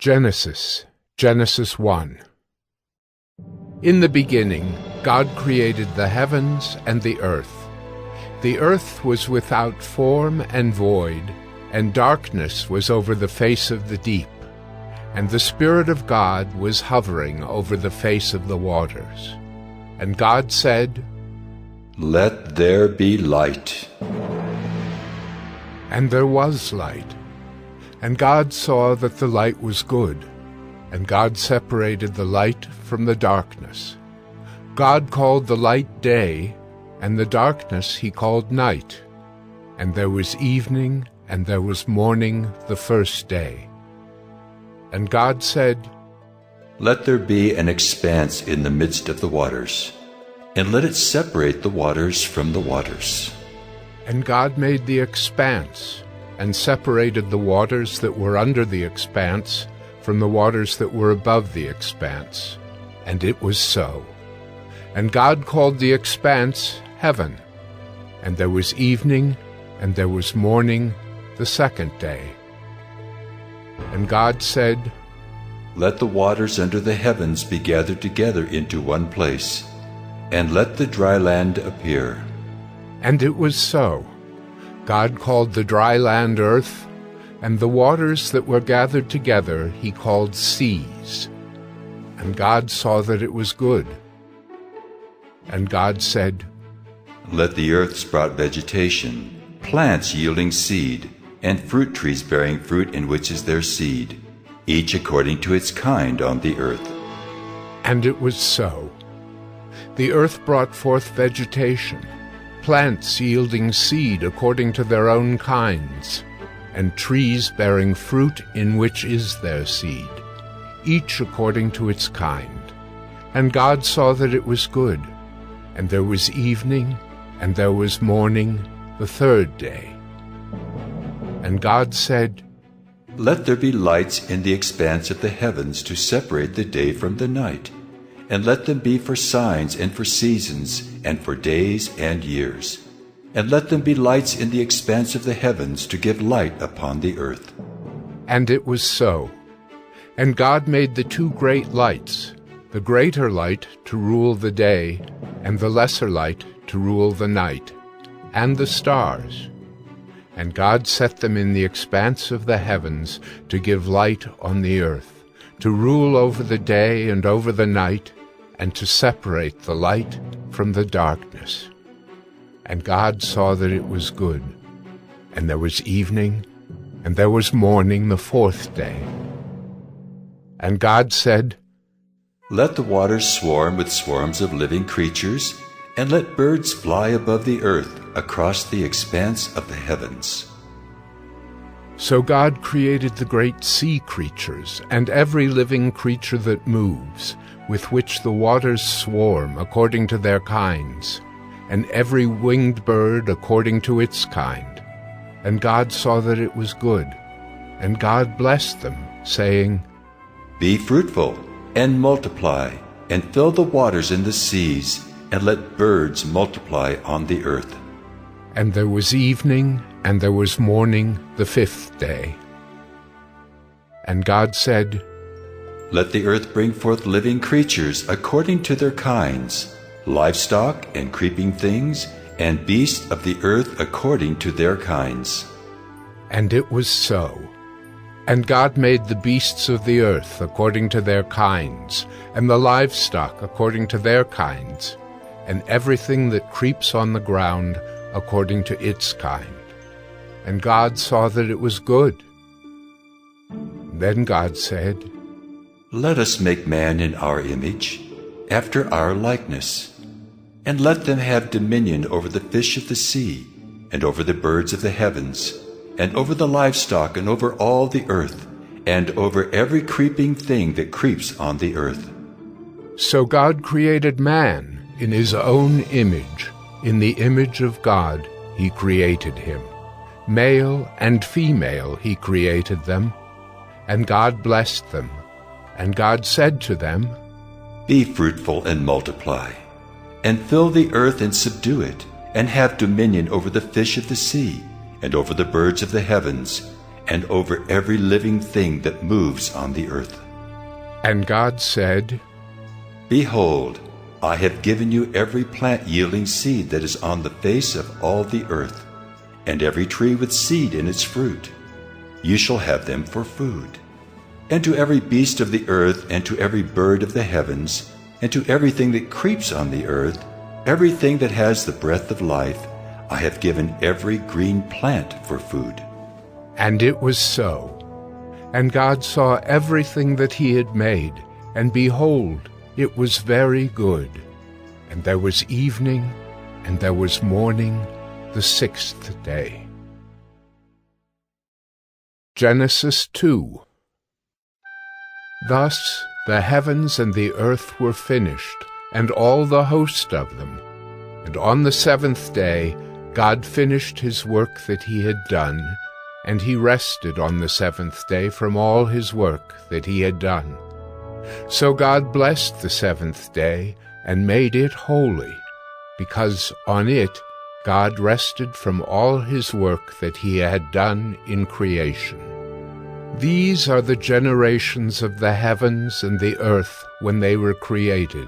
Genesis 1. In the beginning, God created the heavens and the earth. The earth was without form and void, and darkness was over the face of the deep. And the Spirit of God was hovering over the face of the waters. And God said, "Let there be light." And there was light. And God saw that the light was good, and God separated the light from the darkness. God called the light day, and the darkness he called night. And there was evening, and there was morning the first day. And God said, "Let there be an expanse in the midst of the waters, and let it separate the waters from the waters." And God made the expanse, and separated the waters that were under the expanse from the waters that were above the expanse. And it was so. And God called the expanse heaven. And there was evening, and there was morning the second day. And God said, "Let the waters under the heavens be gathered together into one place, and let the dry land appear." And it was so. God called the dry land earth, and the waters that were gathered together he called seas. And God saw that it was good. And God said, "Let the earth sprout vegetation, plants yielding seed, and fruit trees bearing fruit in which is their seed, each according to its kind on the earth." And it was so. The earth brought forth vegetation, plants yielding seed according to their own kinds, and trees bearing fruit in which is their seed, each according to its kind. And God saw that it was good. And there was evening, and there was morning the third day. And God said, "Let there be lights in the expanse of the heavens to separate the day from the night, and let them be for signs and for seasons and for days and years. And let them be lights in the expanse of the heavens to give light upon the earth." And it was so. And God made the two great lights, the greater light to rule the day, and the lesser light to rule the night, and the stars. And God set them in the expanse of the heavens to give light on the earth, to rule over the day and over the night, and to separate the light from the darkness. And God saw that it was good. And there was evening, and there was morning the fourth day. And God said, "Let the waters swarm with swarms of living creatures, and let birds fly above the earth across the expanse of the heavens." So God created the great sea creatures, and every living creature that moves, with which the waters swarm according to their kinds, and every winged bird according to its kind. And God saw that it was good. And God blessed them, saying, "Be fruitful, and multiply, and fill the waters in the seas, and let birds multiply on the earth." And there was evening, and there was morning the fifth day. And God said, "Let the earth bring forth living creatures according to their kinds, livestock and creeping things, and beasts of the earth according to their kinds." And it was so. And God made the beasts of the earth according to their kinds, and the livestock according to their kinds, and everything that creeps on the ground according to its kind. And God saw that it was good. Then God said, "Let us make man in our image, after our likeness, and let them have dominion over the fish of the sea, and over the birds of the heavens, and over the livestock, and over all the earth, and over every creeping thing that creeps on the earth." So God created man in his own image. In the image of God he created him. Male and female he created them. And God blessed them. And God said to them, "Be fruitful and multiply, and fill the earth and subdue it, and have dominion over the fish of the sea, and over the birds of the heavens, and over every living thing that moves on the earth. And God said, Behold, I have given you every plant yielding seed that is on the face of all the earth, and every tree with seed in its fruit. You shall have them for food. And to every beast of the earth, and to every bird of the heavens, and to everything that creeps on the earth, everything that has the breath of life, I have given every green plant for food. And it was so. And God saw everything that he had made, and behold, it was very good. And there was evening, and there was morning, the sixth day. Genesis 2. Thus the heavens and the earth were finished, and all the host of them. And on the seventh day God finished his work that he had done, and he rested on the seventh day from all his work that he had done. So God blessed the seventh day, and made it holy, because on it God rested from all his work that he had done in creation. These are the generations of the heavens and the earth when they were created,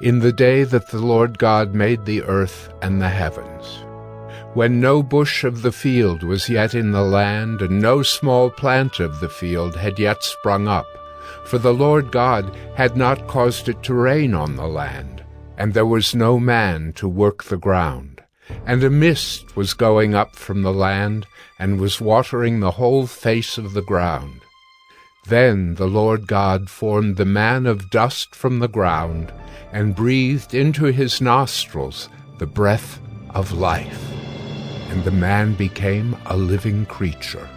in the day that the Lord God made the earth and the heavens. When no bush of the field was yet in the land, and no small plant of the field had yet sprung up, for the Lord God had not caused it to rain on the land, and there was no man to work the ground. And a mist was going up from the land, and was watering the whole face of the ground. Then the Lord God formed the man of dust from the ground, and breathed into his nostrils the breath of life. And the man became a living creature.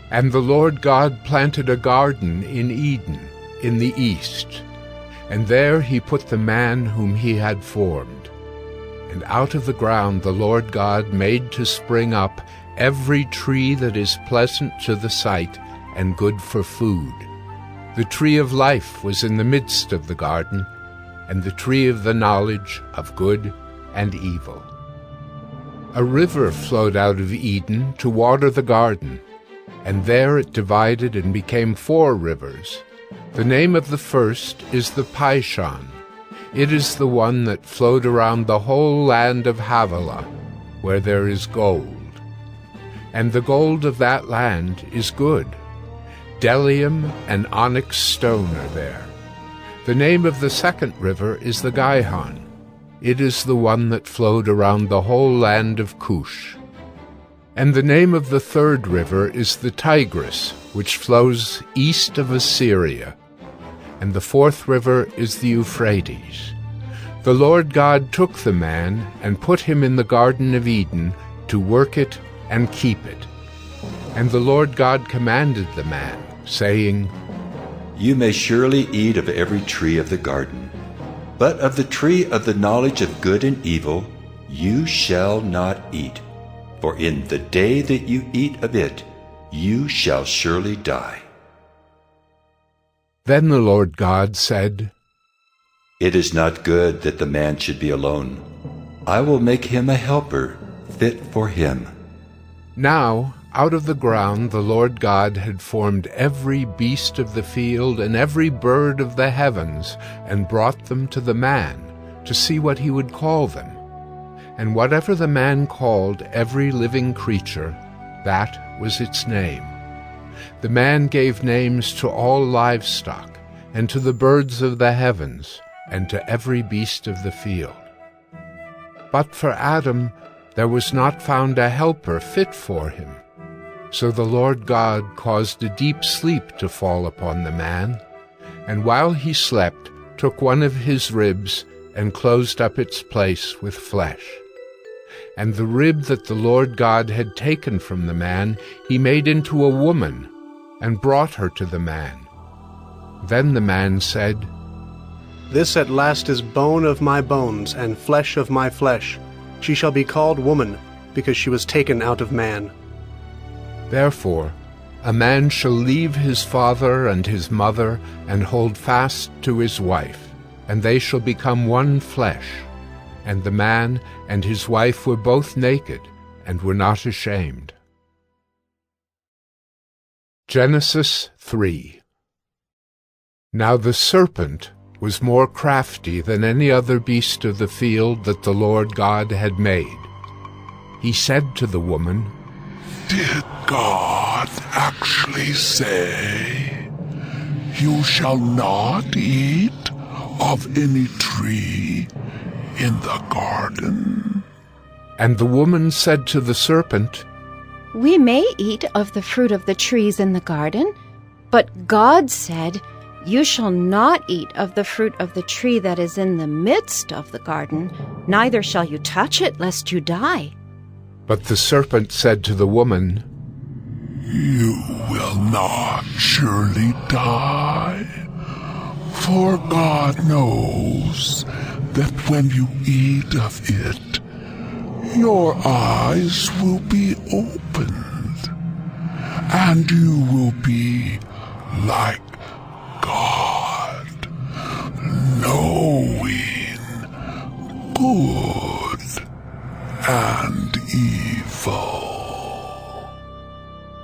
And the Lord God planted a garden in Eden, in the east, and there he put the man whom he had formed. And out of the ground the Lord God made to spring up every tree that is pleasant to the sight and good for food. The tree of life was in the midst of the garden, and the tree of the knowledge of good and evil. A river flowed out of Eden to water the garden, and there it divided and became 4 rivers. The name of the first is the Pishon. It is the one that flowed around the whole land of Havilah, where there is gold. And the gold of that land is good. Bdellium and onyx stone are there. The name of the second river is the Gihon. It is the one that flowed around the whole land of Cush. And the name of the third river is the Tigris, which flows east of Assyria. And the fourth river is the Euphrates. The Lord God took the man and put him in the Garden of Eden to work it and keep it. And the Lord God commanded the man, saying, You may surely eat of every tree of the garden, but of the tree of the knowledge of good and evil you shall not eat, for in the day that you eat of it you shall surely die. Then the Lord God said, It is not good that the man should be alone. I will make him a helper fit for him. Now out of the ground the Lord God had formed every beast of the field and every bird of the heavens, and brought them to the man, to see what he would call them. And whatever the man called every living creature, that was its name. The man gave names to all livestock, and to the birds of the heavens, and to every beast of the field. But for Adam there was not found a helper fit for him. So the Lord God caused a deep sleep to fall upon the man, and while he slept took one of his ribs and closed up its place with flesh. And the rib that the Lord God had taken from the man he made into a woman, and brought her to the man. Then the man said, This at last is bone of my bones, and flesh of my flesh. She shall be called woman, because she was taken out of man. Therefore a man shall leave his father and his mother, and hold fast to his wife, and they shall become one flesh. And the man and his wife were both naked, and were not ashamed. Genesis 3. Now the serpent was more crafty than any other beast of the field that the Lord God had made. He said to the woman, Did God actually say, "You shall not eat of any tree in the garden"? And the woman said to the serpent, We may eat of the fruit of the trees in the garden, but God said, You shall not eat of the fruit of the tree that is in the midst of the garden, neither shall you touch it, lest you die. But the serpent said to the woman, You will not surely die, for God knows that when you eat of it, your eyes will be opened, and you will be like God, knowing good and evil.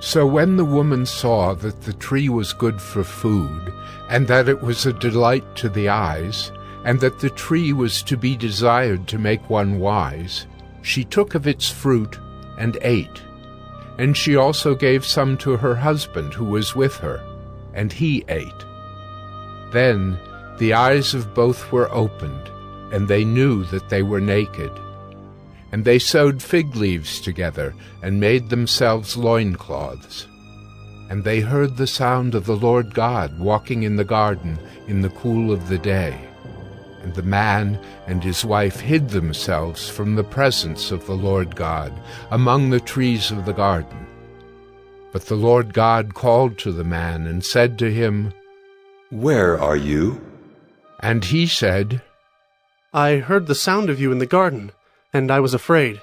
So when the woman saw that the tree was good for food, and that it was a delight to the eyes, and that the tree was to be desired to make one wise, she took of its fruit and ate. And she also gave some to her husband who was with her, and he ate. Then the eyes of both were opened, and they knew that they were naked. And they sewed fig leaves together, and made themselves loincloths. And they heard the sound of the Lord God walking in the garden in the cool of the day. And the man and his wife hid themselves from the presence of the Lord God among the trees of the garden. But the Lord God called to the man and said to him, Where are you? And he said, I heard the sound of you in the garden, and I was afraid,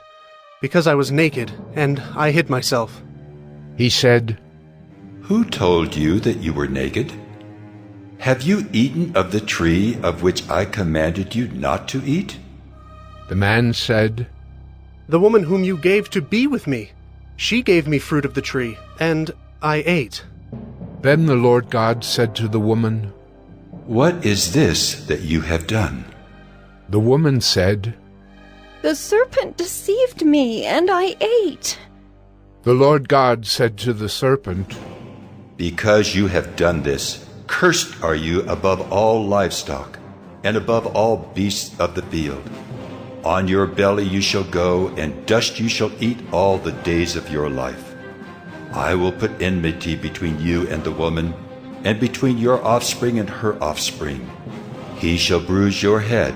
because I was naked, and I hid myself. He said, Who told you that you were naked? Have you eaten of the tree of which I commanded you not to eat? The man said, The woman whom you gave to be with me, she gave me fruit of the tree, and I ate. Then the Lord God said to the woman, What is this that you have done? The woman said, The serpent deceived me, and I ate. The Lord God said to the serpent, Because you have done this, cursed are you above all livestock, and above all beasts of the field. On your belly you shall go, and dust you shall eat all the days of your life. I will put enmity between you and the woman, and between your offspring and her offspring. He shall bruise your head,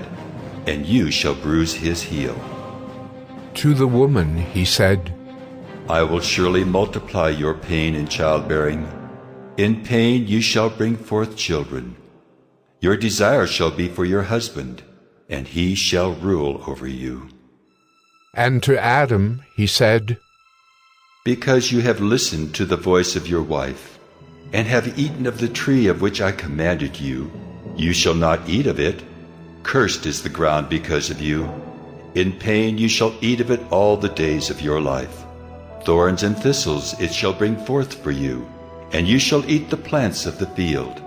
and you shall bruise his heel. To the woman he said, I will surely multiply your pain in childbearing. In pain you shall bring forth children. Your desire shall be for your husband, and he shall rule over you. And to Adam he said, Because you have listened to the voice of your wife, and have eaten of the tree of which I commanded you, you shall not eat of it. Cursed is the ground because of you. In pain you shall eat of it all the days of your life. Thorns and thistles it shall bring forth for you, and you shall eat the plants of the field.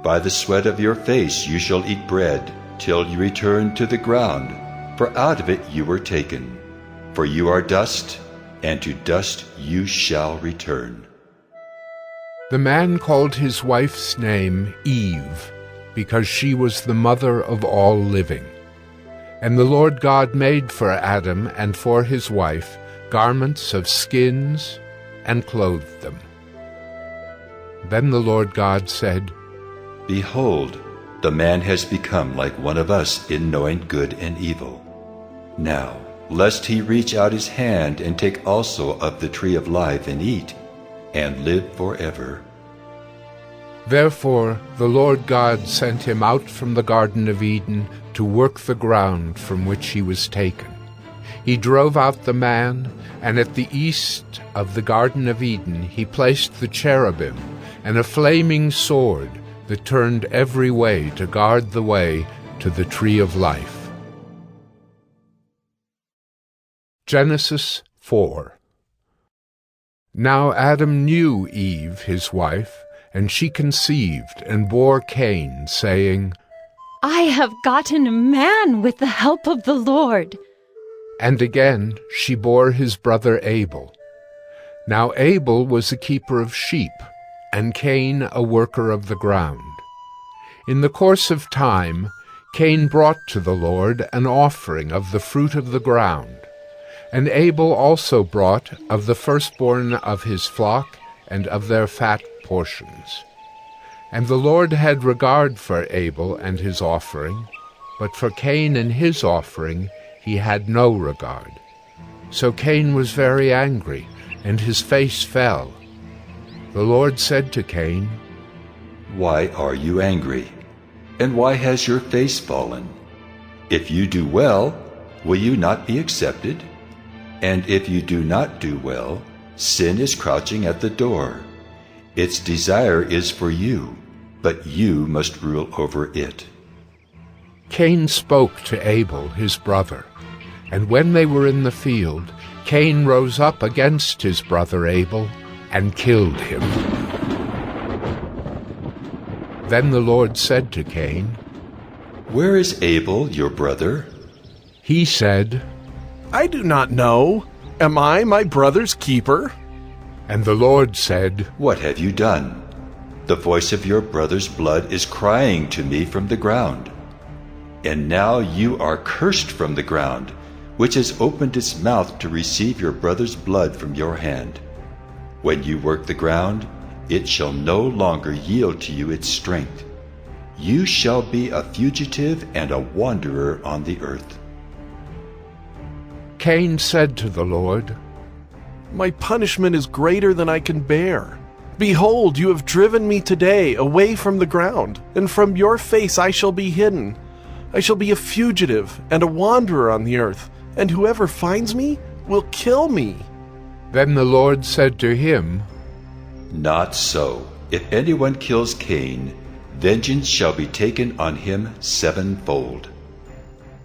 By the sweat of your face you shall eat bread, till you return to the ground, for out of it you were taken. For you are dust, and to dust you shall return. The man called his wife's name Eve, because she was the mother of all living. And the Lord God made for Adam and for his wife garments of skins and clothed them. Then the Lord God said, Behold, the man has become like one of us in knowing good and evil. Now, lest he reach out his hand and take also of the tree of life and eat, and live forever. Therefore the Lord God sent him out from the Garden of Eden to work the ground from which he was taken. He drove out the man, and at the east of the Garden of Eden he placed the cherubim and a flaming sword that turned every way to guard the way to the tree of life. Genesis 4. Now Adam knew Eve, his wife, and she conceived and bore Cain, saying, I have gotten a man with the help of the Lord. And again she bore his brother Abel. Now Abel was a keeper of sheep, and Cain a worker of the ground. In the course of time, Cain brought to the Lord an offering of the fruit of the ground, and Abel also brought of the firstborn of his flock and of their fat portions. And the Lord had regard for Abel and his offering, but for Cain and his offering he had no regard. So Cain was very angry, and his face fell. The Lord said to Cain, Why are you angry? And why has your face fallen? If you do well, will you not be accepted? And if you do not do well, sin is crouching at the door. Its desire is for you, but you must rule over it. Cain spoke to Abel his brother, and when they were in the field, Cain rose up against his brother Abel and killed him. Then the Lord said to Cain, Where is Abel, your brother? He said, I do not know. Am I my brother's keeper? And the Lord said, What have you done? The voice of your brother's blood is crying to me from the ground. And now you are cursed from the ground, which has opened its mouth to receive your brother's blood from your hand. When you work the ground, it shall no longer yield to you its strength. You shall be a fugitive and a wanderer on the earth. Cain said to the Lord, My punishment is greater than I can bear. Behold, you have driven me today away from the ground, and from your face I shall be hidden. I shall be a fugitive and a wanderer on the earth, and whoever finds me will kill me. Then the Lord said to him, Not so. If anyone kills Cain, vengeance shall be taken on him sevenfold.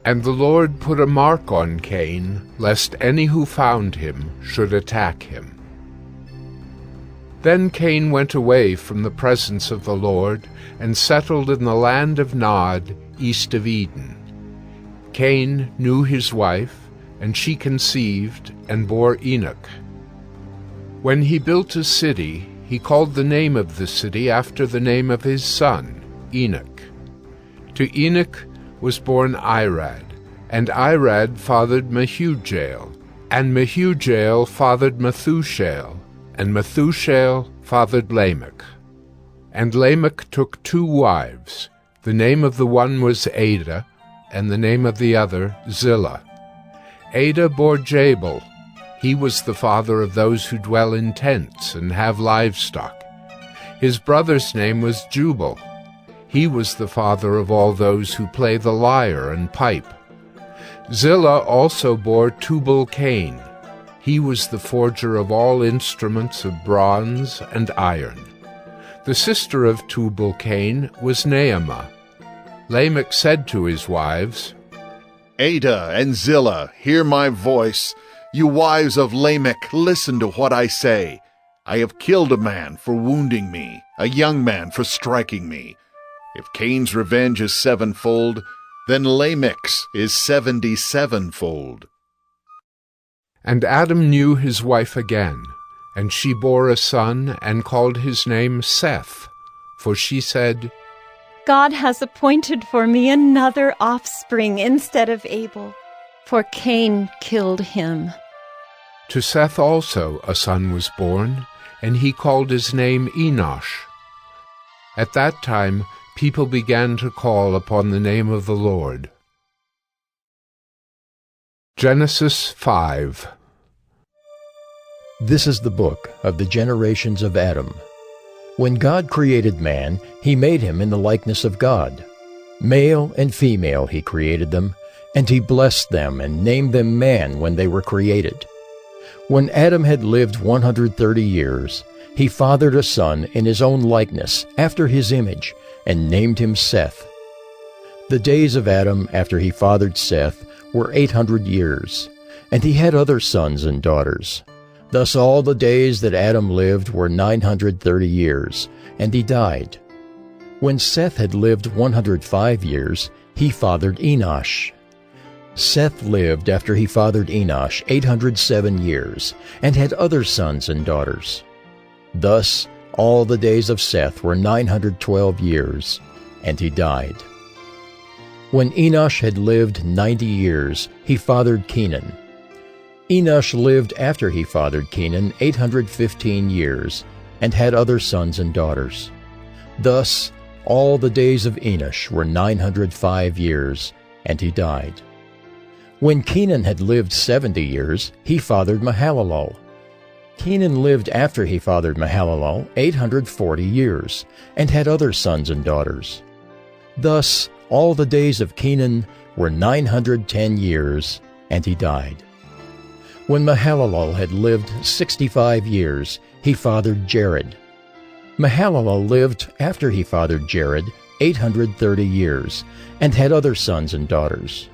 And the Lord put a mark on Cain, lest any who found him should attack him. Then Cain went away from the presence of the Lord, and settled in the land of Nod, east of Eden. Cain knew his wife, and she conceived and bore Enoch. When he built a city, he called the name of the city after the name of his son, Enoch. To Enoch was born Irad, and Irad fathered Mehujael, and Mehujael fathered Methushael, and Methushael fathered Lamech. And Lamech took 2 wives. The name of the one was Ada, and the name of the other Zillah. Ada bore Jabal. He was the father of those who dwell in tents and have livestock. His brother's name was Jubal. He was the father of all those who play the lyre and pipe. Zillah also bore Tubal-Cain. He was the forger of all instruments of bronze and iron. The sister of Tubal-Cain was Naamah. Lamech said to his wives, Ada and Zillah, hear my voice. You wives of Lamech, listen to what I say. I have killed a man for wounding me, a young man for striking me. If Cain's revenge is sevenfold, then Lamech's is 77-fold. And Adam knew his wife again, and she bore a son and called his name Seth, for she said, God has appointed for me another offspring instead of Abel, for Cain killed him. To Seth also a son was born, and he called his name Enosh. At that time people began to call upon the name of the Lord. Genesis 5. This is the book of the generations of Adam. When God created man, he made him in the likeness of God. Male and female he created them, and he blessed them and named them man when they were created. When Adam had lived 130 years, he fathered a son in his own likeness, after his image, and named him Seth. The days of Adam after he fathered Seth were 800 years, and he had other sons and daughters. Thus all the days that Adam lived were 930 years, and he died. When Seth had lived 105 years, he fathered Enosh. Seth lived after he fathered Enosh 807 years, and had other sons and daughters. Thus all the days of Seth were 912 years, and he died. When Enosh had lived 90 years, he fathered Kenan. Enosh lived after he fathered Kenan 815 years, and had other sons and daughters. Thus all the days of Enosh were 905 years, and he died. When Kenan had lived 70 years, he fathered Mahalalel. Kenan lived after he fathered Mahalalel 840 years, and had other sons and daughters. Thus all the days of Kenan were 910 years, and he died. When Mahalalel had lived 65 years, he fathered Jared. Mahalalel lived after he fathered Jared 830 years, and had other sons and daughters.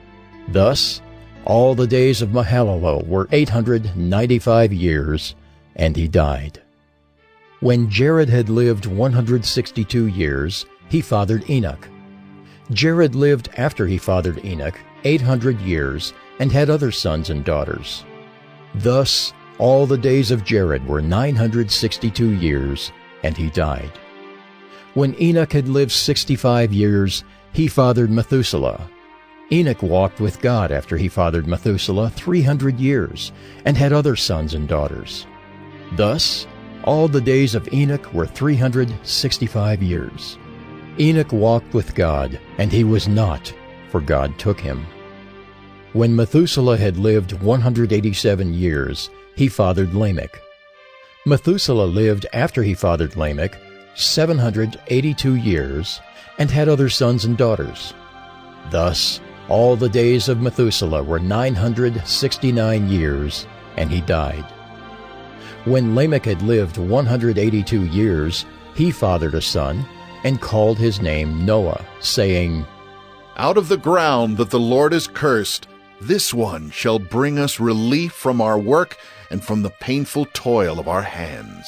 Thus all the days of Mahalalel were 895 years, and he died. When Jared had lived 162 years, he fathered Enoch. Jared lived after he fathered Enoch 800 years, and had other sons and daughters. Thus all the days of Jared were 962 years, and he died. When Enoch had lived 65 years, he fathered Methuselah. Enoch walked with God after he fathered Methuselah 300 years, and had other sons and daughters. Thus all the days of Enoch were 365 years. Enoch walked with God, and he was not, for God took him. When Methuselah had lived 187 years, he fathered Lamech. Methuselah lived after he fathered Lamech 782 years, and had other sons and daughters. Thus all the days of Methuselah were 969 years, and he died. When Lamech had lived 182 years, he fathered a son, and called his name Noah, saying, Out of the ground that the Lord has cursed, this one shall bring us relief from our work and from the painful toil of our hands.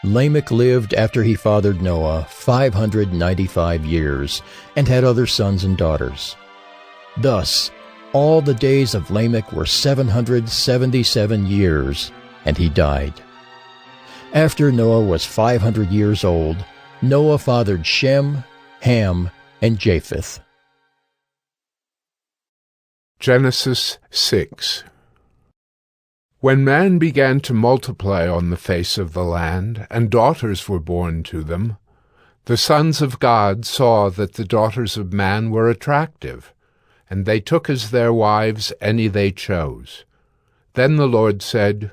Lamech lived after he fathered Noah 595 years, and had other sons and daughters. Thus all the days of Lamech were 777 years, and he died. After Noah was 500 years old, Noah fathered Shem, Ham, and Japheth. Genesis 6. When man began to multiply on the face of the land, and daughters were born to them, the sons of God saw that the daughters of man were attractive, and they took as their wives any they chose. Then the Lord said,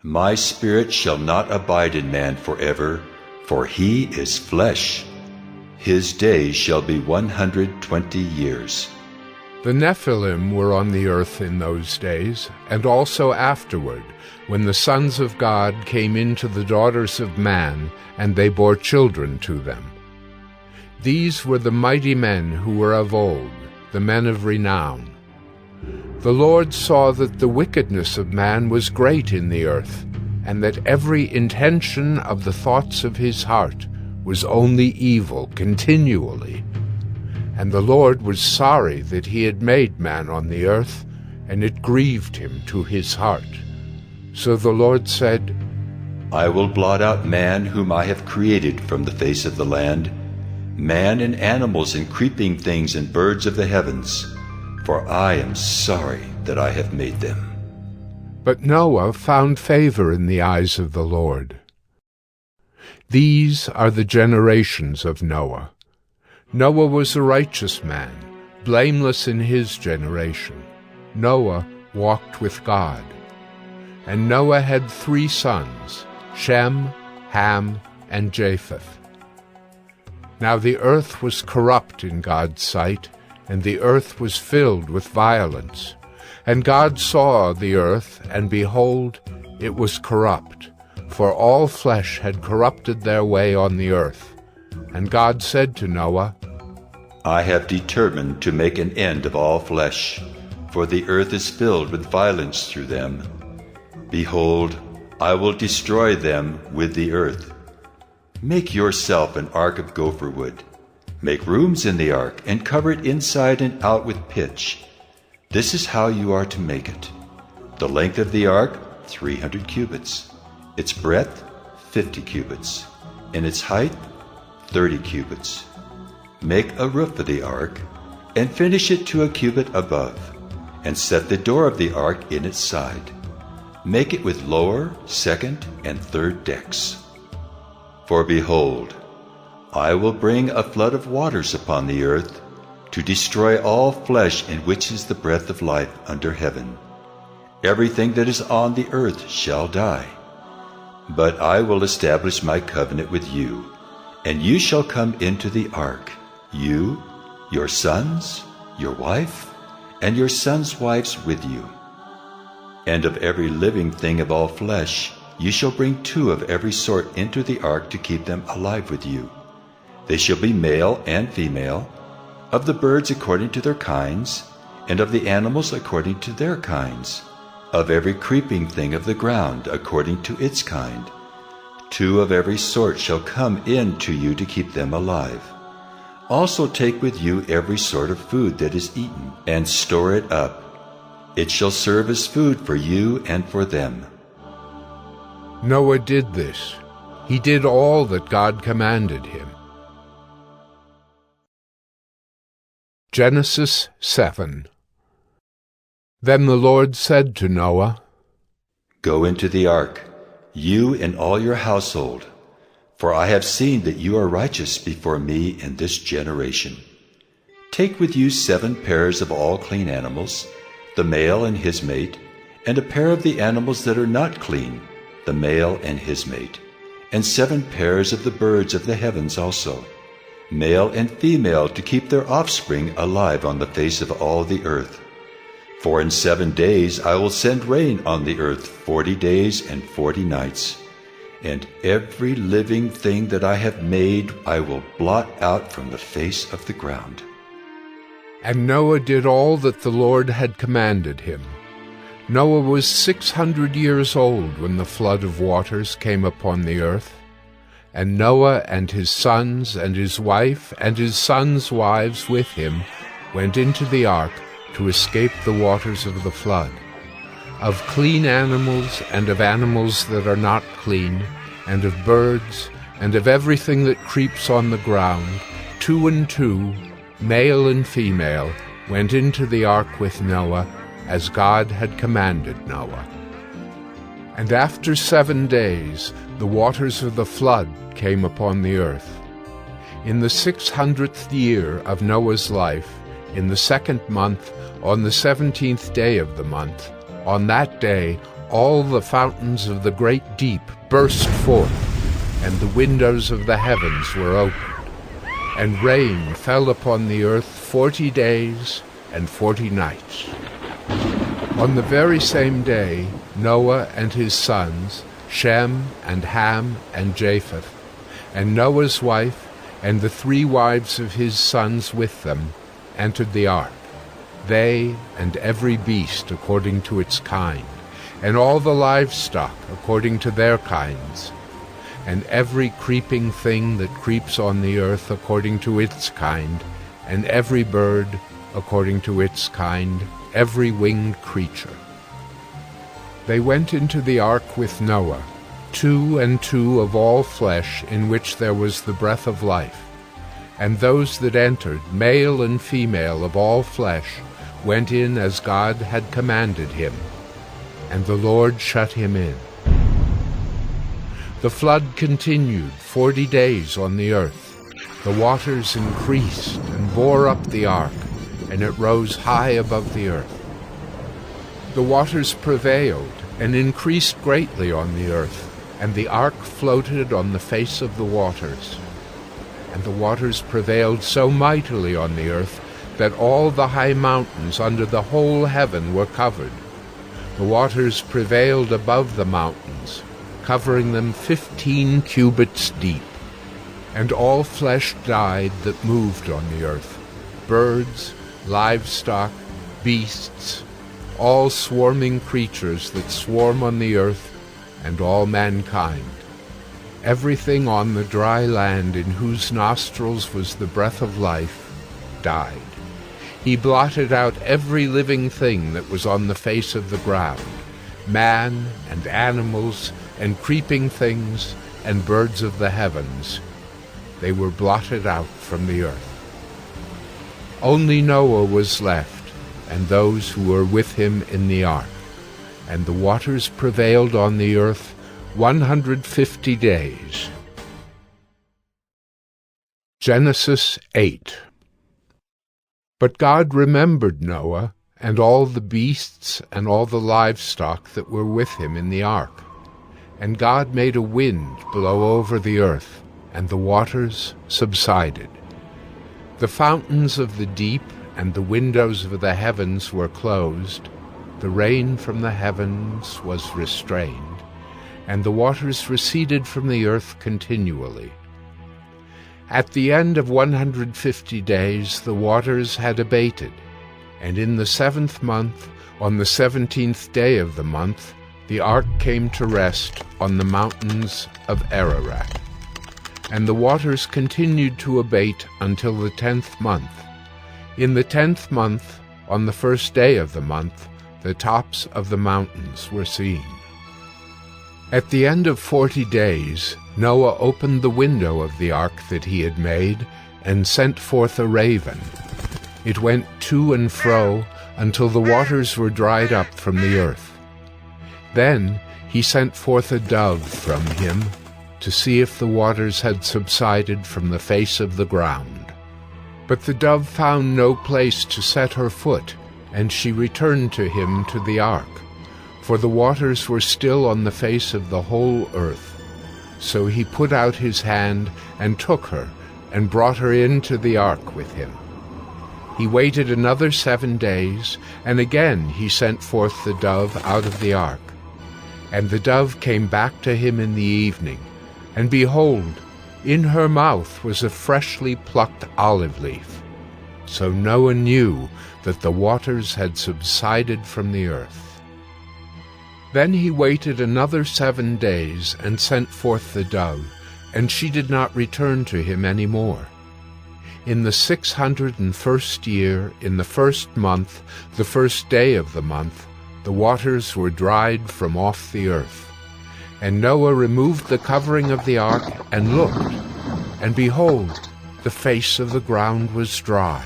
My spirit shall not abide in man forever, for he is flesh. His days shall be 120 years. The Nephilim were on the earth in those days, and also afterward, when the sons of God came into the daughters of man, and they bore children to them. These were the mighty men who were of old, the men of renown. The Lord saw that the wickedness of man was great in the earth, and that every intention of the thoughts of his heart was only evil continually. And the Lord was sorry that he had made man on the earth, and it grieved him to his heart. So the Lord said, I will blot out man whom I have created from the face of the land, man and animals and creeping things and birds of the heavens, for I am sorry that I have made them. But Noah found favor in the eyes of the Lord. These are the generations of Noah. Noah was a righteous man, blameless in his generation. Noah walked with God. And Noah had 3 sons, Shem, Ham, and Japheth. Now the earth was corrupt in God's sight, and the earth was filled with violence. And God saw the earth, and behold, it was corrupt, for all flesh had corrupted their way on the earth. And God said to Noah, I have determined to make an end of all flesh, for the earth is filled with violence through them. Behold, I will destroy them with the earth. Make yourself an ark of gopher wood. Make rooms in the ark, and cover it inside and out with pitch. This is how you are to make it. The length of the ark, 300 cubits. Its breadth, 50 cubits. And its height, 30 cubits. Make a roof for the ark, and finish it to a cubit above, and set the door of the ark in its side. Make it with lower, second, and third decks. For behold, I will bring a flood of waters upon the earth, to destroy all flesh in which is the breath of life under heaven. Everything that is on the earth shall die. But I will establish my covenant with you, and you shall come into the ark, you, your sons, your wife, and your sons' wives with you. And of every living thing of all flesh, you shall bring 2 of every sort into the ark to keep them alive with you. They shall be male and female, of the birds according to their kinds, and of the animals according to their kinds, of every creeping thing of the ground according to its kind. 2 of every sort shall come in to you to keep them alive. Also take with you every sort of food that is eaten, and store it up. It shall serve as food for you and for them. Noah did this. He did all that God commanded him. Genesis 7. Then the Lord said to Noah, Go into the ark, you and all your household, for I have seen that you are righteous before me in this generation. Take with you 7 pairs of all clean animals, the male and his mate, and a pair of the animals that are not clean, the male and his mate, and 7 pairs of the birds of the heavens also, male and female, to keep their offspring alive on the face of all the earth. For in 7 days I will send rain on the earth 40 days and 40 nights, and every living thing that I have made I will blot out from the face of the ground. And Noah did all that the Lord had commanded him. Noah was 600 years old when the flood of waters came upon the earth. And Noah and his sons and his wife and his sons' wives with him went into the ark to escape the waters of the flood. Of clean animals and of animals that are not clean, and of birds, and of everything that creeps on the ground, 2 and 2, male and female, went into the ark with Noah, as God had commanded Noah. And after 7 days the waters of the flood came upon the earth. In the 600th year of Noah's life, in the 2nd month, on the 17th day of the month, on that day all the fountains of the great deep burst forth, and the windows of the heavens were opened. And rain fell upon the earth 40 days and 40 nights. On the very same day Noah and his sons, Shem and Ham and Japheth, and Noah's wife and the 3 wives of his sons with them, entered the ark, they and every beast according to its kind, and all the livestock according to their kinds, and every creeping thing that creeps on the earth according to its kind, and every bird according to its kind, every winged creature. They went into the ark with Noah, 2 and 2 of all flesh in which there was the breath of life. And those that entered, male and female of all flesh, went in as God had commanded him, and the Lord shut him in. The flood continued 40 days on the earth. The waters increased and bore up the ark, and it rose high above the earth. The waters prevailed and increased greatly on the earth, and the ark floated on the face of the waters. And the waters prevailed so mightily on the earth that all the high mountains under the whole heaven were covered. The waters prevailed above the mountains, covering them 15 cubits deep. And all flesh died that moved on the earth, birds, livestock, beasts, all swarming creatures that swarm on the earth, and all mankind. Everything on the dry land in whose nostrils was the breath of life died. He blotted out every living thing that was on the face of the ground, man and animals and creeping things and birds of the heavens. They were blotted out from the earth. Only Noah was left, and those who were with him in the ark. And the waters prevailed on the earth 150 days. Genesis 8. But God remembered Noah, and all the beasts and all the livestock that were with him in the ark. And God made a wind blow over the earth, and the waters subsided. The fountains of the deep and the windows of the heavens were closed, the rain from the heavens was restrained, and the waters receded from the earth continually. At the end of 150 days the waters had abated, and in the 7th month, on the 17th day of the month, the ark came to rest on the mountains of Ararat. And the waters continued to abate until the 10th month. In the 10th month, on the 1st day of the month, the tops of the mountains were seen. At the end of 40 days, Noah opened the window of the ark that he had made, and sent forth a raven. It went to and fro until the waters were dried up from the earth. Then he sent forth a dove from him, to see if the waters had subsided from the face of the ground. But the dove found no place to set her foot, and she returned to him to the ark, for the waters were still on the face of the whole earth. So he put out his hand and took her, and brought her into the ark with him. He waited another 7 days, and again he sent forth the dove out of the ark. And the dove came back to him in the evening, and behold, in her mouth was a freshly plucked olive leaf. So Noah knew that the waters had subsided from the earth. Then he waited another 7 days, and sent forth the dove, and she did not return to him any more. In the 601st year, in the 1st month, the 1st day of the month, the waters were dried from off the earth. And Noah removed the covering of the ark, and looked, and behold, the face of the ground was dry.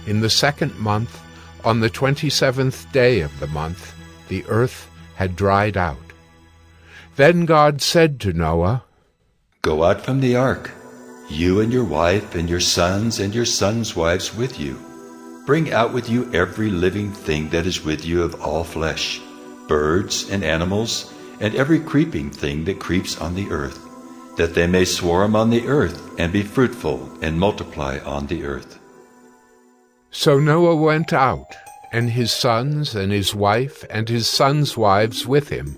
In the 2nd month, on the 27th day of the month, the earth had dried out. Then God said to Noah, Go out from the ark, you and your wife and your sons' wives with you. Bring out with you every living thing that is with you of all flesh, birds and animals, and every creeping thing that creeps on the earth, that they may swarm on the earth, and be fruitful, and multiply on the earth. So Noah went out, and his sons and his wife and his sons' wives with him,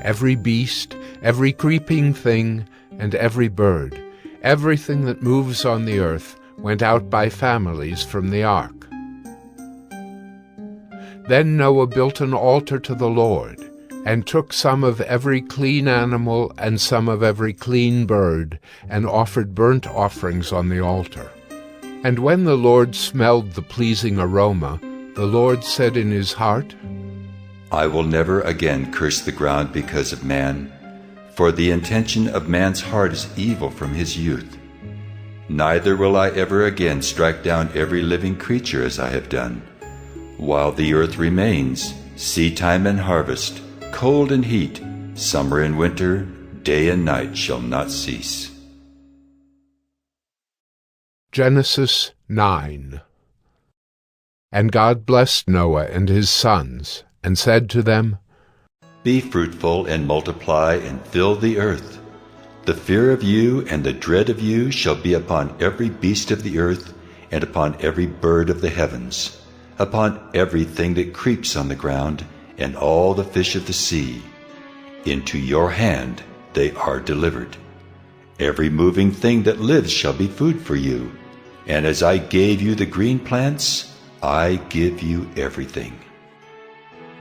every beast, every creeping thing, and every bird, everything that moves on the earth, went out by families from the ark. Then Noah built an altar to the Lord, and took some of every clean animal and some of every clean bird, and offered burnt offerings on the altar. And when the Lord smelled the pleasing aroma, the Lord said in his heart, I will never again curse the ground because of man, for the intention of man's heart is evil from his youth. Neither will I ever again strike down every living creature as I have done. While the earth remains, seedtime and harvest, cold and heat, summer and winter, day and night shall not cease. Genesis 9. And God blessed Noah and his sons, and said to them, Be fruitful and multiply and fill the earth. The fear of you and the dread of you shall be upon every beast of the earth, and upon every bird of the heavens, upon everything that creeps on the ground, and all the fish of the sea. Into your hand they are delivered. Every moving thing that lives shall be food for you. And as I gave you the green plants, I give you everything.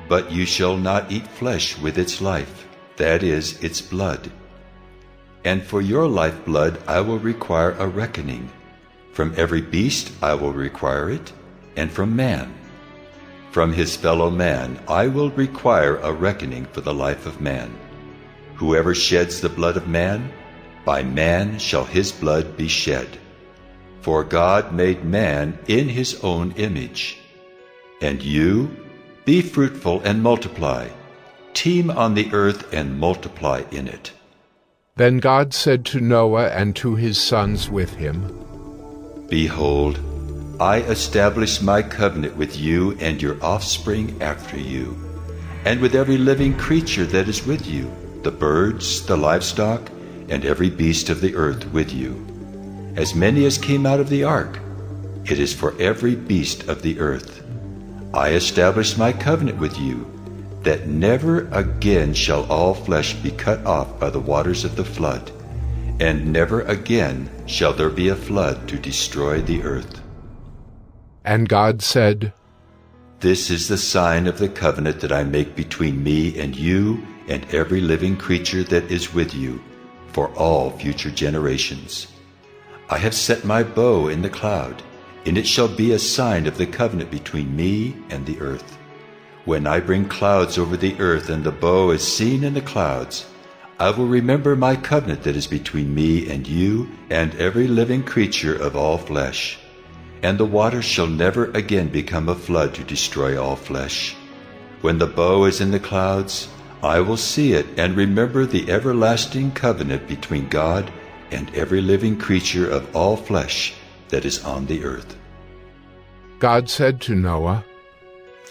But you shall not eat flesh with its life, that is, its blood. And for your lifeblood I will require a reckoning. From every beast I will require it, and from man. From his fellow man I will require a reckoning for the life of man. Whoever sheds the blood of man, by man shall his blood be shed. For God made man in his own image. And you, be fruitful and multiply. Teem on the earth and multiply in it. Then God said to Noah and to his sons with him, Behold, I establish my covenant with you and your offspring after you, and with every living creature that is with you, the birds, the livestock, and every beast of the earth with you. As many as came out of the ark, it is for every beast of the earth. I establish my covenant with you, that never again shall all flesh be cut off by the waters of the flood, and never again shall there be a flood to destroy the earth. And God said, This is the sign of the covenant that I make between me and you and every living creature that is with you, for all future generations. I have set my bow in the cloud, and it shall be a sign of the covenant between me and the earth. When I bring clouds over the earth and the bow is seen in the clouds, I will remember my covenant that is between me and you and every living creature of all flesh. And the waters shall never again become a flood to destroy all flesh. When the bow is in the clouds, I will see it and remember the everlasting covenant between God and every living creature of all flesh that is on the earth. God said to Noah,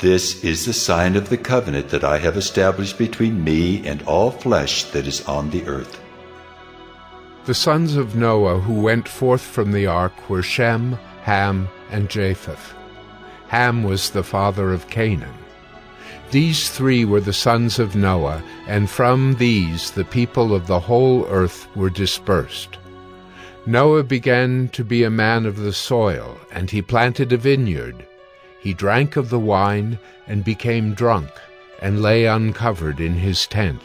This is the sign of the covenant that I have established between me and all flesh that is on the earth. The sons of Noah who went forth from the ark were Shem, Ham, and Japheth. Ham was the father of Canaan. These three were the sons of Noah, and from these the people of the whole earth were dispersed. Noah began to be a man of the soil, and he planted a vineyard. He drank of the wine, and became drunk, and lay uncovered in his tent.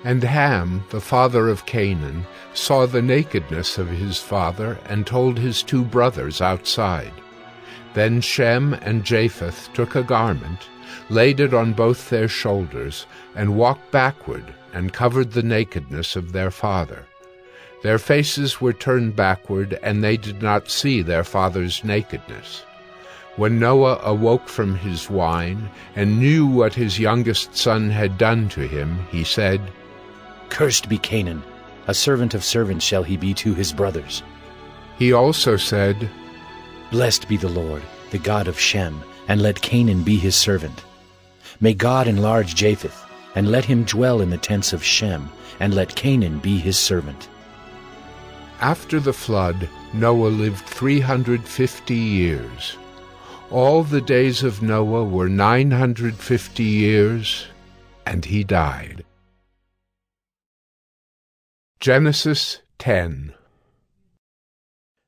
And Ham, the father of Canaan, saw the nakedness of his father, and told his two brothers outside. Then Shem and Japheth took a garment, laid it on both their shoulders, and walked backward, and covered the nakedness of their father. Their faces were turned backward, and they did not see their father's nakedness. When Noah awoke from his wine, and knew what his youngest son had done to him, he said, Cursed be Canaan, a servant of servants shall he be to his brothers. He also said, Blessed be the Lord, the God of Shem, and let Canaan be his servant. May God enlarge Japheth, and let him dwell in the tents of Shem, and let Canaan be his servant. After the flood, Noah lived 350 years. All the days of Noah were 950 years, and he died. Genesis 10.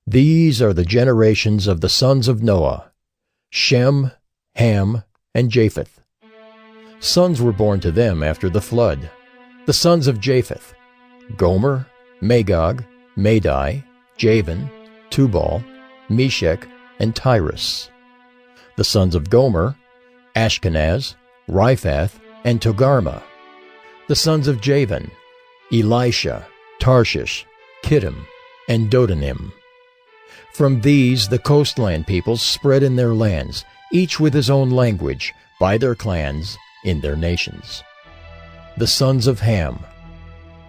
These are the generations of the sons of Noah: Shem, Ham, and Japheth. Sons were born to them after the flood. The sons of Japheth: Gomer, Magog, Madai, Javan, Tubal, Meshech, and Tyrus. The sons of Gomer: Ashkenaz, Riphath, and Togarmah. The sons of Javan: Elisha, Tarshish, Kittim, and Dodanim. From these the coastland peoples spread in their lands, each with his own language, by their clans, in their nations. The sons of Ham: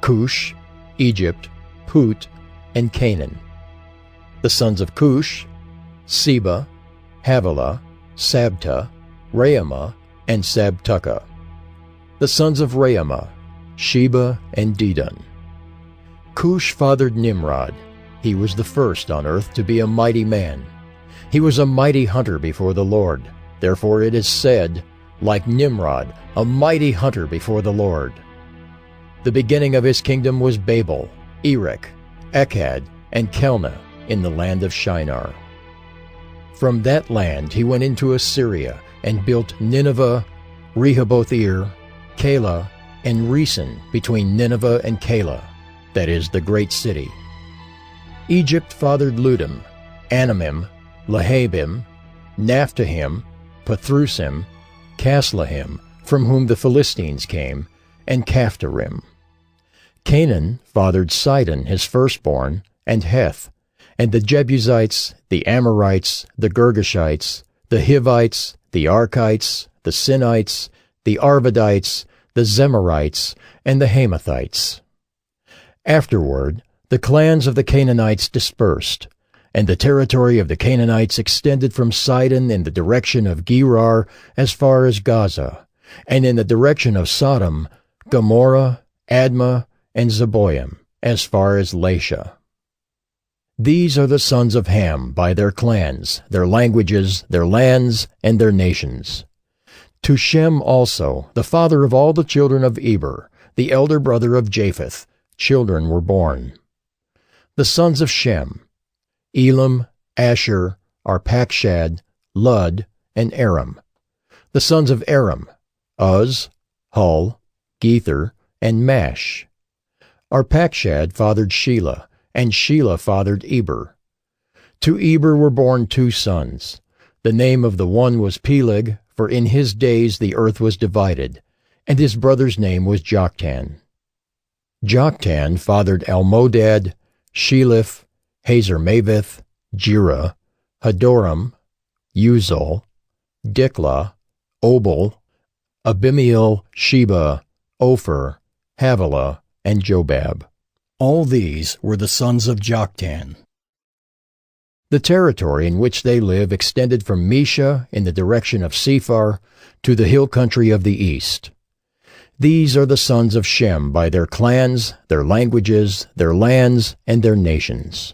Cush, Egypt, Put, and Canaan. The sons of Cush: Seba, Havilah, Sabta, Raamah, and Sabtucah. The sons of Raamah: Sheba and Dedan. Cush fathered Nimrod. He was the first on earth to be a mighty man. He was a mighty hunter before the Lord. Therefore it is said, like Nimrod, a mighty hunter before the Lord. The beginning of his kingdom was Babel, Erech, Akkad, and Calneh in the land of Shinar. From that land he went into Assyria and built Nineveh, Rehoboth-ir, Calah, and Resen between Nineveh and Calah, that is, the great city. Egypt fathered Ludim, Anamim, Lehabim, Naphtahim, Pathrusim, Caslahim, from whom the Philistines came, and Caphtorim. Canaan fathered Sidon his firstborn, and Heth, and the Jebusites, the Amorites, the Girgashites, the Hivites, the Archites, the Sinites, the Arvadites, the Zemarites, and the Hamathites. Afterward, the clans of the Canaanites dispersed, and the territory of the Canaanites extended from Sidon in the direction of Gerar as far as Gaza, and in the direction of Sodom, Gomorrah, Admah, and Zeboim, as far as Lasha. These are the sons of Ham by their clans, their languages, their lands, and their nations. To Shem also, the father of all the children of Eber, the elder brother of Japheth, children were born. The sons of Shem: Elam, Asher, Arpachshad, Lud, and Aram. The sons of Aram: Uz, Hul, Gether, and Mash. Arpachshad fathered Shelah, and Shelah fathered Eber. To Eber were born 2 sons. The name of the one was Peleg, for in his days the earth was divided, and his brother's name was Joktan. Joktan fathered Almodad, Sheleph, Hazarmaveth, Jireh, Hadoram, Uzal, Diklah, Obal, Abimiel, Sheba, Ophir, Havilah, and Jobab. All these were the sons of Joktan. The territory in which they live extended from Mesha in the direction of Sephar to the hill country of the east. These are the sons of Shem by their clans, their languages, their lands, and their nations.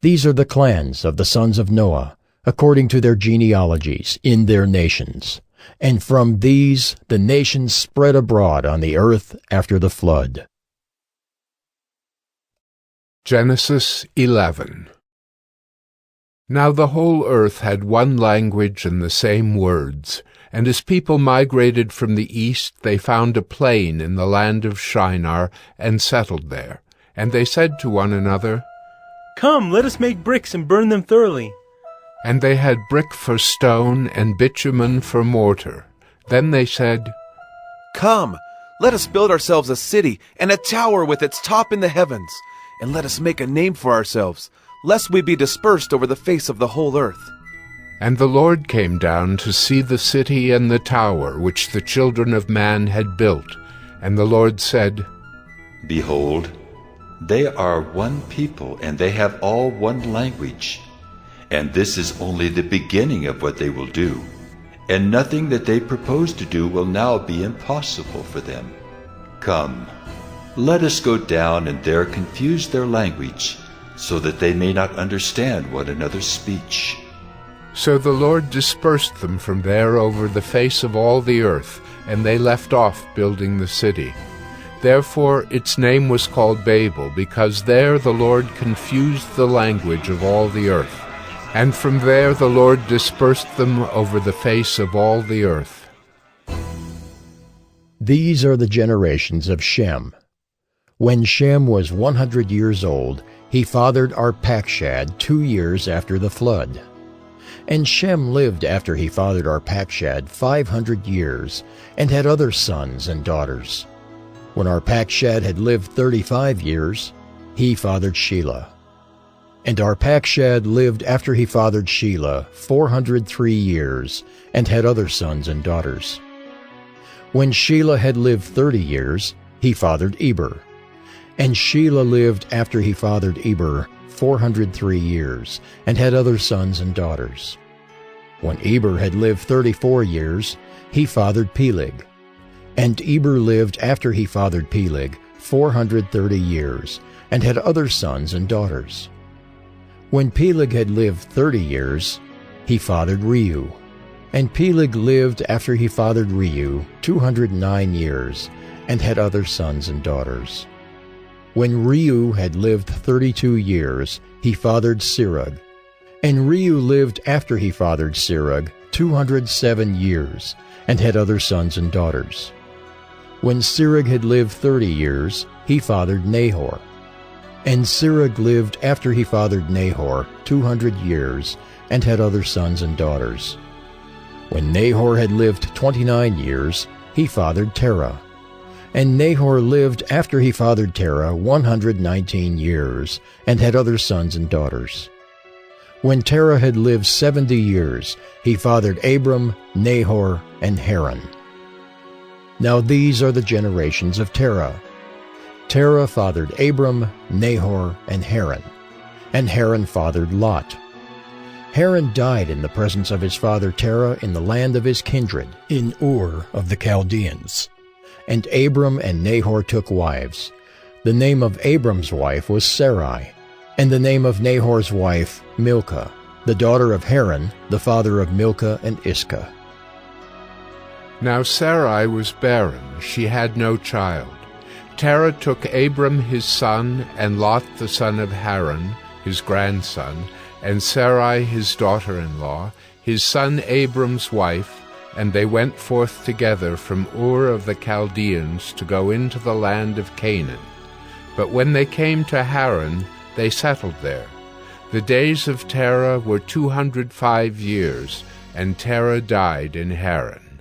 These are the clans of the sons of Noah, according to their genealogies, in their nations. And from these the nations spread abroad on the earth after the flood. Genesis 11. Now the whole earth had one language and the same words, and as people migrated from the east, they found a plain in the land of Shinar and settled there. And they said to one another, "Come, let us make bricks and burn them thoroughly." And they had brick for stone and bitumen for mortar. Then they said, Come, let us build ourselves a city and a tower with its top in the heavens, and let us make a name for ourselves, lest we be dispersed over the face of the whole earth. And the Lord came down to see the city and the tower which the children of man had built. And the Lord said, Behold, they are one people, and they have all one language. And this is only the beginning of what they will do, and nothing that they propose to do will now be impossible for them. Come, let us go down and there confuse their language, so that they may not understand one another's speech. So the Lord dispersed them from there over the face of all the earth, and they left off building the city. Therefore its name was called Babel, because there the Lord confused the language of all the earth. And from there the Lord dispersed them over the face of all the earth. These are the generations of Shem. When Shem was 100 years old, he fathered Arpachshad 2 years after the flood. And Shem lived after he fathered Arpachshad 500 years, and had other sons and daughters. When Arpachshad had lived 35 years, he fathered Shelah. And Arpachshad lived after he fathered Shelah 403 years, and had other sons and daughters. When Shelah had lived 30 years, he fathered Eber. And Shelah lived after he fathered Eber 403 years, and had other sons and daughters. When Eber had lived 34 years, he fathered Peleg. And Eber lived after he fathered Peleg 430 years, and had other sons and daughters. When Peleg had lived 30 years, he fathered Reu. And Peleg lived after he fathered Reu 209 years, and had other sons and daughters. When Reu had lived 32 years, he fathered Serug. And Reu lived after he fathered Serug 207 years, and had other sons and daughters. When Serug had lived 30 years, he fathered Nahor. And Serug lived after he fathered Nahor 200 years, and had other sons and daughters. When Nahor had lived 29 years, he fathered Terah. And Nahor lived after he fathered Terah 119 years, and had other sons and daughters. When Terah had lived 70 years, he fathered Abram, Nahor, and Haran. Now these are the generations of Terah. Terah fathered Abram, Nahor, and Haran fathered Lot. Haran died in the presence of his father Terah in the land of his kindred, in Ur of the Chaldeans. And Abram and Nahor took wives. The name of Abram's wife was Sarai, and the name of Nahor's wife Milcah, the daughter of Haran, the father of Milcah and Iscah. Now Sarai was barren, she had no child. Terah took Abram his son, and Lot the son of Haran, his grandson, and Sarai his daughter-in-law, his son Abram's wife, and they went forth together from Ur of the Chaldeans to go into the land of Canaan. But when they came to Haran, they settled there. The days of Terah were 205 years, and Terah died in Haran.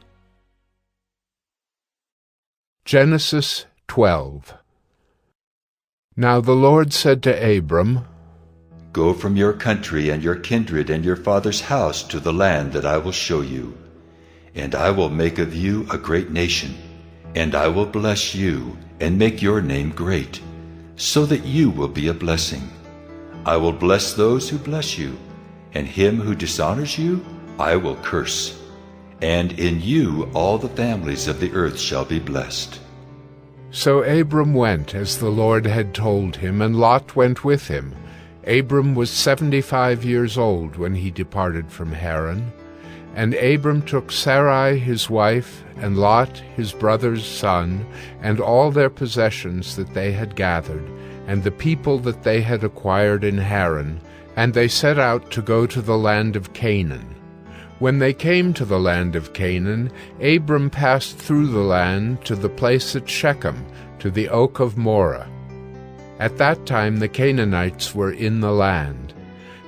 Genesis 12. Now the Lord said to Abram, Go from your country and your kindred and your father's house to the land that I will show you. And I will make of you a great nation, and I will bless you and make your name great, so that you will be a blessing. I will bless those who bless you, and him who dishonors you I will curse. And in you all the families of the earth shall be blessed. So Abram went as the Lord had told him, and Lot went with him. Abram was 75 years old when he departed from Haran. And Abram took Sarai his wife, and Lot his brother's son, and all their possessions that they had gathered, and the people that they had acquired in Haran, and they set out to go to the land of Canaan. When they came to the land of Canaan, Abram passed through the land to the place at Shechem, to the oak of Moreh. At that time the Canaanites were in the land.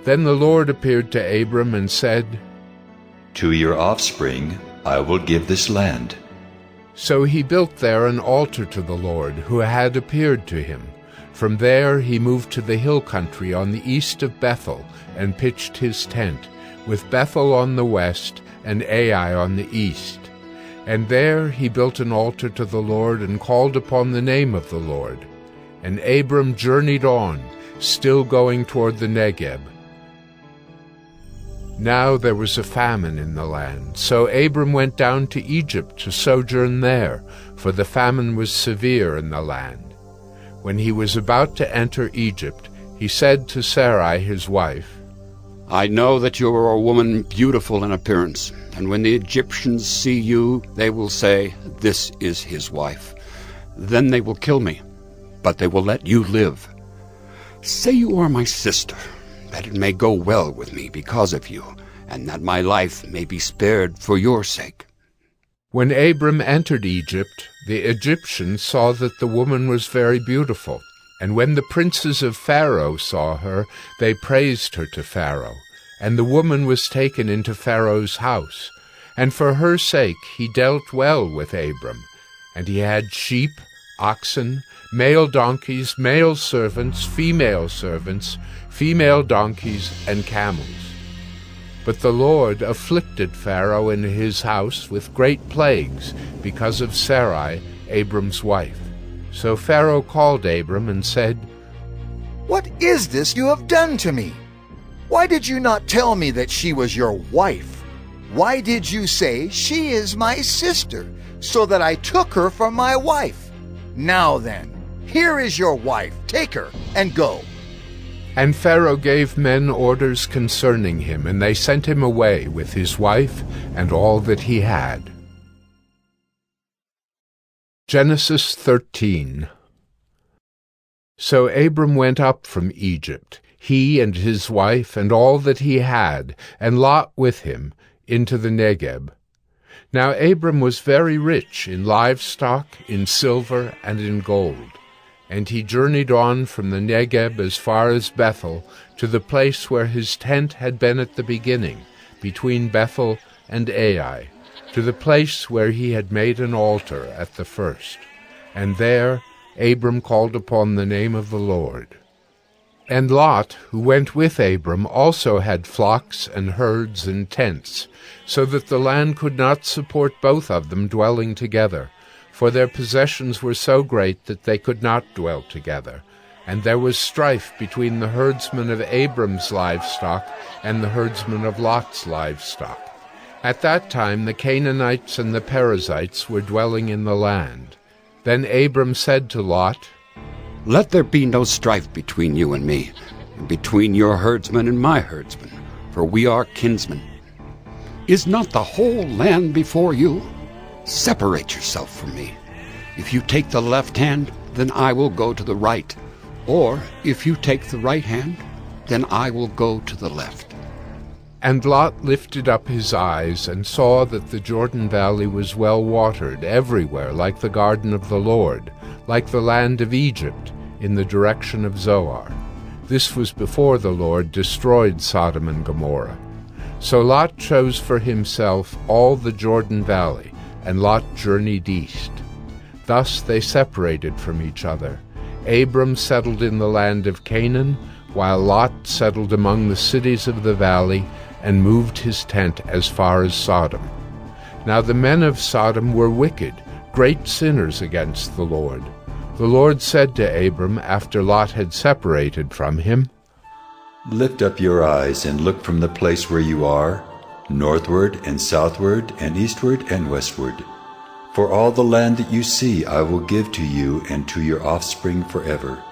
Then the Lord appeared to Abram and said, To your offspring I will give this land. So he built there an altar to the Lord, who had appeared to him. From there he moved to the hill country on the east of Bethel, and pitched his tent, with Bethel on the west and Ai on the east. And there he built an altar to the Lord, and called upon the name of the Lord. And Abram journeyed on, still going toward the Negeb. Now there was a famine in the land, so Abram went down to Egypt to sojourn there, for the famine was severe in the land. When he was about to enter Egypt, he said to Sarai his wife, I know that you are a woman beautiful in appearance, and when the Egyptians see you, they will say, This is his wife. Then they will kill me, but they will let you live. Say you are my sister, that it may go well with me because of you, and that my life may be spared for your sake. When Abram entered Egypt, the Egyptians saw that the woman was very beautiful. And when the princes of Pharaoh saw her, they praised her to Pharaoh. And the woman was taken into Pharaoh's house. And for her sake he dealt well with Abram. And he had sheep, oxen, male donkeys, male servants, female donkeys, and camels. But the Lord afflicted Pharaoh and his house with great plagues because of Sarai, Abram's wife. So Pharaoh called Abram and said, What is this you have done to me? Why did you not tell me that she was your wife? Why did you say, She is my sister, so that I took her for my wife? Now then, here is your wife. Take her and go. And Pharaoh gave men orders concerning him, and they sent him away with his wife and all that he had. Genesis 13. So Abram went up from Egypt, he and his wife and all that he had, and Lot with him, into the Negeb. Now Abram was very rich in livestock, in silver, and in gold. And he journeyed on from the Negeb as far as Bethel, to the place where his tent had been at the beginning, between Bethel and Ai, to the place where he had made an altar at the first. And there Abram called upon the name of the Lord. And Lot, who went with Abram, also had flocks and herds and tents, so that the land could not support both of them dwelling together, for their possessions were so great that they could not dwell together. And there was strife between the herdsmen of Abram's livestock and the herdsmen of Lot's livestock. At that time the Canaanites and the Perizzites were dwelling in the land. Then Abram said to Lot, Let there be no strife between you and me, and between your herdsmen and my herdsmen, for we are kinsmen. Is not the whole land before you? Separate yourself from me. If you take the left hand, then I will go to the right. Or if you take the right hand, then I will go to the left. And Lot lifted up his eyes, and saw that the Jordan valley was well watered everywhere, like the garden of the Lord, like the land of Egypt, in the direction of Zoar. This was before the Lord destroyed Sodom and Gomorrah. So Lot chose for himself all the Jordan valley, and Lot journeyed east. Thus they separated from each other. Abram settled in the land of Canaan, while Lot settled among the cities of the valley, and moved his tent as far as Sodom. Now the men of Sodom were wicked, great sinners against the Lord. The Lord said to Abram, after Lot had separated from him, Lift up your eyes and look from the place where you are, northward and southward and eastward and westward. For all the land that you see I will give to you and to your offspring forever.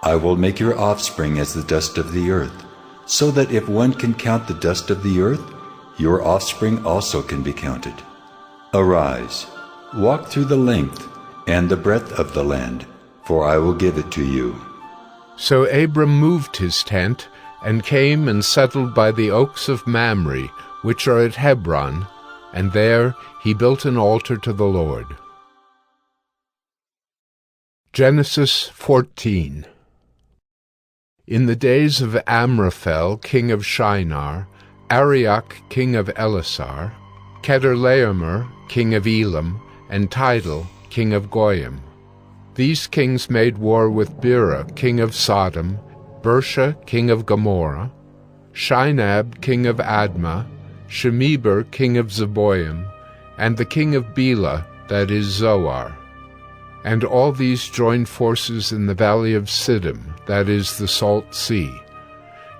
I will make your offspring as the dust of the earth, so that if one can count the dust of the earth, your offspring also can be counted. Arise, walk through the length and the breadth of the land, for I will give it to you. So Abram moved his tent, and came and settled by the oaks of Mamre, which are at Hebron, and there he built an altar to the Lord. Genesis 14. In the days of Amraphel, king of Shinar, Arioch, king of Elasar, Chedorlaomer, king of Elam, and Tidal, king of Goyim. These kings made war with Bera, king of Sodom, Bersha, king of Gomorrah, Shinab, king of Admah, Shemeber, king of Zeboim, and the king of Bela, that is Zoar. And all these joined forces in the valley of Siddim, that is the Salt Sea.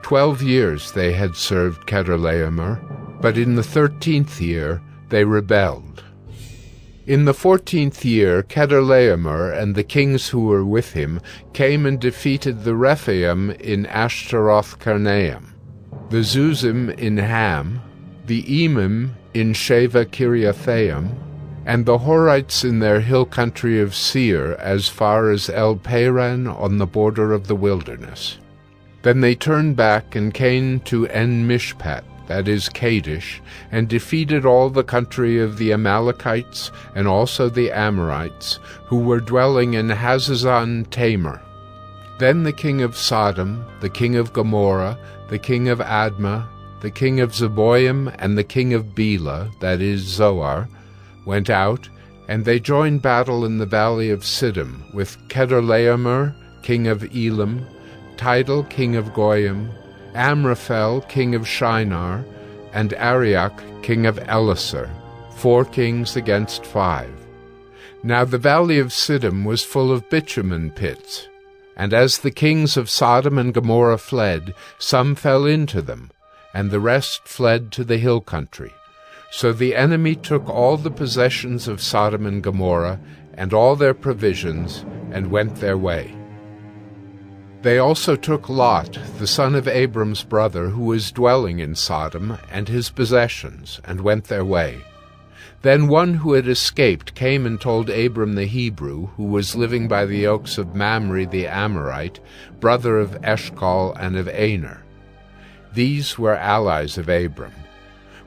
12 years they had served Chedorlaomer, but in the 13th year they rebelled. In the 14th year Chedorlaomer and the kings who were with him came and defeated the Rephaim in Ashtaroth-Karnaim, the Zuzim in Ham, the Emim in Sheva Kiriathaim, and the Horites in their hill country of Seir as far as El-Paran on the border of the wilderness. Then they turned back and came to En-Mishpat, that is Kadesh, and defeated all the country of the Amalekites and also the Amorites, who were dwelling in Hazazon Tamar. Then the king of Sodom, the king of Gomorrah, the king of Admah, the king of Zeboim, and the king of Bela, that is Zoar, went out, and they joined battle in the valley of Siddim with Chedorlaomer, king of Elam, Tidal, king of Goyim, Amraphel, king of Shinar, and Arioch, king of Elasar, 4 kings against 5. Now the valley of Siddim was full of bitumen pits, and as the kings of Sodom and Gomorrah fled, some fell into them, and the rest fled to the hill country. So the enemy took all the possessions of Sodom and Gomorrah, and all their provisions, and went their way. They also took Lot, the son of Abram's brother, who was dwelling in Sodom, and his possessions, and went their way. Then one who had escaped came and told Abram the Hebrew, who was living by the oaks of Mamre the Amorite, brother of Eshcol and of Aner. These were allies of Abram.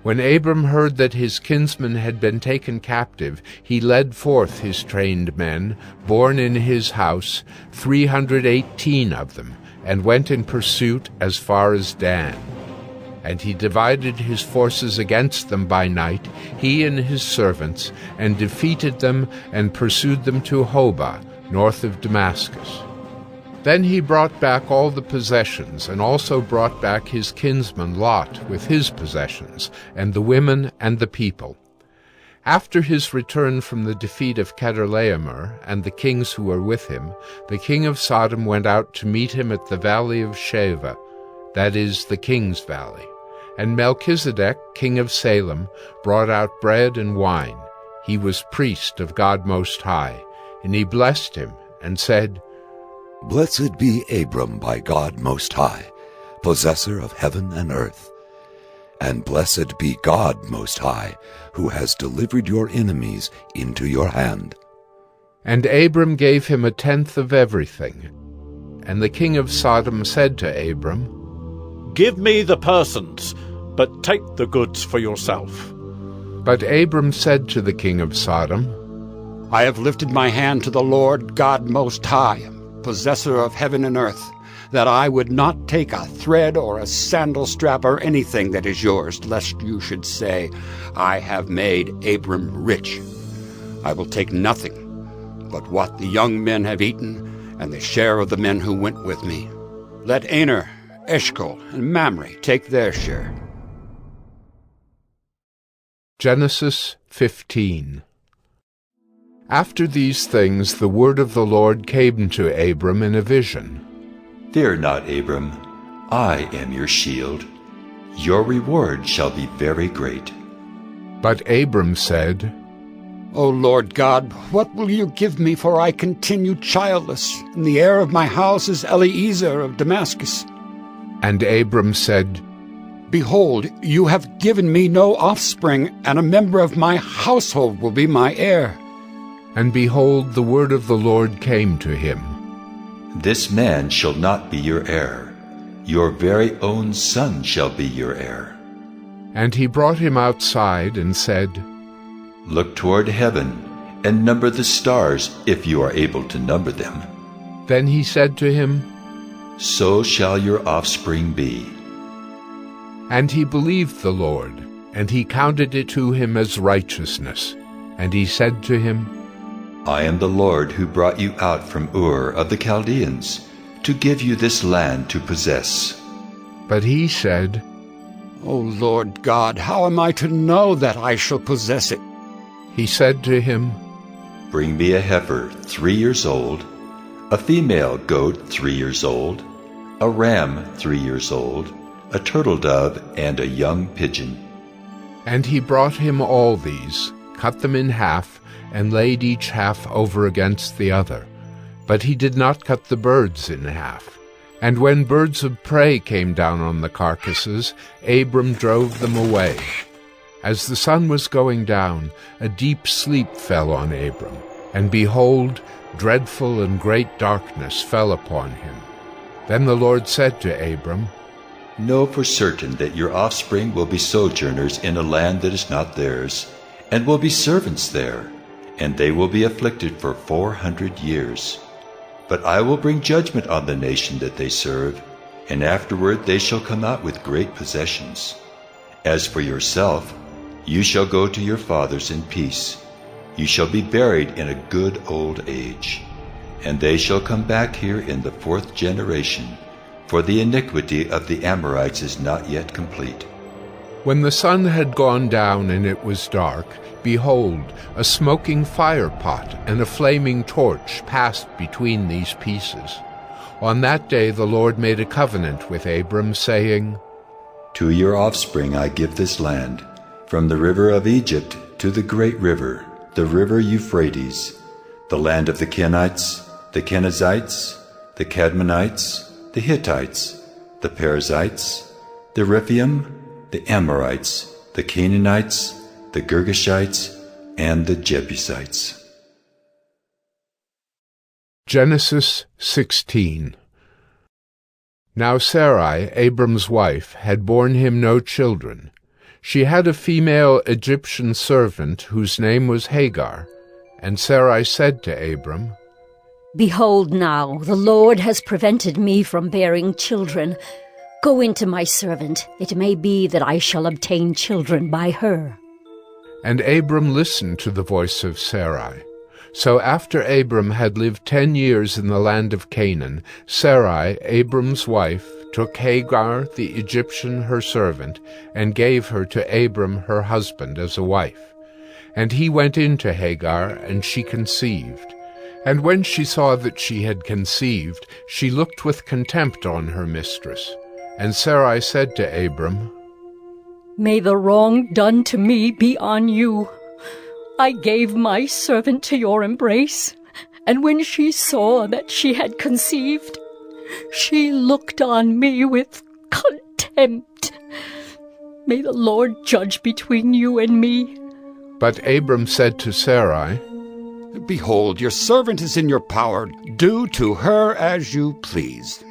When Abram heard that his kinsman had been taken captive, he led forth his trained men, born in his house, 318 of them, and went in pursuit as far as Dan. And he divided his forces against them by night, he and his servants, and defeated them and pursued them to Hobah, north of Damascus. Then he brought back all the possessions, and also brought back his kinsman Lot with his possessions, and the women and the people. After his return from the defeat of Chedorlaomer and the kings who were with him, the king of Sodom went out to meet him at the valley of Sheva, that is, the king's valley. And Melchizedek, king of Salem, brought out bread and wine. He was priest of God Most High, and he blessed him, and said, Blessed be Abram by God Most High, possessor of heaven and earth. And blessed be God Most High, who has delivered your enemies into your hand. And Abram gave him 1/10 of everything. And the king of Sodom said to Abram, Give me the persons, but take the goods for yourself. But Abram said to the king of Sodom, I have lifted my hand to the Lord God Most High, possessor of heaven and earth, that I would not take a thread or a sandal strap or anything that is yours, lest you should say, I have made Abram rich. I will take nothing but what the young men have eaten, and the share of the men who went with me. Let Aner, Eshcol, and Mamre take their share. Genesis 15. After these things the word of the Lord came to Abram in a vision. Fear not, Abram. I am your shield. Your reward shall be very great. But Abram said, O Lord God, what will you give me, for I continue childless, and the heir of my house is Eliezer of Damascus? And Abram said, Behold, you have given me no offspring, and a member of my household will be my heir. And behold, the word of the Lord came to him. This man shall not be your heir. Your very own son shall be your heir. And he brought him outside and said, Look toward heaven, and number the stars, if you are able to number them. Then he said to him, So shall your offspring be. And he believed the Lord, and he counted it to him as righteousness. And he said to him, I am the Lord who brought you out from Ur of the Chaldeans, to give you this land to possess. But he said, O Lord God, how am I to know that I shall possess it? He said to him, Bring me a heifer 3 years old, a female goat 3 years old, a ram 3 years old, a turtle dove, and a young pigeon. And he brought him all these, cut them in half, and laid each half over against the other. But he did not cut the birds in half. And when birds of prey came down on the carcasses, Abram drove them away. As the sun was going down, a deep sleep fell on Abram, and behold, dreadful and great darkness fell upon him. Then the Lord said to Abram, Know for certain that your offspring will be sojourners in a land that is not theirs, and will be servants there, and they will be afflicted for 400 years. But I will bring judgment on the nation that they serve, and afterward they shall come out with great possessions. As for yourself, you shall go to your fathers in peace. You shall be buried in a good old age. And they shall come back here in the 4th generation, for the iniquity of the Amorites is not yet complete. When the sun had gone down and it was dark, behold, a smoking fire pot and a flaming torch passed between these pieces. On that day the Lord made a covenant with Abram, saying, To your offspring I give this land, from the river of Egypt to the great river, the river Euphrates, the land of the Kenites, the Kenizzites, the Cadmonites, the Hittites, the Perizzites, the Rephaim, the Amorites, the Canaanites, the Girgashites, and the Jebusites. Genesis 16. Now Sarai, Abram's wife, had borne him no children. She had a female Egyptian servant whose name was Hagar, and Sarai said to Abram, Behold now, the Lord has prevented me from bearing children. Go into my servant. It may be that I shall obtain children by her. And Abram listened to the voice of Sarai. So after Abram had lived 10 years in the land of Canaan, Sarai, Abram's wife, took Hagar the Egyptian her servant, and gave her to Abram her husband as a wife. And he went in to Hagar, and she conceived. And when she saw that she had conceived, she looked with contempt on her mistress. And Sarai said to Abram, May the wrong done to me be on you. I gave my servant to your embrace, and when she saw that she had conceived, she looked on me with contempt. May the Lord judge between you and me. But Abram said to Sarai, Behold, your servant is in your power. Do to her as you please.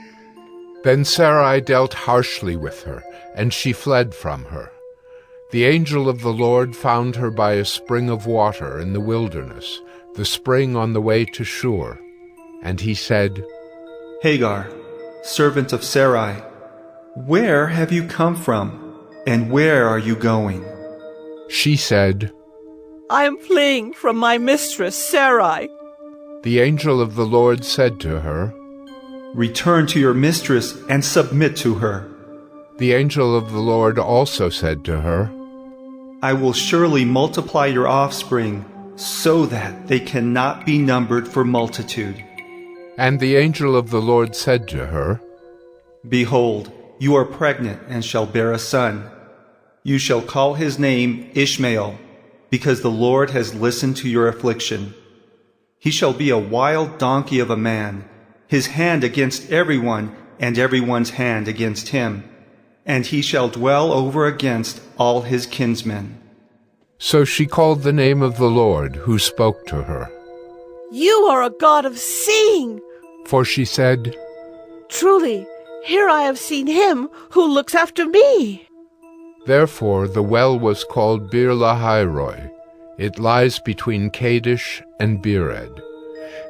Then Sarai dealt harshly with her, and she fled from her. The angel of the Lord found her by a spring of water in the wilderness, the spring on the way to Shur. And he said, Hagar, servant of Sarai, where have you come from, and where are you going? She said, I am fleeing from my mistress Sarai. The angel of the Lord said to her, Return to your mistress and submit to her. The angel of the Lord also said to her, I will surely multiply your offspring, so that they cannot be numbered for multitude. And the angel of the Lord said to her, Behold, you are pregnant and shall bear a son. You shall call his name Ishmael, because the Lord has listened to your affliction. He shall be a wild donkey of a man, his hand against everyone, and everyone's hand against him. And he shall dwell over against all his kinsmen. So she called the name of the Lord who spoke to her. You are a God of seeing. For she said, Truly, here I have seen him who looks after me. Therefore the well was called Bir Lahairoi. It lies between Kadesh and Bered.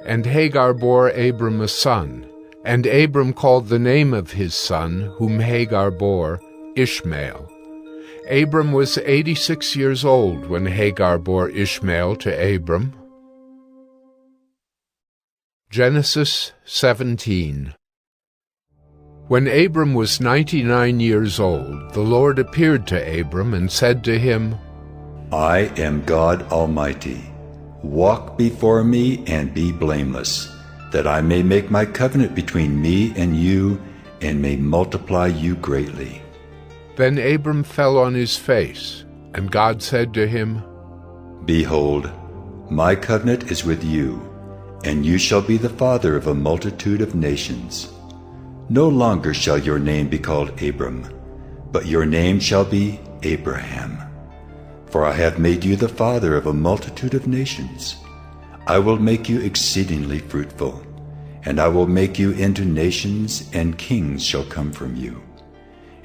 And Hagar bore Abram a son, and Abram called the name of his son, whom Hagar bore, Ishmael. Abram was 86 years old when Hagar bore Ishmael to Abram. Genesis 17. When Abram was 99 years old, the Lord appeared to Abram and said to him, I am God Almighty. Walk before me and be blameless, that I may make my covenant between me and you, and may multiply you greatly. Then Abram fell on his face, and God said to him, Behold, my covenant is with you, and you shall be the father of a multitude of nations. No longer shall your name be called Abram, but your name shall be Abraham. For I have made you the father of a multitude of nations. I will make you exceedingly fruitful, and I will make you into nations, and kings shall come from you.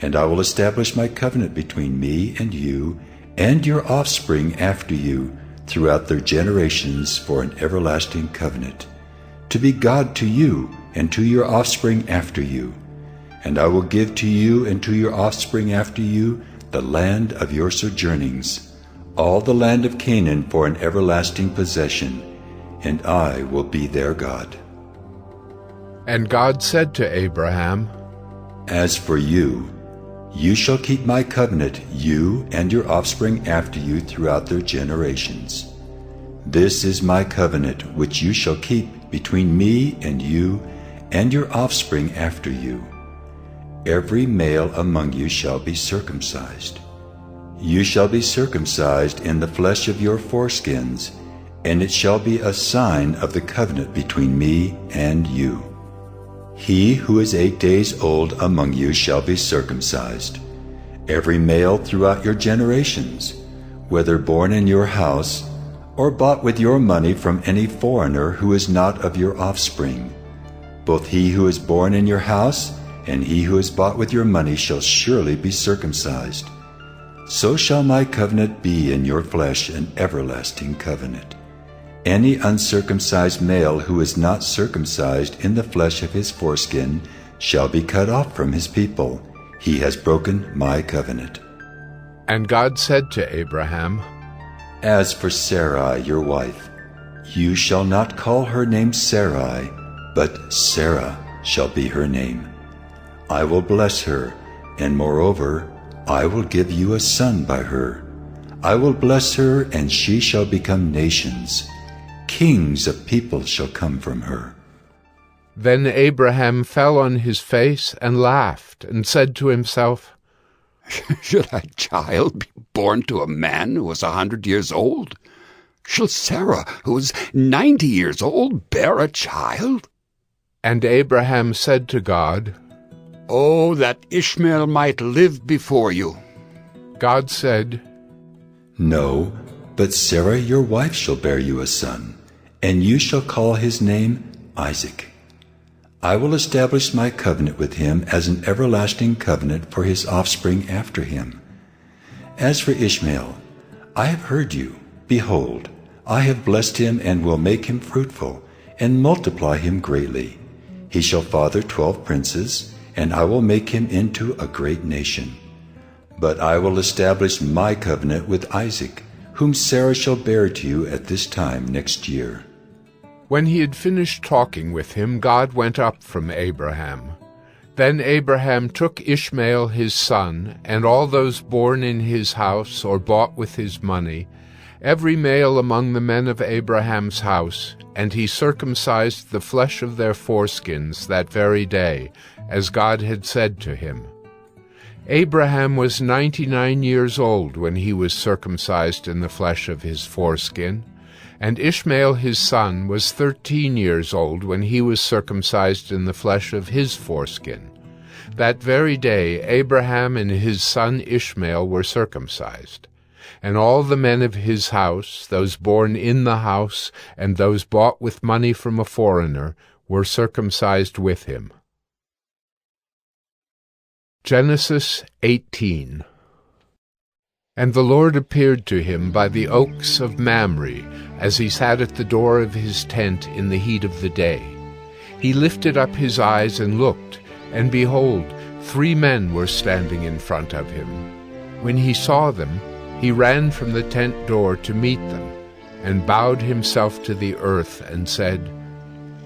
And I will establish my covenant between me and you, and your offspring after you, throughout their generations for an everlasting covenant, to be God to you, and to your offspring after you. And I will give to you and to your offspring after you the land of your sojournings, all the land of Canaan for an everlasting possession, and I will be their God. And God said to Abraham, As for you, you shall keep my covenant, you and your offspring after you throughout their generations. This is my covenant which you shall keep between me and you and your offspring after you. Every male among you shall be circumcised. You shall be circumcised in the flesh of your foreskins, and it shall be a sign of the covenant between me and you. He who is 8 days old among you shall be circumcised, every male throughout your generations, whether born in your house or bought with your money from any foreigner who is not of your offspring. Both he who is born in your house and he who is bought with your money shall surely be circumcised. so shall my covenant be in your flesh an everlasting covenant. Any uncircumcised male who is not circumcised in the flesh of his foreskin shall be cut off from his people. He has broken my covenant. And God said to Abraham, As for Sarai, your wife, you shall not call her name Sarai, but Sarah shall be her name. I will bless her, and moreover, I will give you a son by her. I will bless her, and she shall become nations. Kings of people shall come from her. Then Abraham fell on his face and laughed, and said to himself, Should a child be born to a man who was 100 years old? Shall Sarah, who is 90 years old, bear a child? And Abraham said to God, Oh, that Ishmael might live before you. God said, No, but Sarah your wife shall bear you a son, and you shall call his name Isaac. I will establish my covenant with him as an everlasting covenant for his offspring after him. As for Ishmael, I have heard you. Behold, I have blessed him and will make him fruitful, and multiply him greatly. He shall father 12 princes, and I will make him into a great nation. But I will establish my covenant with Isaac, whom Sarah shall bear to you at this time next year. When he had finished talking with him, God went up from Abraham. Then Abraham took Ishmael his son, and all those born in his house or bought with his money, every male among the men of Abraham's house, and he circumcised the flesh of their foreskins that very day, as God had said to him. Abraham was 99 years old when he was circumcised in the flesh of his foreskin, and Ishmael his son was 13 years old when he was circumcised in the flesh of his foreskin. That very day Abraham and his son Ishmael were circumcised. And all the men of his house, those born in the house, and those bought with money from a foreigner, were circumcised with him. Genesis 18. And the Lord appeared to him by the oaks of Mamre, as he sat at the door of his tent in the heat of the day. He lifted up his eyes and looked, and behold, 3 men were standing in front of him. When he saw them, he ran from the tent door to meet them, and bowed himself to the earth, and said,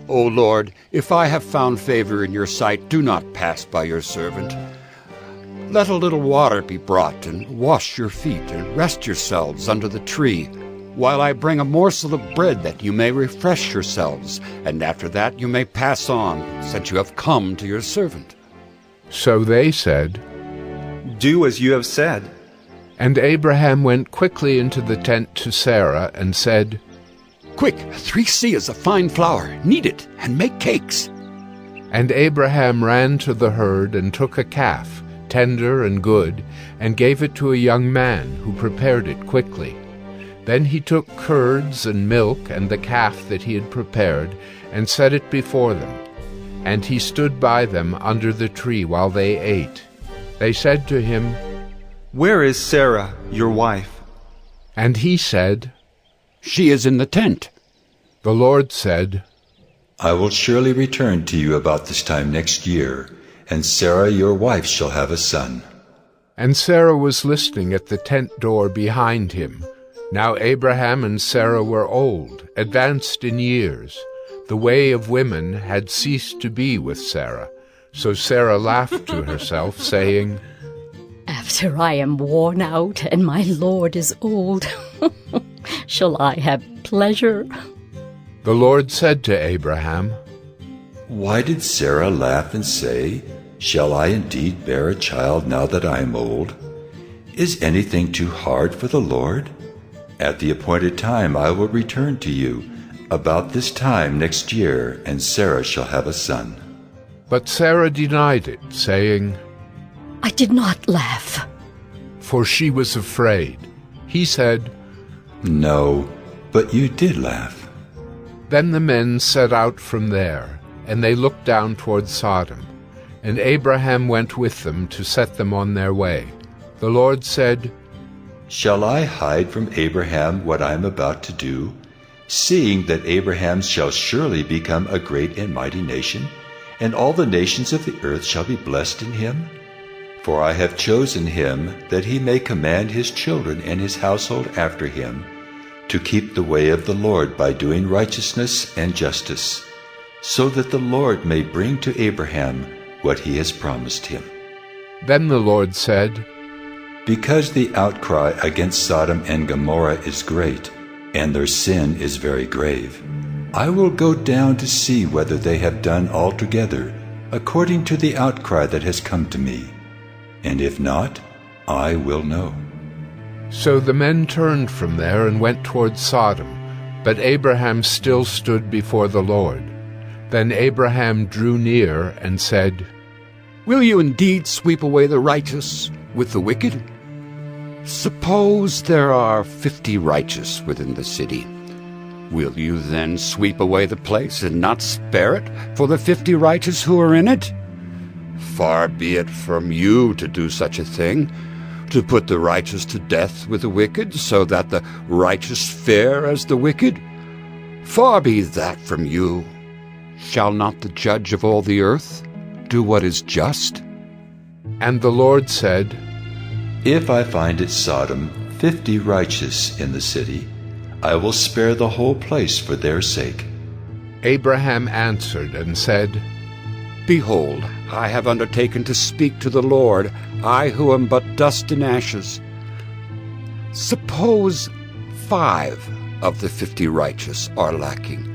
O Lord, if I have found favor in your sight, do not pass by your servant. Let a little water be brought, and wash your feet, and rest yourselves under the tree, while I bring a morsel of bread that you may refresh yourselves, and after that you may pass on, since you have come to your servant. So they said, Do as you have said. And Abraham went quickly into the tent to Sarah, and said, Quick, 3 seahs of fine flour, knead it, and make cakes. And Abraham ran to the herd, and took a calf, tender and good, and gave it to a young man, who prepared it quickly. Then he took curds and milk and the calf that he had prepared, and set it before them. And he stood by them under the tree while they ate. They said to him, Where is Sarah, your wife? And he said, She is in the tent. The Lord said, I will surely return to you about this time next year, and Sarah your wife shall have a son. And Sarah was listening at the tent door behind him. Now Abraham and Sarah were old, advanced in years. The way of women had ceased to be with Sarah. So Sarah laughed to herself, saying, After I am worn out and my Lord is old, shall I have pleasure? The Lord said to Abraham, Why did Sarah laugh and say, Shall I indeed bear a child now that I am old? Is anything too hard for the Lord? At the appointed time I will return to you, about this time next year, and Sarah shall have a son. But Sarah denied it, saying, I did not laugh. For she was afraid. He said, No, but you did laugh. Then the men set out from there, and they looked down toward Sodom. And Abraham went with them to set them on their way. The Lord said, Shall I hide from Abraham what I am about to do, seeing that Abraham shall surely become a great and mighty nation, and all the nations of the earth shall be blessed in him? For I have chosen him that he may command his children and his household after him, to keep the way of the Lord by doing righteousness and justice, so that the Lord may bring to Abraham what he has promised him. Then the Lord said, Because the outcry against Sodom and Gomorrah is great, and their sin is very grave, I will go down to see whether they have done altogether according to the outcry that has come to me, and if not, I will know. So the men turned from there and went toward Sodom, but Abraham still stood before the Lord. Then Abraham drew near and said, Will you indeed sweep away the righteous with the wicked? Suppose there are 50 righteous within the city. Will you then sweep away the place and not spare it for the 50 righteous who are in it? Far be it from you to do such a thing, to put the righteous to death with the wicked, so that the righteous fare as the wicked. Far be that from you. Shall not the judge of all the earth do what is just? And the Lord said, If I find at Sodom 50 righteous in the city, I will spare the whole place for their sake. Abraham answered and said, Behold, I have undertaken to speak to the Lord, I who am but dust and ashes. Suppose 5 of the 50 righteous are lacking.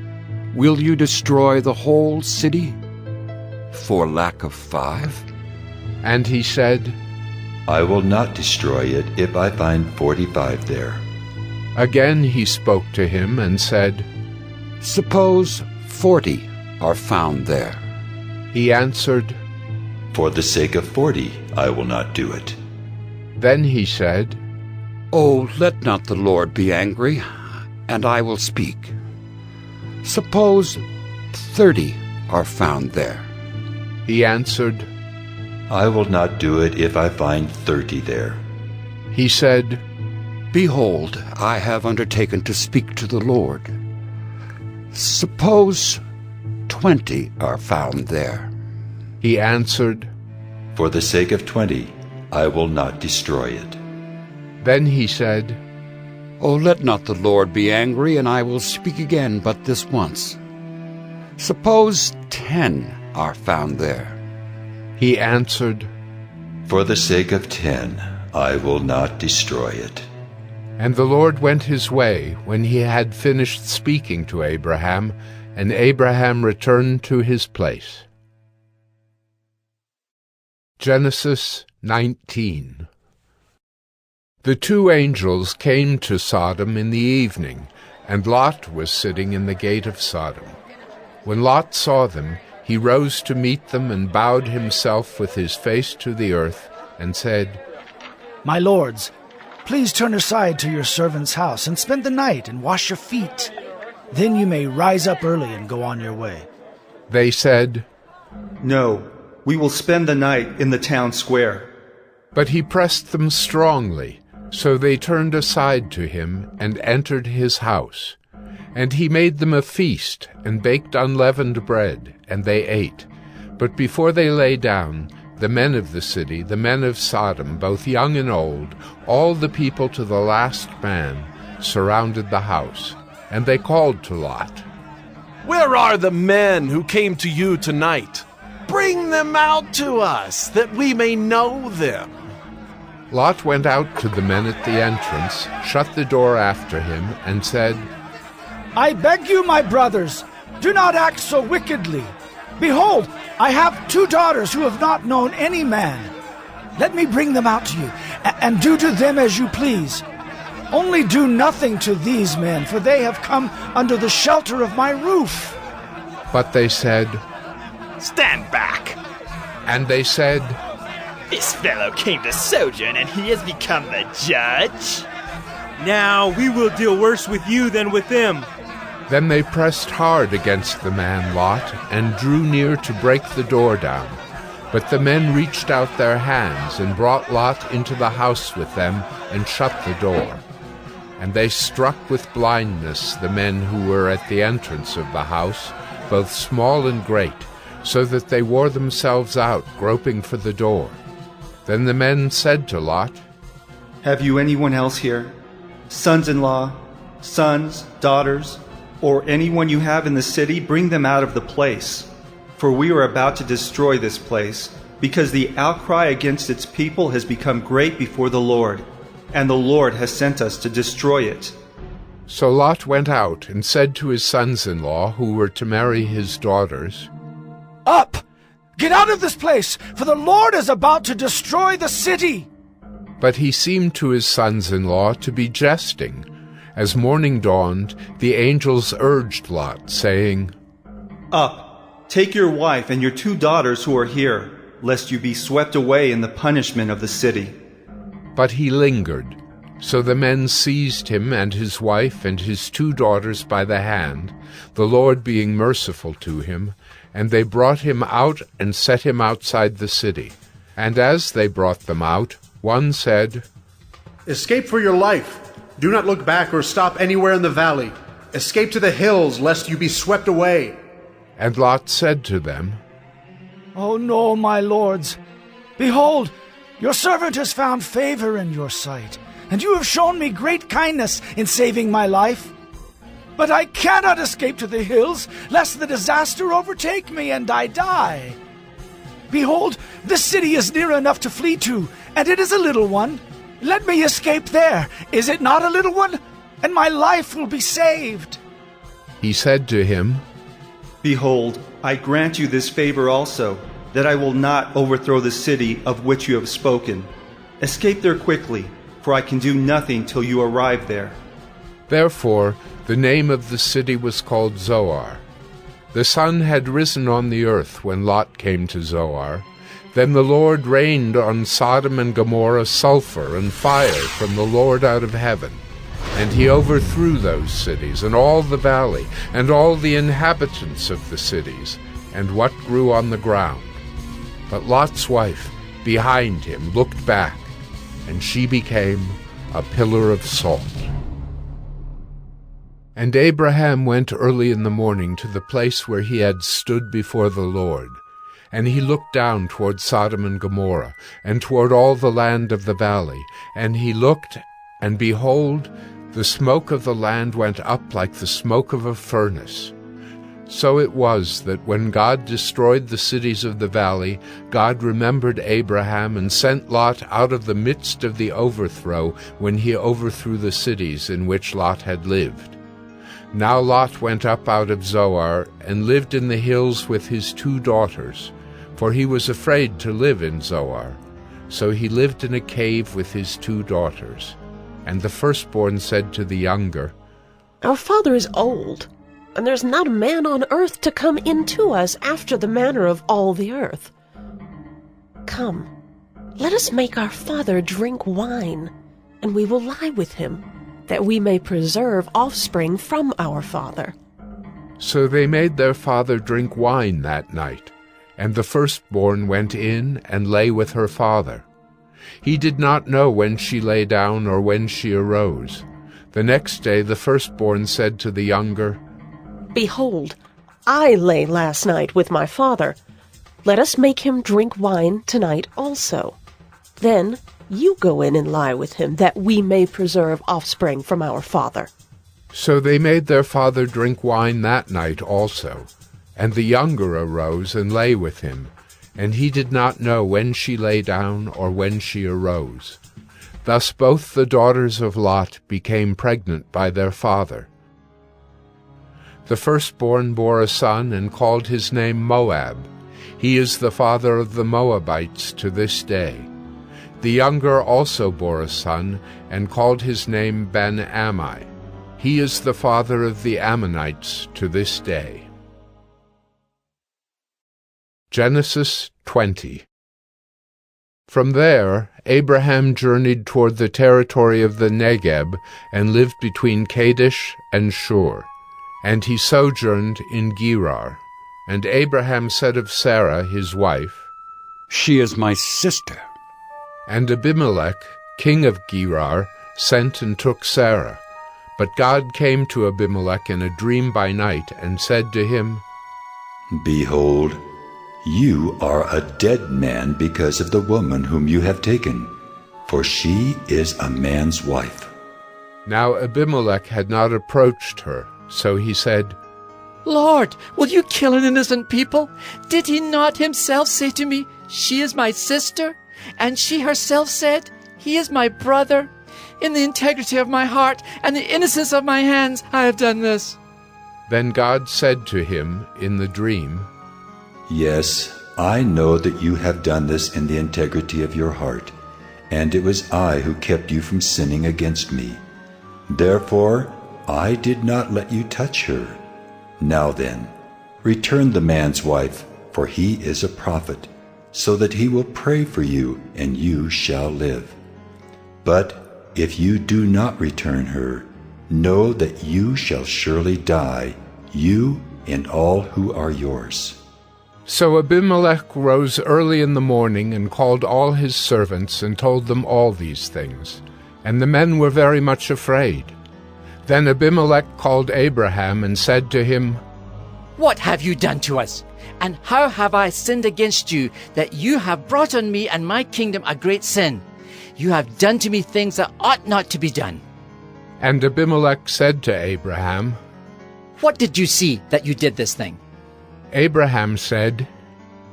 Will you destroy the whole city for lack of 5? And he said, I will not destroy it if I find 45 there. Again he spoke to him and said, Suppose 40 are found there. He answered, For the sake of 40 I will not do it. Then he said, Oh, let not the Lord be angry, and I will speak. Suppose 30 are found there. He answered, I will not do it if I find 30 there. He said, Behold, I have undertaken to speak to the Lord. Suppose 20 are found there. He answered, For the sake of 20, I will not destroy it. Then he said, Oh, let not the Lord be angry, and I will speak again but this once. Suppose 10 are found there. He answered, For the sake of 10, I will not destroy it. And the Lord went his way when he had finished speaking to Abraham, and Abraham returned to his place. Genesis 19. The 2 angels came to Sodom in the evening, and Lot was sitting in the gate of Sodom. When Lot saw them, he rose to meet them and bowed himself with his face to the earth, and said, My lords, please turn aside to your servant's house and spend the night and wash your feet. Then you may rise up early and go on your way. They said, No, we will spend the night in the town square. But he pressed them strongly, so they turned aside to him and entered his house. And he made them a feast, and baked unleavened bread, and they ate. But before they lay down, the men of the city, the men of Sodom, both young and old, all the people to the last man, surrounded the house. And they called to Lot, Where are the men who came to you tonight? Bring them out to us, that we may know them. Lot went out to the men at the entrance, shut the door after him, and said, I beg you, my brothers, do not act so wickedly. Behold, I have 2 daughters who have not known any man. Let me bring them out to you, and do to them as you please. Only do nothing to these men, for they have come under the shelter of my roof. But they said, Stand back! And they said, This fellow came to sojourn, and he has become the judge? Now we will deal worse with you than with them. Then they pressed hard against the man Lot, and drew near to break the door down. But the men reached out their hands and brought Lot into the house with them and shut the door. And they struck with blindness the men who were at the entrance of the house, both small and great, so that they wore themselves out, groping for the door. Then the men said to Lot, "Have you anyone else here? Sons-in-law, sons, daughters, or anyone you have in the city? Bring them out of the place. For we are about to destroy this place, because the outcry against its people has become great before the Lord, and the Lord has sent us to destroy it." So Lot went out and said to his sons-in-law, who were to marry his daughters, "Up! Get out of this place, for the Lord is about to destroy the city." But he seemed to his sons-in-law to be jesting. As morning dawned, the angels urged Lot, saying, "Up, take your wife and your 2 daughters who are here, lest you be swept away in the punishment of the city." But he lingered. So the men seized him and his wife and his 2 daughters by the hand, the Lord being merciful to him, and they brought him out and set him outside the city. And as they brought them out, one said, "Escape for your life. Do not look back or stop anywhere in the valley. Escape to the hills, lest you be swept away." And Lot said to them, "Oh no, my lords. Behold, your servant has found favor in your sight, and you have shown me great kindness in saving my life. But I cannot escape to the hills, lest the disaster overtake me and I die. Behold, this city is near enough to flee to, and it is a little one. Let me escape there. Is it not a little one? And my life will be saved." He said to him, "Behold, I grant you this favor also, that I will not overthrow the city of which you have spoken. Escape there quickly, for I can do nothing till you arrive there." Therefore the name of the city was called Zoar. The sun had risen on the earth when Lot came to Zoar. Then the Lord rained on Sodom and Gomorrah sulfur and fire from the Lord out of heaven. And he overthrew those cities, and all the valley, and all the inhabitants of the cities, and what grew on the ground. But Lot's wife, behind him, looked back, and she became a pillar of salt. And Abraham went early in the morning to the place where he had stood before the Lord. And he looked down toward Sodom and Gomorrah, and toward all the land of the valley. And he looked, and behold, the smoke of the land went up like the smoke of a furnace. So it was that when God destroyed the cities of the valley, God remembered Abraham and sent Lot out of the midst of the overthrow when he overthrew the cities in which Lot had lived. Now Lot went up out of Zoar and lived in the hills with his 2 daughters, for he was afraid to live in Zoar. So he lived in a cave with his 2 daughters. And the firstborn said to the younger, "Our father is old, and there's not a man on earth to come in to us after the manner of all the earth. Come, let us make our father drink wine, and we will lie with him, that we may preserve offspring from our father." So they made their father drink wine that night, and the firstborn went in and lay with her father. He did not know when she lay down or when she arose. The next day the firstborn said to the younger, "Behold, I lay last night with my father. Let us make him drink wine tonight also. Then you go in and lie with him, that we may preserve offspring from our father." So they made their father drink wine that night also. And the younger arose and lay with him, and he did not know when she lay down or when she arose. Thus both the daughters of Lot became pregnant by their father. The firstborn bore a son and called his name Moab. He is the father of the Moabites to this day. The younger also bore a son and called his name Ben-Ammi. He is the father of the Ammonites to this day. Genesis 20. From there, Abraham journeyed toward the territory of the Negeb and lived between Kadesh and Shur. And he sojourned in Gerar. And Abraham said of Sarah his wife, She is my sister. And Abimelech, king of Gerar, sent and took Sarah. But God came to Abimelech in a dream by night and said to him, Behold, you are a dead man because of the woman whom you have taken, for she is a man's wife. Now Abimelech had not approached her, so he said, Lord, will you kill an innocent people? Did he not himself say to me, She is my sister? And she herself said, He is my brother. In the integrity of my heart and the innocence of my hands I have done this. Then God said to him in the dream, Yes, I know that you have done this in the integrity of your heart, and it was I who kept you from sinning against me. Therefore, I did not let you touch her. Now then, return the man's wife, for he is a prophet, so that he will pray for you, and you shall live. But if you do not return her, know that you shall surely die, you and all who are yours. So Abimelech rose early in the morning and called all his servants and told them all these things. And the men were very much afraid. Then Abimelech called Abraham and said to him, What have you done to us? And how have I sinned against you, that you have brought on me and my kingdom a great sin? You have done to me things that ought not to be done. And Abimelech said to Abraham, What did you see that you did this thing? Abraham said,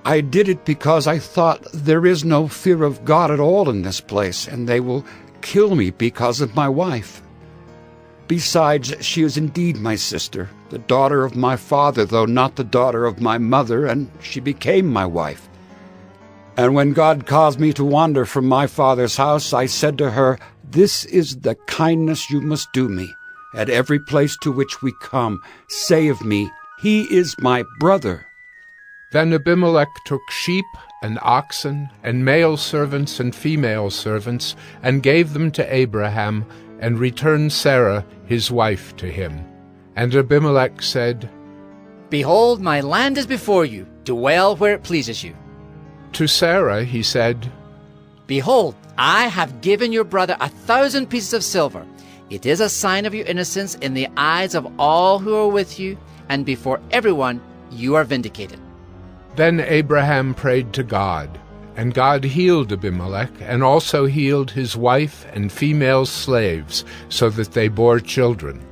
I did it because I thought there is no fear of God at all in this place, and they will kill me because of my wife. Besides, she is indeed my sister, the daughter of my father, though not the daughter of my mother, and she became my wife. And when God caused me to wander from my father's house, I said to her, This is the kindness you must do me. At every place to which we come, say of me, He is my brother. Then Abimelech took sheep and oxen and male servants and female servants and gave them to Abraham and returned Sarah his wife to him. And Abimelech said, Behold, my land is before you. Dwell where it pleases you. To Sarah he said, Behold, I have given your brother 1,000 pieces of silver. It is a sign of your innocence in the eyes of all who are with you, and before everyone you are vindicated. Then Abraham prayed to God, and God healed Abimelech, and also healed his wife and female slaves, so that they bore children.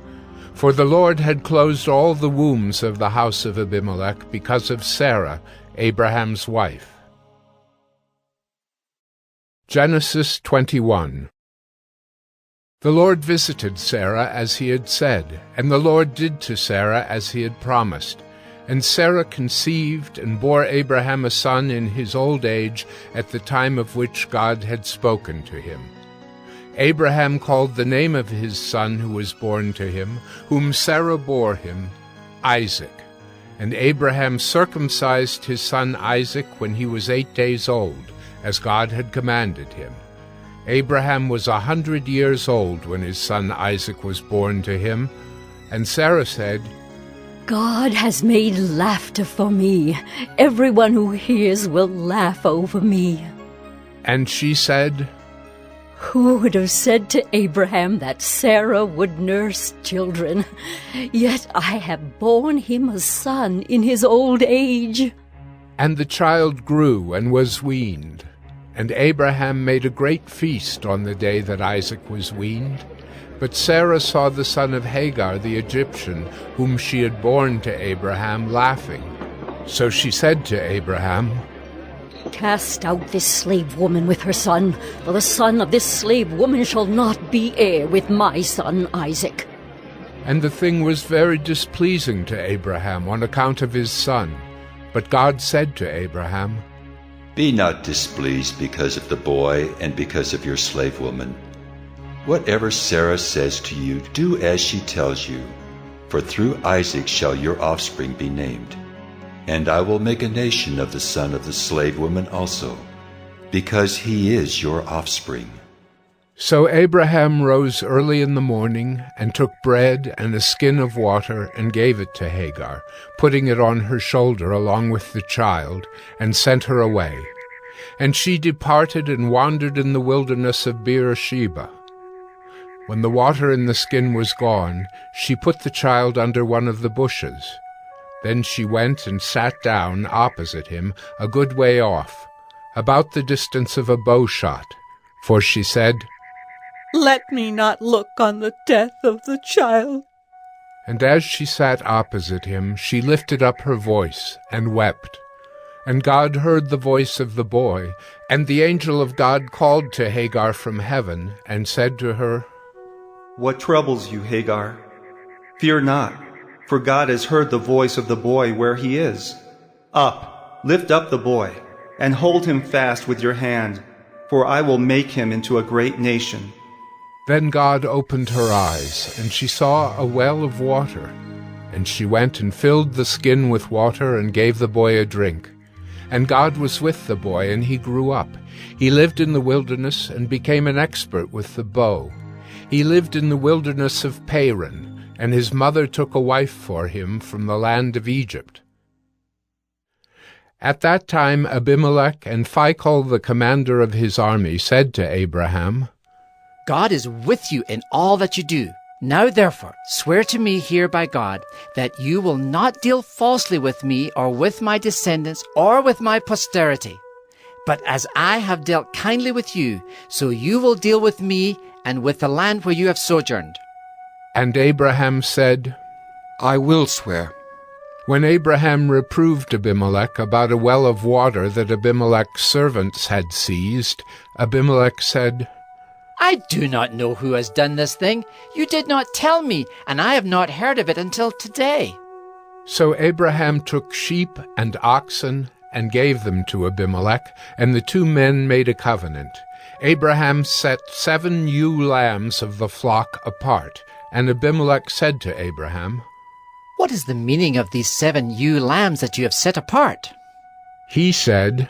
For the Lord had closed all the wombs of the house of Abimelech because of Sarah, Abraham's wife. Genesis 21. The Lord visited Sarah as he had said, and the Lord did to Sarah as he had promised. And Sarah conceived and bore Abraham a son in his old age at the time of which God had spoken to him. Abraham called the name of his son who was born to him, whom Sarah bore him, Isaac. And Abraham circumcised his son Isaac when he was 8 days old, as God had commanded him. Abraham was 100 years old when his son Isaac was born to him. And Sarah said, God has made laughter for me. Everyone who hears will laugh over me. And she said, Who would have said to Abraham that Sarah would nurse children? Yet I have borne him a son in his old age. And the child grew and was weaned. And Abraham made a great feast on the day that Isaac was weaned. But Sarah saw the son of Hagar the Egyptian, whom she had borne to Abraham, laughing. So she said to Abraham, Cast out this slave woman with her son, for the son of this slave woman shall not be heir with my son Isaac. And the thing was very displeasing to Abraham on account of his son. But God said to Abraham, Be not displeased because of the boy and because of your slave woman. Whatever Sarah says to you, do as she tells you, for through Isaac shall your offspring be named. And I will make a nation of the son of the slave woman also, because he is your offspring. So Abraham rose early in the morning, and took bread and a skin of water, and gave it to Hagar, putting it on her shoulder along with the child, and sent her away. And she departed and wandered in the wilderness of Beersheba. When the water in the skin was gone, she put the child under one of the bushes. Then she went and sat down opposite him, a good way off, about the distance of a bow shot. For she said, Let me not look on the death of the child. And as she sat opposite him, she lifted up her voice and wept. And God heard the voice of the boy, and the angel of God called to Hagar from heaven, and said to her, What troubles you, Hagar? Fear not, for God has heard the voice of the boy where he is. Up, lift up the boy, and hold him fast with your hand, for I will make him into a great nation. Then God opened her eyes, and she saw a well of water. And she went and filled the skin with water and gave the boy a drink. And God was with the boy, and he grew up. He lived in the wilderness and became an expert with the bow. He lived in the wilderness of Paran, and his mother took a wife for him from the land of Egypt. At that time Abimelech and Phicol the commander of his army said to Abraham, God is with you in all that you do. Now therefore swear to me here by God that you will not deal falsely with me or with my descendants or with my posterity. But as I have dealt kindly with you, so you will deal with me and with the land where you have sojourned. And Abraham said, I will swear. When Abraham reproved Abimelech about a well of water that Abimelech's servants had seized, Abimelech said, I do not know who has done this thing. You did not tell me, and I have not heard of it until today. So Abraham took sheep and oxen and gave them to Abimelech, and the two men made a covenant. Abraham set 7 ewe lambs of the flock apart, and Abimelech said to Abraham, What is the meaning of these 7 ewe lambs that you have set apart? He said,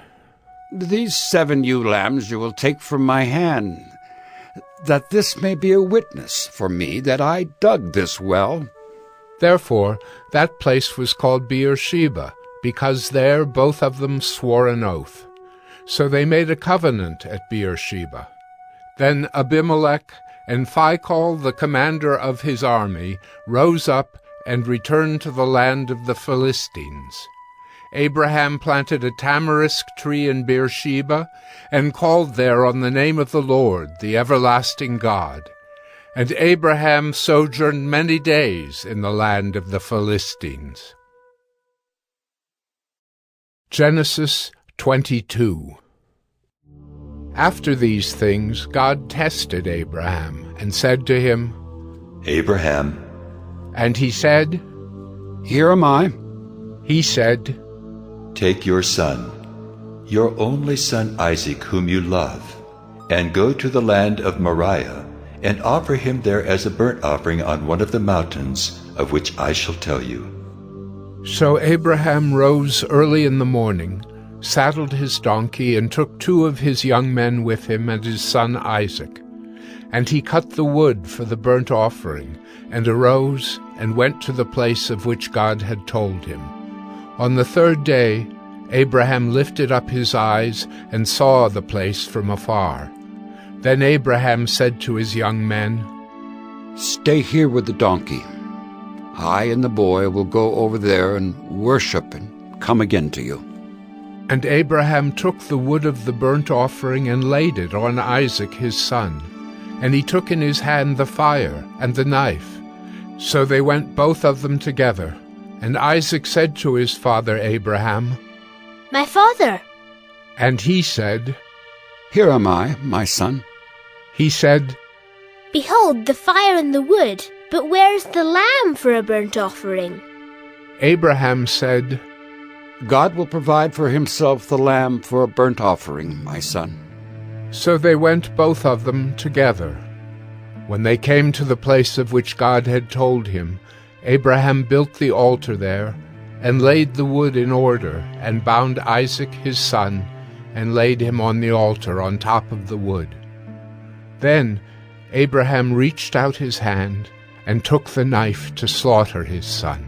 These 7 ewe lambs you will take from my hand, that this may be a witness for me that I dug this well. Therefore that place was called Beersheba, because there both of them swore an oath. So they made a covenant at Beersheba. Then Abimelech and Phicol the commander of his army rose up and returned to the land of the Philistines. Abraham planted a tamarisk tree in Beersheba, and called there on the name of the Lord, the everlasting God. And Abraham sojourned many days in the land of the Philistines. Genesis 22. After these things God tested Abraham, and said to him, Abraham. And he said, Here am I. He said, Take your son, your only son Isaac, whom you love, and go to the land of Moriah, and offer him there as a burnt offering on one of the mountains of which I shall tell you. So Abraham rose early in the morning, saddled his donkey, and took 2 of his young men with him and his son Isaac. And he cut the wood for the burnt offering, and arose and went to the place of which God had told him. On the 3rd day Abraham lifted up his eyes and saw the place from afar. Then Abraham said to his young men, Stay here with the donkey. I and the boy will go over there and worship and come again to you. And Abraham took the wood of the burnt offering and laid it on Isaac his son. And he took in his hand the fire and the knife. So they went both of them together. And Isaac said to his father Abraham, My father. And he said, Here am I, my son. He said, Behold the fire and the wood, but where is the lamb for a burnt offering? Abraham said, God will provide for himself the lamb for a burnt offering, my son. So they went both of them together. When they came to the place of which God had told him, Abraham built the altar there, and laid the wood in order, and bound Isaac his son, and laid him on the altar on top of the wood. Then Abraham reached out his hand, and took the knife to slaughter his son.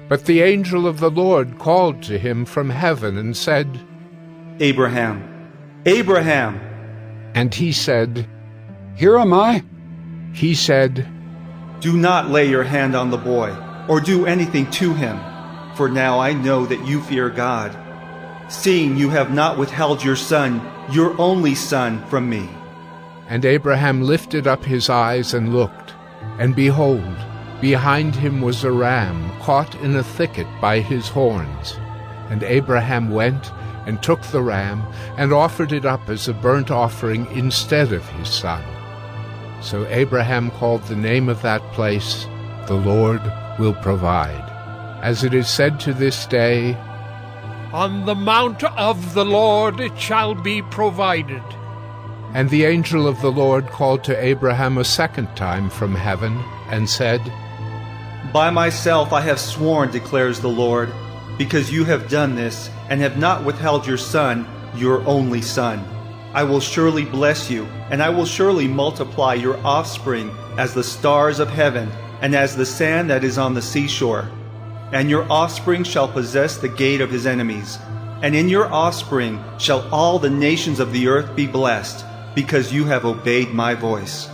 But the angel of the Lord called to him from heaven and said, Abraham, Abraham!" And he said, "Here am I." He said, "Do not lay your hand on the boy, or do anything to him, for now I know that you fear God, seeing you have not withheld your son, your only son, from me." And Abraham lifted up his eyes and looked, and behold, behind him was a ram caught in a thicket by his horns. And Abraham went and took the ram and offered it up as a burnt offering instead of his son. So Abraham called the name of that place, "The Lord will provide." As it is said to this day, "On the mount of the Lord it shall be provided." And the angel of the Lord called to Abraham a second time from heaven, and said, "By myself I have sworn, declares the Lord, because you have done this, and have not withheld your son, your only son. I will surely bless you, and I will surely multiply your offspring as the stars of heaven, and as the sand that is on the seashore. And your offspring shall possess the gate of his enemies. And in your offspring shall all the nations of the earth be blessed, because you have obeyed my voice."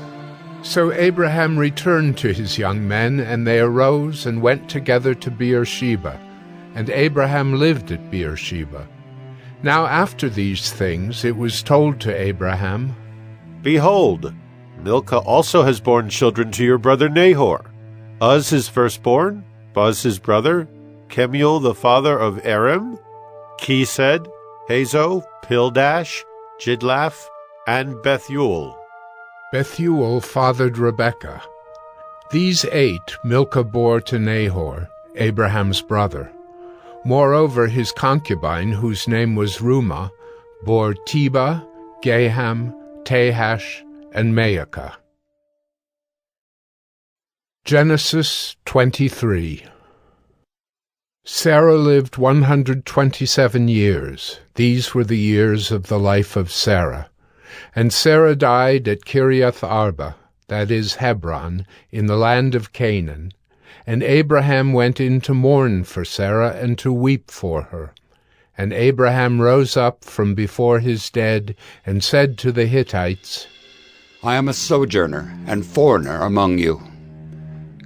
So Abraham returned to his young men, and they arose and went together to Beersheba. And Abraham lived at Beersheba. Now after these things it was told to Abraham, "Behold, Milcah also has borne children to your brother Nahor, Uz his firstborn, Buz his brother, Kemuel the father of Aram, Chesed, Hazo, Pildash, Jidlaph, and Bethuel." Bethuel fathered Rebekah. These 8 Milcah bore to Nahor, Abraham's brother. Moreover, his concubine, whose name was Reumah, bore Tebah, Gaham, Tahash, and Maacah. Genesis 23. Sarah lived 127 years. These were the years of the life of Sarah. And Sarah died at Kiriath Arba, that is Hebron, in the land of Canaan. And Abraham went in to mourn for Sarah and to weep for her. And Abraham rose up from before his dead and said to the Hittites, "I am a sojourner and foreigner among you.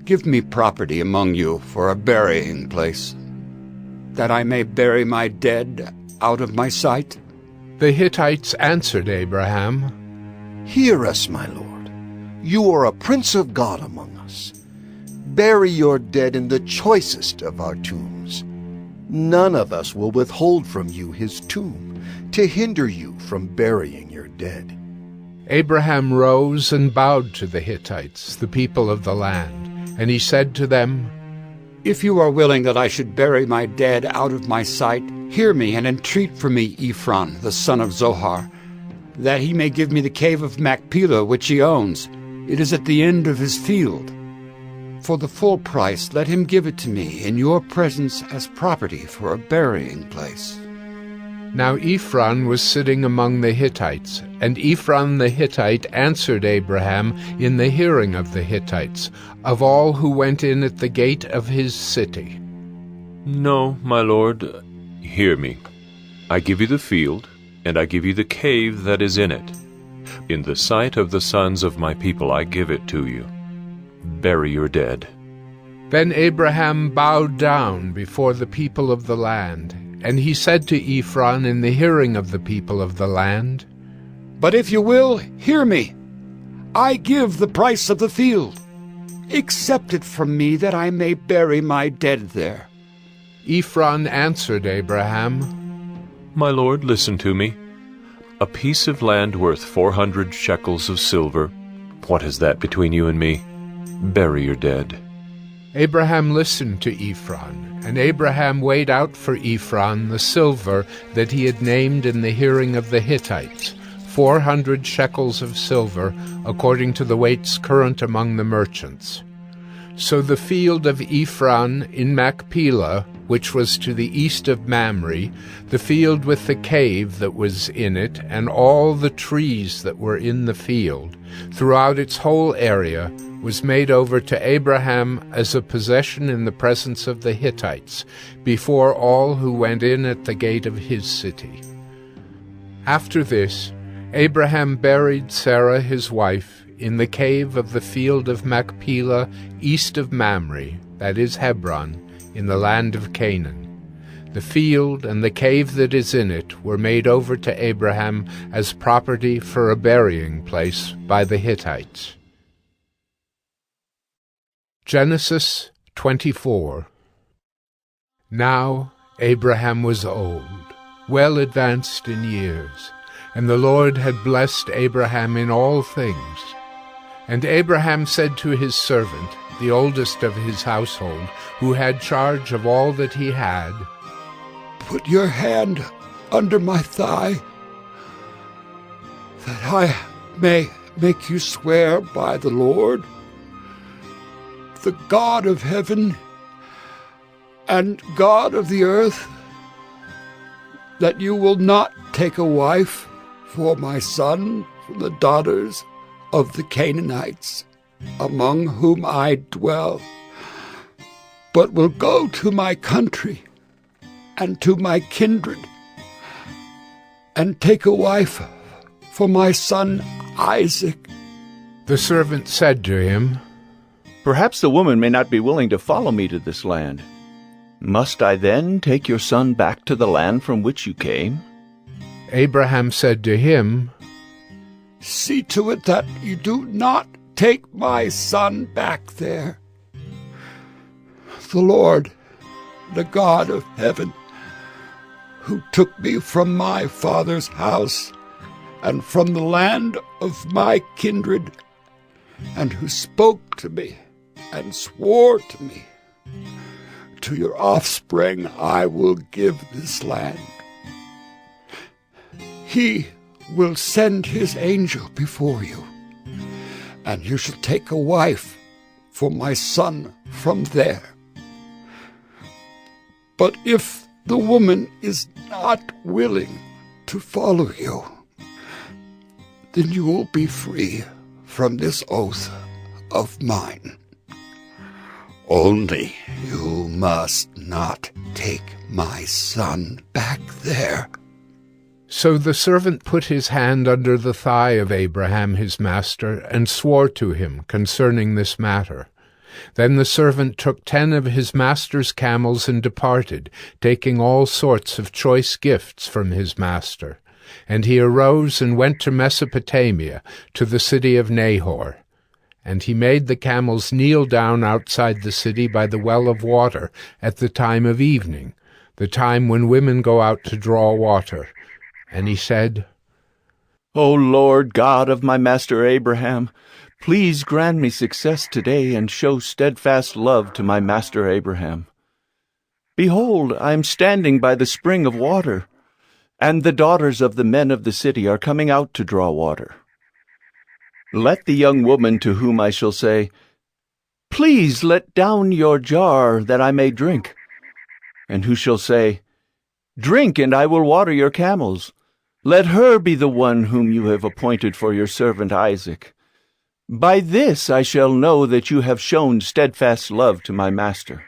Give me property among you for a burying place, that I may bury my dead out of my sight." The Hittites answered Abraham, "Hear us, my lord. You are a prince of God among us. Bury your dead in the choicest of our tombs. None of us will withhold from you his tomb, to hinder you from burying your dead." Abraham rose and bowed to the Hittites, the people of the land, and he said to them, "If you are willing that I should bury my dead out of my sight, hear me and entreat for me Ephron, the son of Zohar, that he may give me the cave of Machpelah which he owns. It is at the end of his field. For the full price let him give it to me in your presence as property for a burying place." Now Ephron was sitting among the Hittites, and Ephron the Hittite answered Abraham in the hearing of the Hittites, of all who went in at the gate of his city. "No, my lord, hear me. I give you the field, and I give you the cave that is in it. In the sight of the sons of my people I give it to you. Bury your dead." Then Abraham bowed down before the people of the land, and he said to Ephron in the hearing of the people of the land, "But if you will, hear me. I give the price of the field. Accept it from me that I may bury my dead there." Ephron answered Abraham, "My lord, listen to me. A piece of land worth 400 shekels of silver. What is that between you and me? Bury your dead." Abraham listened to Ephron, and Abraham weighed out for Ephron the silver that he had named in the hearing of the Hittites, 400 shekels of silver, according to the weights current among the merchants. So the field of Ephron in Machpelah, which was to the east of Mamre, the field with the cave that was in it, and all the trees that were in the field, throughout its whole area, was made over to Abraham as a possession in the presence of the Hittites, before all who went in at the gate of his city. After this, Abraham buried Sarah his wife in the cave of the field of Machpelah east of Mamre, that is Hebron, in the land of Canaan. The field and the cave that is in it were made over to Abraham as property for a burying place by the Hittites. Genesis 24. Now Abraham was old, well advanced in years, and the Lord had blessed Abraham in all things. And Abraham said to his servant, the oldest of his household, who had charge of all that he had, "Put your hand under my thigh, that I may make you swear by the Lord, the God of heaven and God of the earth, that you will not take a wife for my son from the daughters of the Canaanites, among whom I dwell, but will go to my country and to my kindred, and take a wife for my son Isaac." The servant said to him, "Perhaps the woman may not be willing to follow me to this land. Must I then take your son back to the land from which you came?" Abraham said to him, "See to it that you do not take my son back there. The Lord, the God of heaven, who took me from my father's house and from the land of my kindred, and who spoke to me and swore to me, to your offspring I will give this land. He will send his angel before you, and you shall take a wife for my son from there. But if the woman is not willing to follow you, then you will be free from this oath of mine. Only you must not take my son back there." So the servant put his hand under the thigh of Abraham his master, and swore to him concerning this matter. Then the servant took 10 of his master's camels and departed, taking all sorts of choice gifts from his master. And he arose and went to Mesopotamia, to the city of Nahor. And he made the camels kneel down outside the city by the well of water at the time of evening, the time when women go out to draw water. And he said, "O Lord God of my master Abraham, please grant me success today and show steadfast love to my master Abraham. Behold, I am standing by the spring of water, and the daughters of the men of the city are coming out to draw water. Let the young woman to whom I shall say, 'Please let down your jar that I may drink,' and who shall say, 'Drink, and I will water your camels,' let her be the one whom you have appointed for your servant Isaac. By this I shall know that you have shown steadfast love to my master."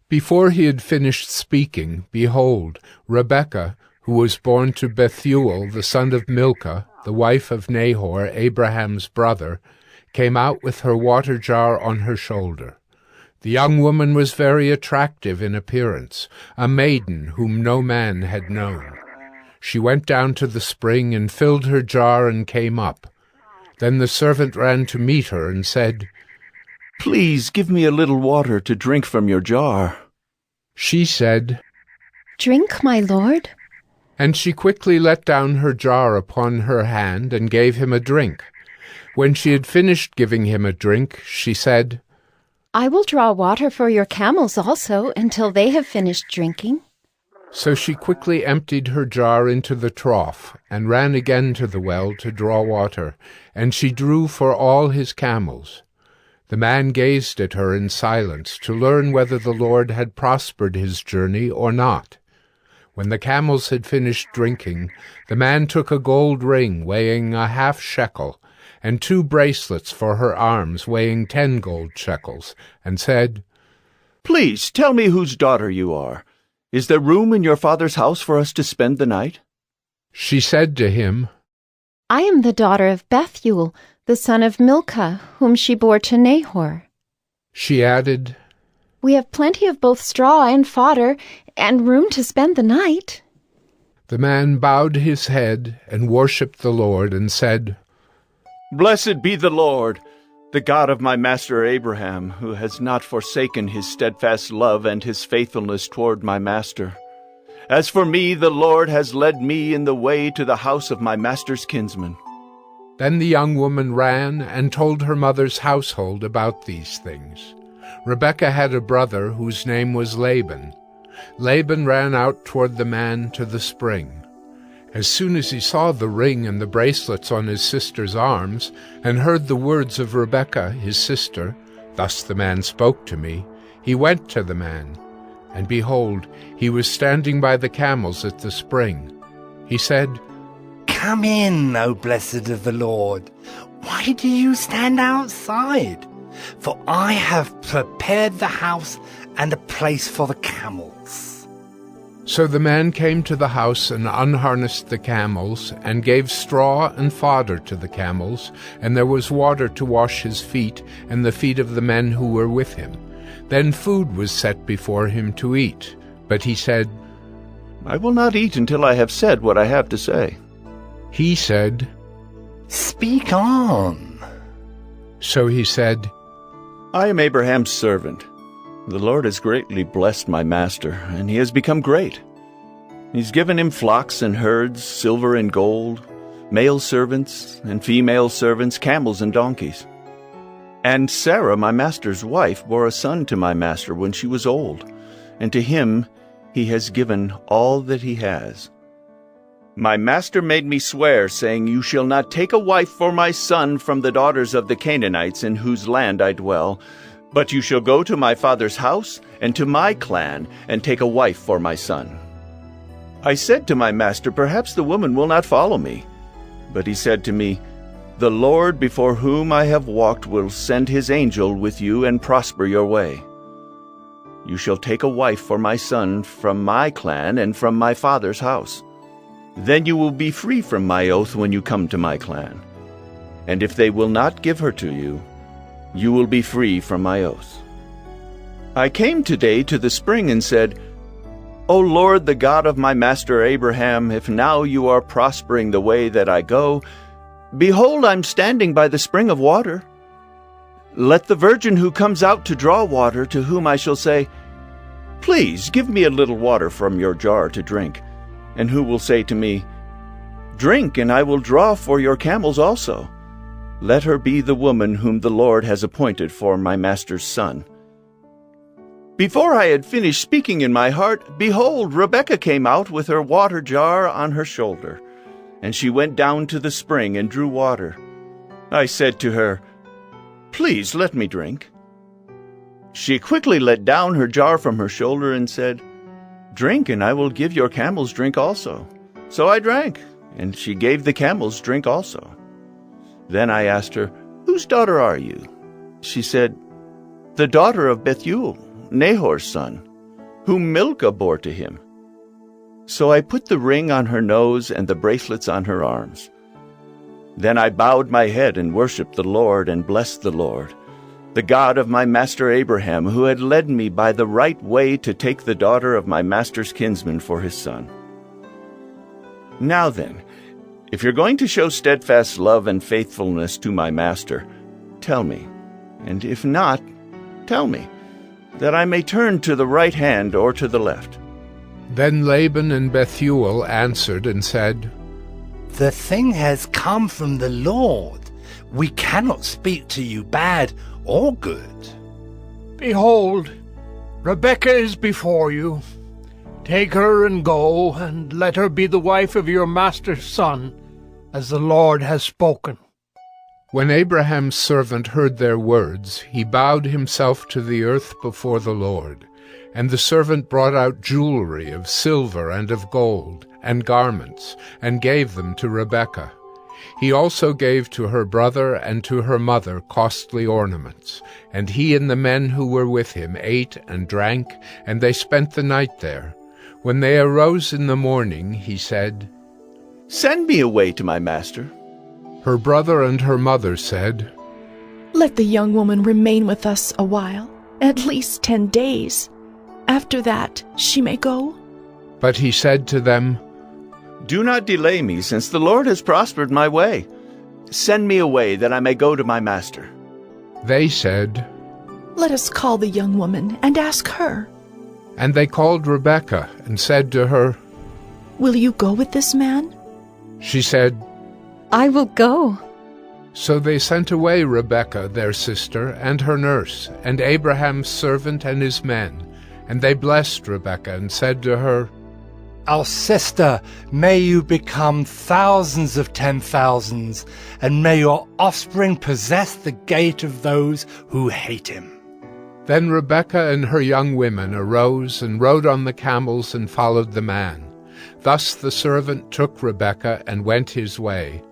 Before he had finished speaking, behold, Rebekah, who was born to Bethuel, the son of Milcah, the wife of Nahor, Abraham's brother, came out with her water jar on her shoulder. The young woman was very attractive in appearance, a maiden whom no man had known. She went down to the spring and filled her jar and came up. Then the servant ran to meet her and said, "Please give me a little water to drink from your jar." She said, "Drink, my lord." And she quickly let down her jar upon her hand and gave him a drink. When she had finished giving him a drink, she said, "I will draw water for your camels also until they have finished drinking." So she quickly emptied her jar into the trough, and ran again to the well to draw water, and she drew for all his camels. The man gazed at her in silence to learn whether the Lord had prospered his journey or not. When the camels had finished drinking, the man took a gold ring weighing a half shekel, and 2 bracelets for her arms weighing 10 gold shekels, and said, "Please tell me whose daughter you are. Is there room in your father's house for us to spend the night?" She said to him, I am the daughter of Bethuel, the son of Milcah, whom she bore to Nahor. She added, We have plenty of both straw and fodder, and room to spend the night. The man bowed his head and worshipped the Lord and said, Blessed be the Lord, the God of my master Abraham, who has not forsaken his steadfast love and his faithfulness toward my master. As for me, the Lord has led me in the way to the house of my master's kinsman. Then the young woman ran and told her mother's household about these things. Rebekah had a brother whose name was Laban. Laban ran out toward the man to the spring. As soon as he saw the ring and the bracelets on his sister's arms, and heard the words of Rebekah his sister, "Thus the man spoke to me," he went to the man. And behold, he was standing by the camels at the spring. He said, Come in, O blessed of the Lord. Why do you stand outside? For I have prepared the house and a place for the camels. So the man came to the house and unharnessed the camels, and gave straw and fodder to the camels, and there was water to wash his feet and the feet of the men who were with him. Then food was set before him to eat. But he said, I will not eat until I have said what I have to say. He said, Speak on. So he said, I am Abraham's servant. The Lord has greatly blessed my master, and he has become great. He's given him flocks and herds, silver and gold, male servants and female servants, camels and donkeys. And Sarah, my master's wife, bore a son to my master when she was old, and to him he has given all that he has. My master made me swear, saying, You shall not take a wife for my son from the daughters of the Canaanites in whose land I dwell, but you shall go to my father's house and to my clan and take a wife for my son. I said to my master, Perhaps the woman will not follow me. But he said to me, The Lord before whom I have walked will send his angel with you and prosper your way. You shall take a wife for my son from my clan and from my father's house. Then you will be free from my oath when you come to my clan. And if they will not give her to you, you will be free from my oath. I came today to the spring and said, O Lord, the God of my master Abraham, if now you are prospering the way that I go, behold, I'm standing by the spring of water. Let the virgin who comes out to draw water, to whom I shall say, Please give me a little water from your jar to drink, and who will say to me, Drink, and I will draw for your camels also. Let her be the woman whom the Lord has appointed for my master's son. Before I had finished speaking in my heart, behold, Rebekah came out with her water jar on her shoulder, and she went down to the spring and drew water. I said to her, Please let me drink. She quickly let down her jar from her shoulder and said, Drink, and I will give your camels drink also. So I drank, and she gave the camels drink also. Then I asked her, Whose daughter are you? She said, The daughter of Bethuel, Nahor's son, whom Milcah bore to him. So I put the ring on her nose and the bracelets on her arms. Then I bowed my head and worshipped the Lord and blessed the Lord, the God of my master Abraham, who had led me by the right way to take the daughter of my master's kinsman for his son. Now then, if you're going to show steadfast love and faithfulness to my master, tell me, and if not, tell me, that I may turn to the right hand or to the left. Then Laban and Bethuel answered and said, The thing has come from the Lord. We cannot speak to you bad or good. Behold, Rebekah is before you. Take her and go, and let her be the wife of your master's son, as the Lord has spoken. When Abraham's servant heard their words, he bowed himself to the earth before the Lord. And the servant brought out jewelry of silver and of gold, and garments, and gave them to Rebekah. He also gave to her brother and to her mother costly ornaments. And he and the men who were with him ate and drank, and they spent the night there. When they arose in the morning, he said, Send me away to my master. Her brother and her mother said, Let the young woman remain with us a while, at least 10 days. After that, she may go. But he said to them, Do not delay me, since the Lord has prospered my way. Send me away, that I may go to my master. They said, Let us call the young woman and ask her. And they called Rebekah and said to her, Will you go with this man? She said, I will go. So they sent away Rebekah their sister and her nurse, and Abraham's servant and his men. And they blessed Rebekah and said to her, Our sister, may you become thousands of 10,000s, and may your offspring possess the gate of those who hate him. Then Rebekah and her young women arose and rode on the camels and followed the man. Thus the servant took Rebekah and went his way.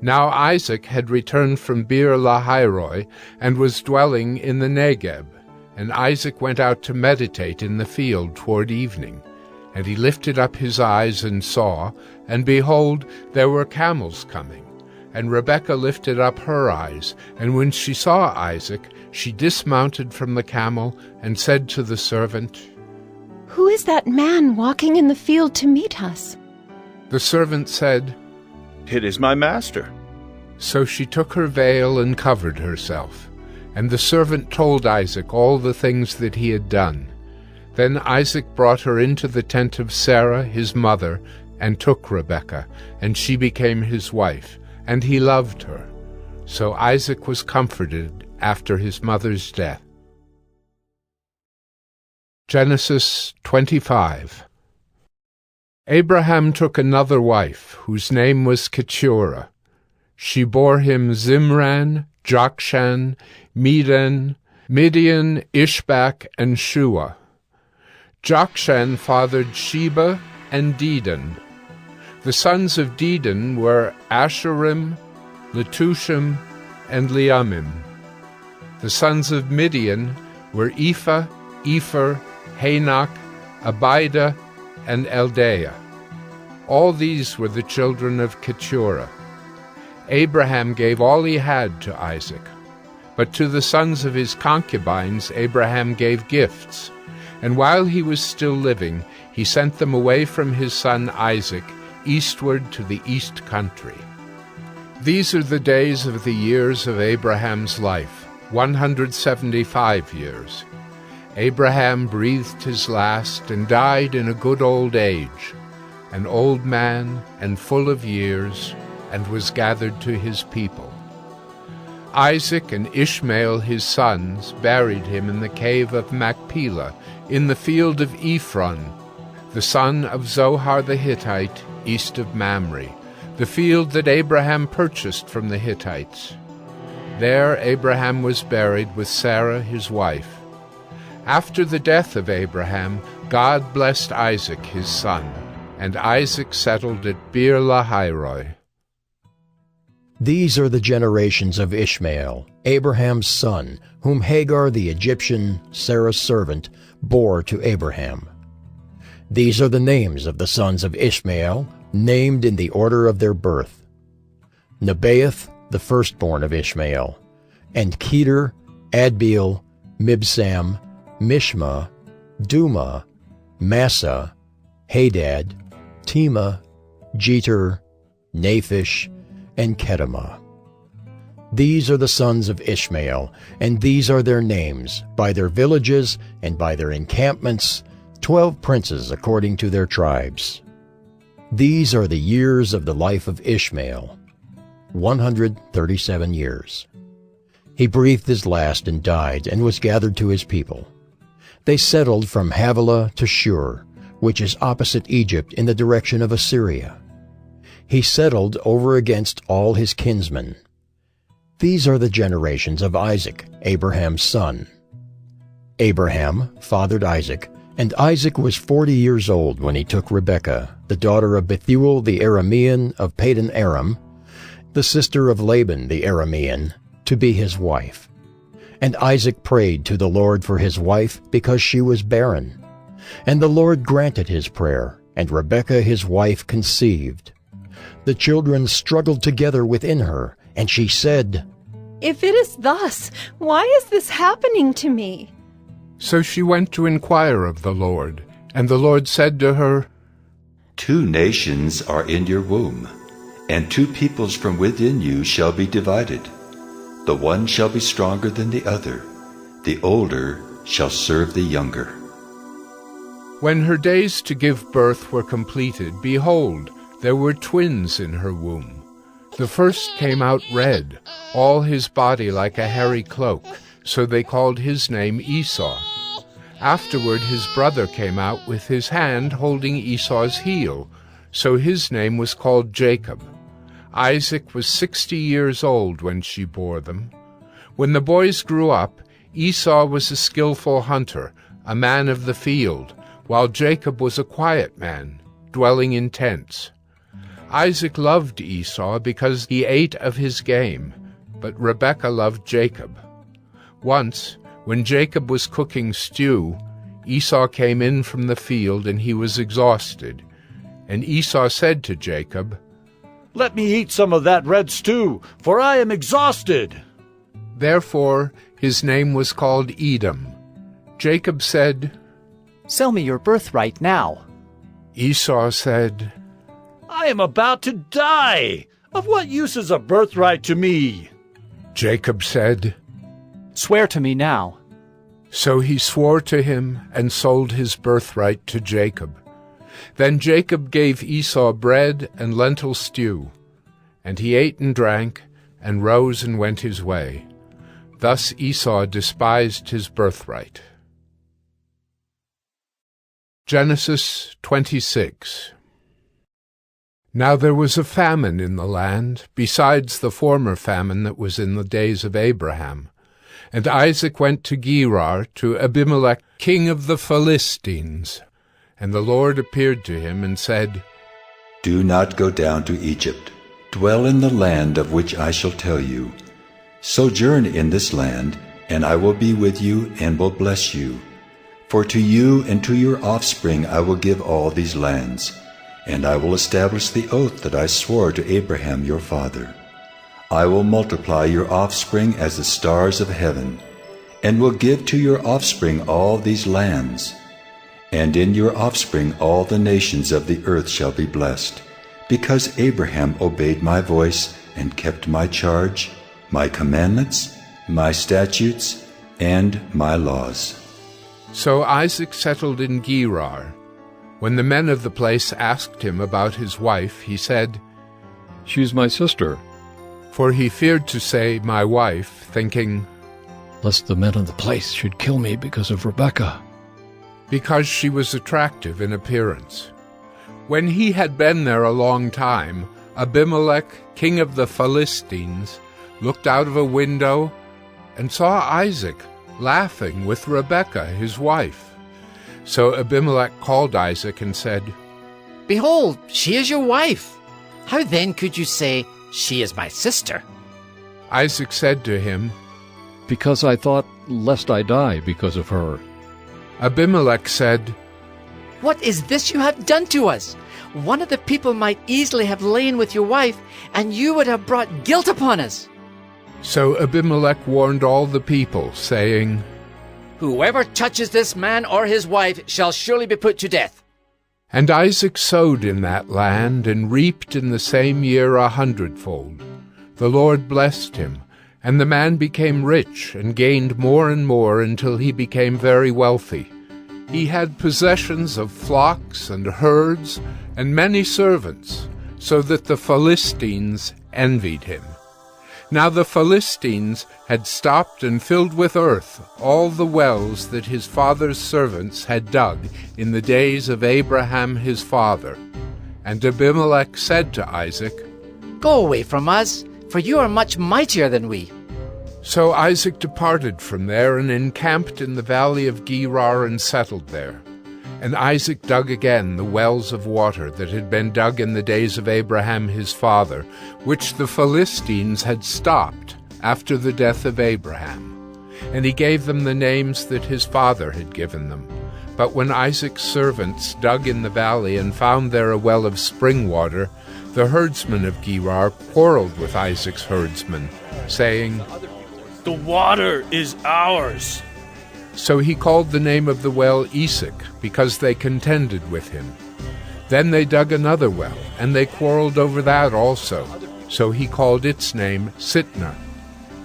Now Isaac had returned from Beer-lahai-roi and was dwelling in the Negeb. And Isaac went out to meditate in the field toward evening. And he lifted up his eyes and saw, and behold, there were camels coming. And Rebekah lifted up her eyes, and when she saw Isaac, she dismounted from the camel and said to the servant, Who is that man walking in the field to meet us? The servant said, It is my master. So she took her veil and covered herself. And the servant told Isaac all the things that he had done. Then Isaac brought her into the tent of Sarah his mother, and took Rebekah, and she became his wife, and he loved her. So Isaac was comforted after his mother's death. Genesis 25. Abraham took another wife, whose name was Keturah. She bore him Zimran, Jokshan, Medan, Midian, Ishbak, and Shua. Jokshan fathered Sheba and Dedan. The sons of Dedan were Asherim, Letushim, and Leamim. The sons of Midian were Ephah, Epher, Hanok, Abida, and Eldaah. All these were the children of Keturah. Abraham gave all he had to Isaac. But to the sons of his concubines Abraham gave gifts. And while he was still living, he sent them away from his son Isaac, eastward to the east country. These are the days of the years of Abraham's life, 175 years. Abraham breathed his last and died in a good old age, an old man and full of years, and was gathered to his people. Isaac and Ishmael his sons buried him in the cave of Machpelah, in the field of Ephron, the son of Zohar the Hittite, east of Mamre, the field that Abraham purchased from the Hittites. There Abraham was buried with Sarah his wife. After the death of Abraham, God blessed Isaac his son, and Isaac settled at Beer-lahai-roi. These are the generations of Ishmael, Abraham's son, whom Hagar the Egyptian, Sarah's servant, bore to Abraham. These are the names of the sons of Ishmael, named in the order of their birth: Nebaioth, the firstborn of Ishmael, and Kedar, Adbeel, Mibsam, Mishma, Duma, Massa, Hadad, Tema, Jeter, Naphish, and Kedemah. These are the sons of Ishmael, and these are their names, by their villages and by their encampments, 12 princes according to their tribes. These are the years of the life of Ishmael, 137 years. He breathed his last and died, and was gathered to his people. They settled from Havilah to Shur, which is opposite Egypt in the direction of Assyria. He settled over against all his kinsmen. These are the generations of Isaac, Abraham's son. Abraham fathered Isaac, and Isaac was 40 years old when he took Rebekah, the daughter of Bethuel the Aramean of Padan Aram, the sister of Laban the Aramean, to be his wife. And Isaac prayed to the Lord for his wife because she was barren. And the Lord granted his prayer, and Rebekah his wife conceived. The children struggled together within her, and she said, If it is thus, why is this happening to me? So she went to inquire of the Lord, and the Lord said to her, 2 nations are in your womb, and 2 peoples from within you shall be divided. The one shall be stronger than the other. The older shall serve the younger. When her days to give birth were completed, behold, there were twins in her womb. The first came out red, all his body like a hairy cloak, so they called his name Esau. Afterward his brother came out with his hand holding Esau's heel, so his name was called Jacob. Isaac was 60 years old when she bore them. When the boys grew up, Esau was a skillful hunter, a man of the field, while Jacob was a quiet man, dwelling in tents. Isaac loved Esau because he ate of his game, but Rebekah loved Jacob. Once, when Jacob was cooking stew, Esau came in from the field, and he was exhausted. And Esau said to Jacob, Let me eat some of that red stew, for I am exhausted. Therefore his name was called Edom. Jacob said, Sell me your birthright now. Esau said, I am about to die. Of what use is a birthright to me? Jacob said, Swear to me now. So he swore to him and sold his birthright to Jacob. Then Jacob gave Esau bread and lentil stew, and he ate and drank, and rose and went his way. Thus Esau despised his birthright. Genesis 26. Now there was a famine in the land, besides the former famine that was in the days of Abraham. And Isaac went to Gerar, to Abimelech, king of the Philistines. And the Lord appeared to him and said, Do not go down to Egypt. Dwell in the land of which I shall tell you. Sojourn in this land, and I will be with you and will bless you. For to you and to your offspring I will give all these lands, and I will establish the oath that I swore to Abraham your father. I will multiply your offspring as the stars of heaven, and will give to your offspring all these lands. And in your offspring all the nations of the earth shall be blessed, because Abraham obeyed my voice and kept my charge, my commandments, my statutes, and my laws. So Isaac settled in Gerar. When the men of the place asked him about his wife, he said, She is my sister. For he feared to say, my wife, thinking, Lest the men of the place should kill me because of Rebekah. Because she was attractive in appearance. When he had been there a long time, Abimelech, king of the Philistines, looked out of a window and saw Isaac laughing with Rebekah, his wife. So Abimelech called Isaac and said, Behold, she is your wife. How then could you say, She is my sister? Isaac said to him, Because I thought, lest I die because of her. Abimelech said, What is this you have done to us? One of the people might easily have lain with your wife, and you would have brought guilt upon us. So Abimelech warned all the people, saying, Whoever touches this man or his wife shall surely be put to death. And Isaac sowed in that land, and reaped in the same year 100-fold. The Lord blessed him, and the man became rich, and gained more and more until he became very wealthy. He had possessions of flocks and herds, and many servants, so that the Philistines envied him. Now the Philistines had stopped and filled with earth all the wells that his father's servants had dug in the days of Abraham his father. And Abimelech said to Isaac, Go away from us, for you are much mightier than we. So Isaac departed from there and encamped in the valley of Gerar and settled there. And Isaac dug again the wells of water that had been dug in the days of Abraham his father, which the Philistines had stopped after the death of Abraham. And he gave them the names that his father had given them. But when Isaac's servants dug in the valley and found there a well of spring water, the herdsmen of Gerar quarreled with Isaac's herdsmen, saying, "The water is ours." So he called the name of the well Esek, because they contended with him. Then they dug another well, and they quarreled over that also. So he called its name Sitnah.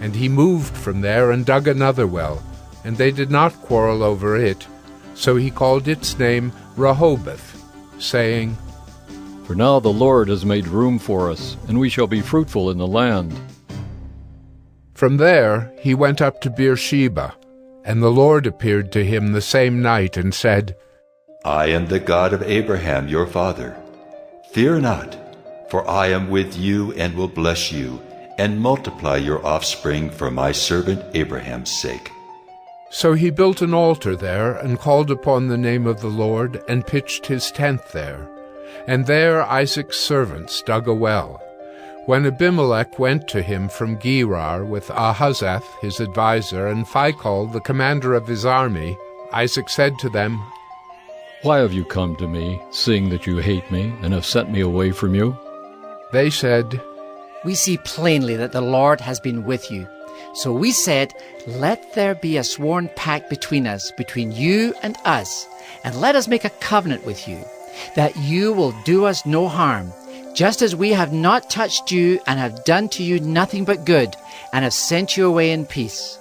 And he moved from there and dug another well, and they did not quarrel over it. So he called its name Rehoboth, saying, For now the Lord has made room for us, and we shall be fruitful in the land. From there he went up to Beersheba, and the Lord appeared to him the same night and said, I am the God of Abraham your father. Fear not, for I am with you and will bless you, and multiply your offspring for my servant Abraham's sake. So he built an altar there, and called upon the name of the Lord, and pitched his tent there. And there Isaac's servants dug a well. When Abimelech went to him from Gerar with Ahuzzath his adviser, and Phicol the commander of his army, Isaac said to them, Why have you come to me, seeing that you hate me, and have sent me away from you? They said, We see plainly that the Lord has been with you. So we said, Let there be a sworn pact between us, between you and us, and let us make a covenant with you, that you will do us no harm, just as we have not touched you and have done to you nothing but good, and have sent you away in peace.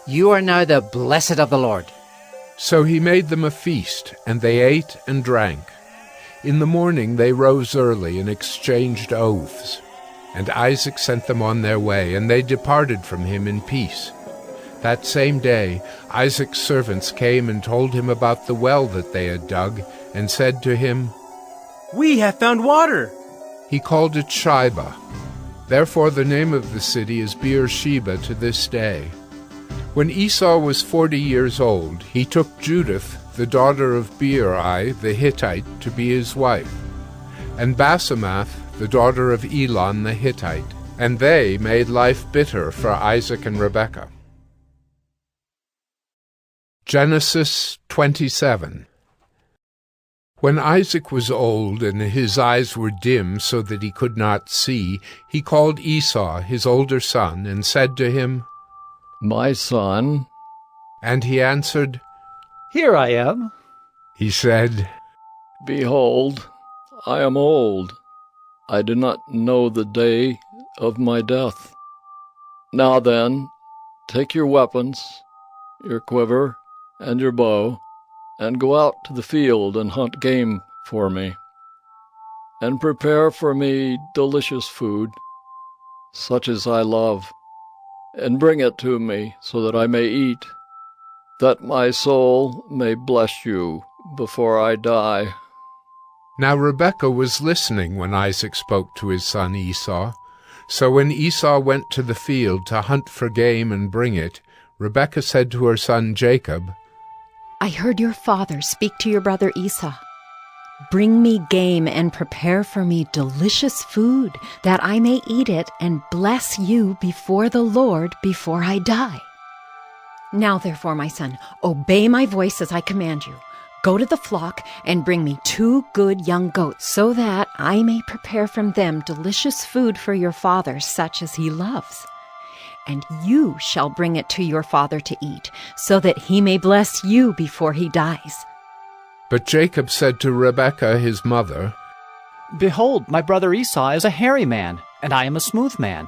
You are now the blessed of the Lord. So he made them a feast, and they ate and drank. In the morning they rose early and exchanged oaths. And Isaac sent them on their way, and they departed from him in peace. That same day Isaac's servants came and told him about the well that they had dug, and said to him, We have found water. He called it Shibah. Therefore the name of the city is Beersheba to this day. When Esau was 40 years old, he took Judith, the daughter of Beeri the Hittite, to be his wife, and Basemath, the daughter of Elon the Hittite, and they made life bitter for Isaac and Rebekah. Genesis 27. When Isaac was old and his eyes were dim so that he could not see, he called Esau, his older son, and said to him, My son. And he answered, Here I am. He said, Behold, I am old. I do not know the day of my death. Now then, take your weapons, your quiver, and your bow, and go out to the field and hunt game for me, and prepare for me delicious food, such as I love, and bring it to me so that I may eat, that my soul may bless you before I die. Now Rebekah was listening when Isaac spoke to his son Esau. So when Esau went to the field to hunt for game and bring it, Rebekah said to her son Jacob, I heard your father speak to your brother Esau. Bring me game and prepare for me delicious food, that I may eat it and bless you before the Lord before I die. Now therefore, my son, obey my voice as I command you. Go to the flock and bring me 2 good young goats, so that I may prepare from them delicious food for your father, such as he loves. And you shall bring it to your father to eat, so that he may bless you before he dies. But Jacob said to Rebekah his mother, Behold, my brother Esau is a hairy man, and I am a smooth man.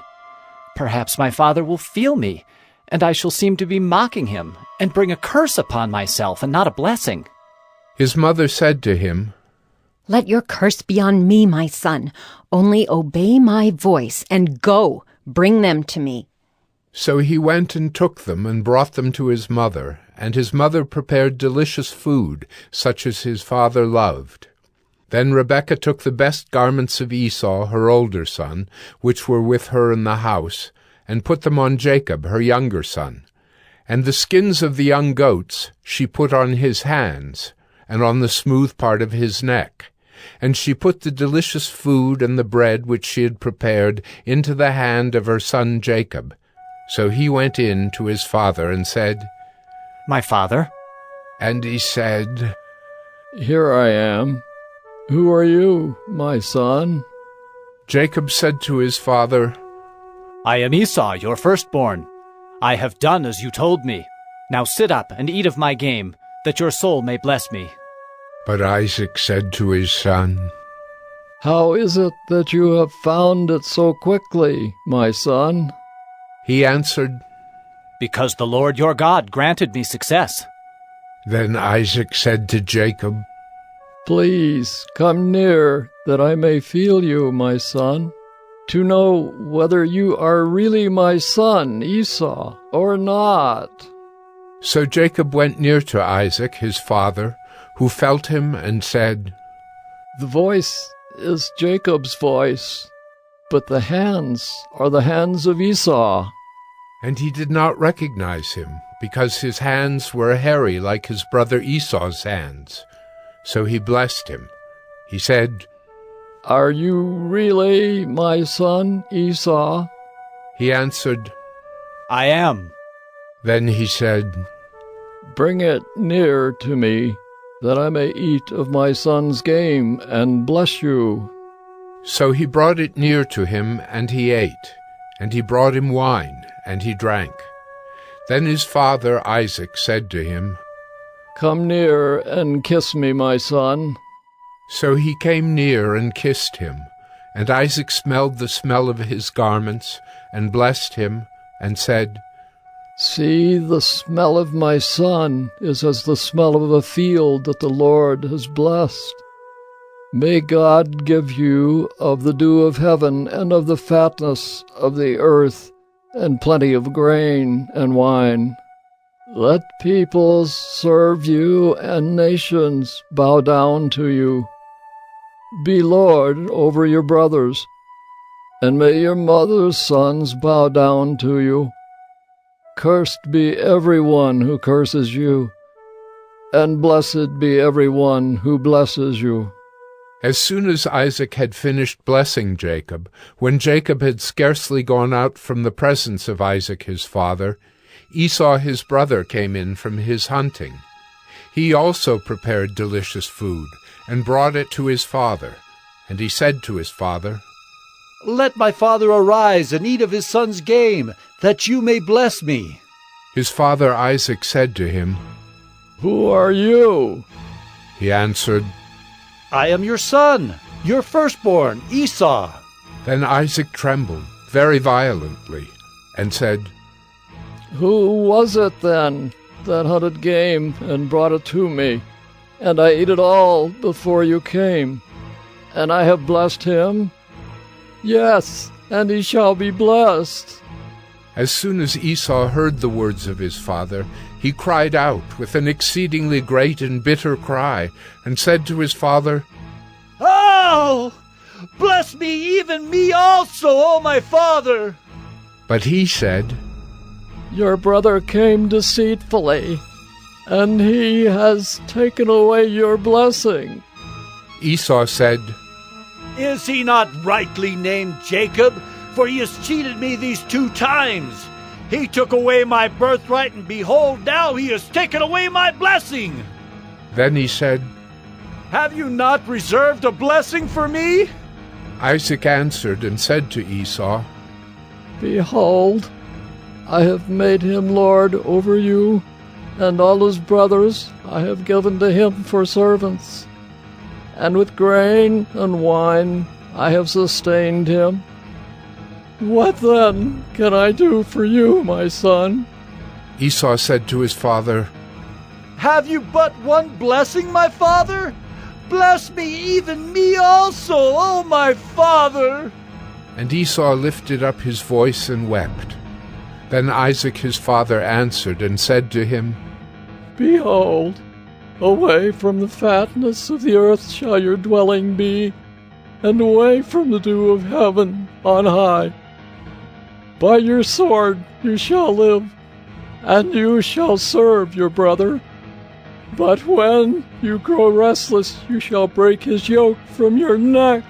Perhaps my father will feel me, and I shall seem to be mocking him, and bring a curse upon myself, and not a blessing. His mother said to him, Let your curse be on me, my son. Only obey my voice, and go, bring them to me. So he went and took them and brought them to his mother, and his mother prepared delicious food, such as his father loved. Then Rebekah took the best garments of Esau, her older son, which were with her in the house, and put them on Jacob, her younger son. And the skins of the young goats she put on his hands, and on the smooth part of his neck. And she put the delicious food and the bread which she had prepared into the hand of her son Jacob. So he went in to his father and said, My father? And he said, Here I am. Who are you, my son? Jacob said to his father, I am Esau, your firstborn. I have done as you told me. Now sit up and eat of my game, that your soul may bless me. But Isaac said to his son, How is it that you have found it so quickly, my son? He answered, Because the Lord your God granted me success. Then Isaac said to Jacob, Please come near, that I may feel you, my son, to know whether you are really my son, Esau, or not. So Jacob went near to Isaac, his father, who felt him and said, The voice is Jacob's voice, but the hands are the hands of Esau. And he did not recognize him, because his hands were hairy like his brother Esau's hands. So he blessed him. He said, Are you really my son, Esau? He answered, I am. Then he said, Bring it near to me, that I may eat of my son's game and bless you. So he brought it near to him, and he ate. And he brought him wine, and he drank. Then his father Isaac said to him, Come near and kiss me, my son. So he came near and kissed him. And Isaac smelled the smell of his garments, and blessed him, and said, See, the smell of my son is as the smell of a field that the Lord has blessed. May God give you of the dew of heaven and of the fatness of the earth, and plenty of grain and wine. Let peoples serve you, and nations bow down to you. Be Lord over your brothers, and may your mother's sons bow down to you. Cursed be every one who curses you, and blessed be every one who blesses you. As soon as Isaac had finished blessing Jacob, when Jacob had scarcely gone out from the presence of Isaac his father, Esau his brother came in from his hunting. He also prepared delicious food, and brought it to his father. And he said to his father, Let my father arise and eat of his son's game, that you may bless me. His father Isaac said to him, Who are you? He answered, I am your son, your firstborn, Esau. Then Isaac trembled very violently, and said, Who was it then that hunted game and brought it to me? And I ate it all before you came. And I have blessed him? Yes, and he shall be blessed. As soon as Esau heard the words of his father, he cried out with an exceedingly great and bitter cry, and said to his father, Oh! Bless me, even me also, O my father! But he said, Your brother came deceitfully, and he has taken away your blessing. Esau said, Is he not rightly named Jacob? For he has cheated me these 2 times. He took away my birthright, and behold, now he has taken away my blessing. Then he said, Have you not reserved a blessing for me? Isaac answered and said to Esau, Behold, I have made him lord over you, and all his brothers I have given to him for servants. And with grain and wine I have sustained him. What then can I do for you, my son? Esau said to his father, Have you but one blessing, my father? Bless me, even me also, O my father! And Esau lifted up his voice and wept. Then Isaac his father answered and said to him, Behold, away from the fatness of the earth shall your dwelling be, and away from the dew of heaven on high. By your sword you shall live, and you shall serve your brother. But when you grow restless, you shall break his yoke from your neck.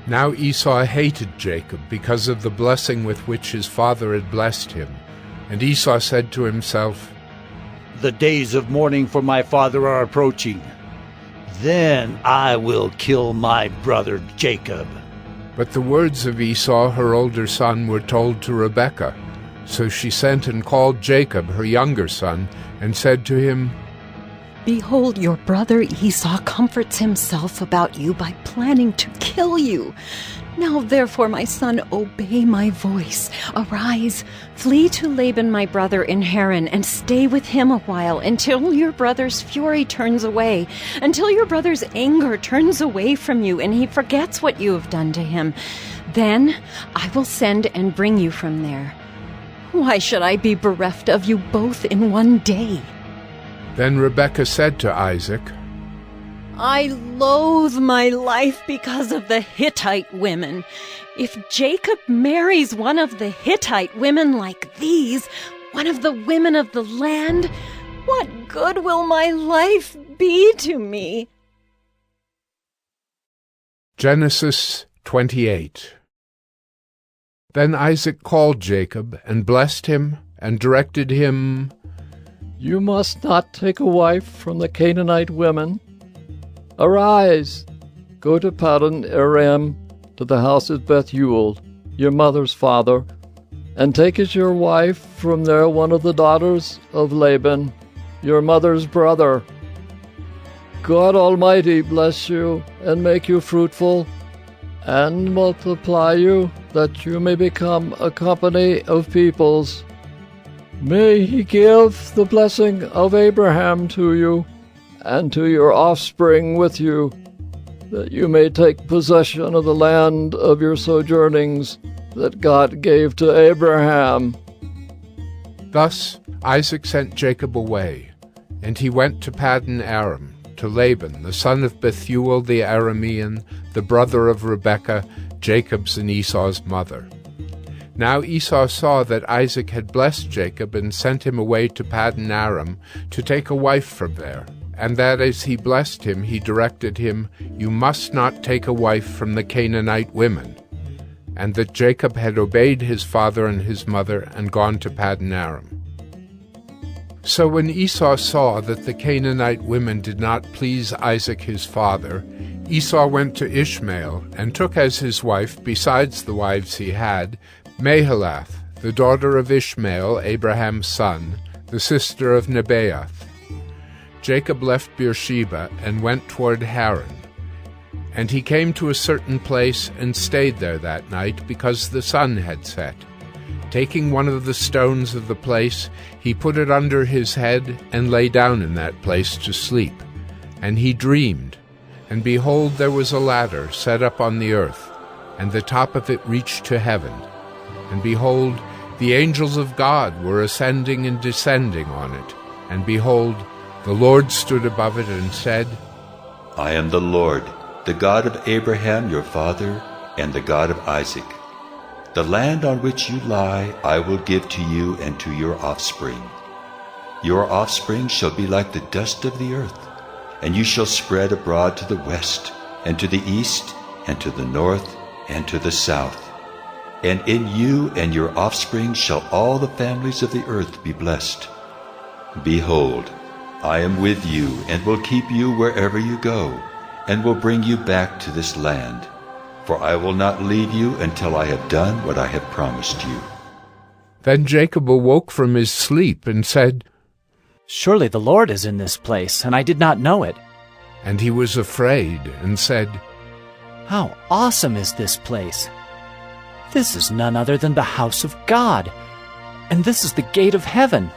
Now Esau hated Jacob because of the blessing with which his father had blessed him. And Esau said to himself, The days of mourning for my father are approaching. Then I will kill my brother Jacob. But the words of Esau, her older son, were told to Rebekah. So she sent and called Jacob, her younger son, and said to him, Behold, your brother Esau comforts himself about you by planning to kill you. Now therefore, my son, obey my voice. Arise, flee to Laban my brother in Haran, and stay with him a while, until your brother's fury turns away, until your brother's anger turns away from you, and he forgets what you have done to him. Then I will send and bring you from there. Why should I be bereft of you both in one day? Then Rebekah said to Isaac, I loathe my life because of the Hittite women. If Jacob marries one of the Hittite women like these, one of the women of the land, what good will my life be to me? Genesis 28. Then Isaac called Jacob and blessed him and directed him, You must not take a wife from the Canaanite women. Arise, go to Paddan Aram, to the house of Bethuel, your mother's father, and take as your wife from there one of the daughters of Laban, your mother's brother. God Almighty bless you and make you fruitful, and multiply you, that you may become a company of peoples. May he give the blessing of Abraham to you, and to your offspring with you, that you may take possession of the land of your sojournings that God gave to Abraham. Thus Isaac sent Jacob away, and he went to Paddan Aram, to Laban, the son of Bethuel the Aramean, the brother of Rebekah, Jacob's and Esau's mother. Now Esau saw that Isaac had blessed Jacob and sent him away to Paddan Aram to take a wife from there, and that as he blessed him, he directed him, You must not take a wife from the Canaanite women, and that Jacob had obeyed his father and his mother and gone to Paddan Aram. So when Esau saw that the Canaanite women did not please Isaac his father, Esau went to Ishmael and took as his wife, besides the wives he had, Mahalath, the daughter of Ishmael, Abraham's son, the sister of Nebaioth. Jacob left Beersheba and went toward Haran. And he came to a certain place and stayed there that night, because the sun had set. Taking one of the stones of the place, he put it under his head and lay down in that place to sleep. And he dreamed, and behold, there was a ladder set up on the earth, and the top of it reached to heaven. And behold, the angels of God were ascending and descending on it. And behold, the Lord stood above it and said, I am the Lord, the God of Abraham your father, and the God of Isaac. The land on which you lie I will give to you and to your offspring. Your offspring shall be like the dust of the earth, and you shall spread abroad to the west, and to the east, and to the north, and to the south. And in you and your offspring shall all the families of the earth be blessed. Behold, I am with you, and will keep you wherever you go, and will bring you back to this land. For I will not leave you until I have done what I have promised you. Then Jacob awoke from his sleep and said, Surely the Lord is in this place, and I did not know it. And he was afraid and said, How awesome is this place! This is none other than the house of God, and this is the gate of heaven.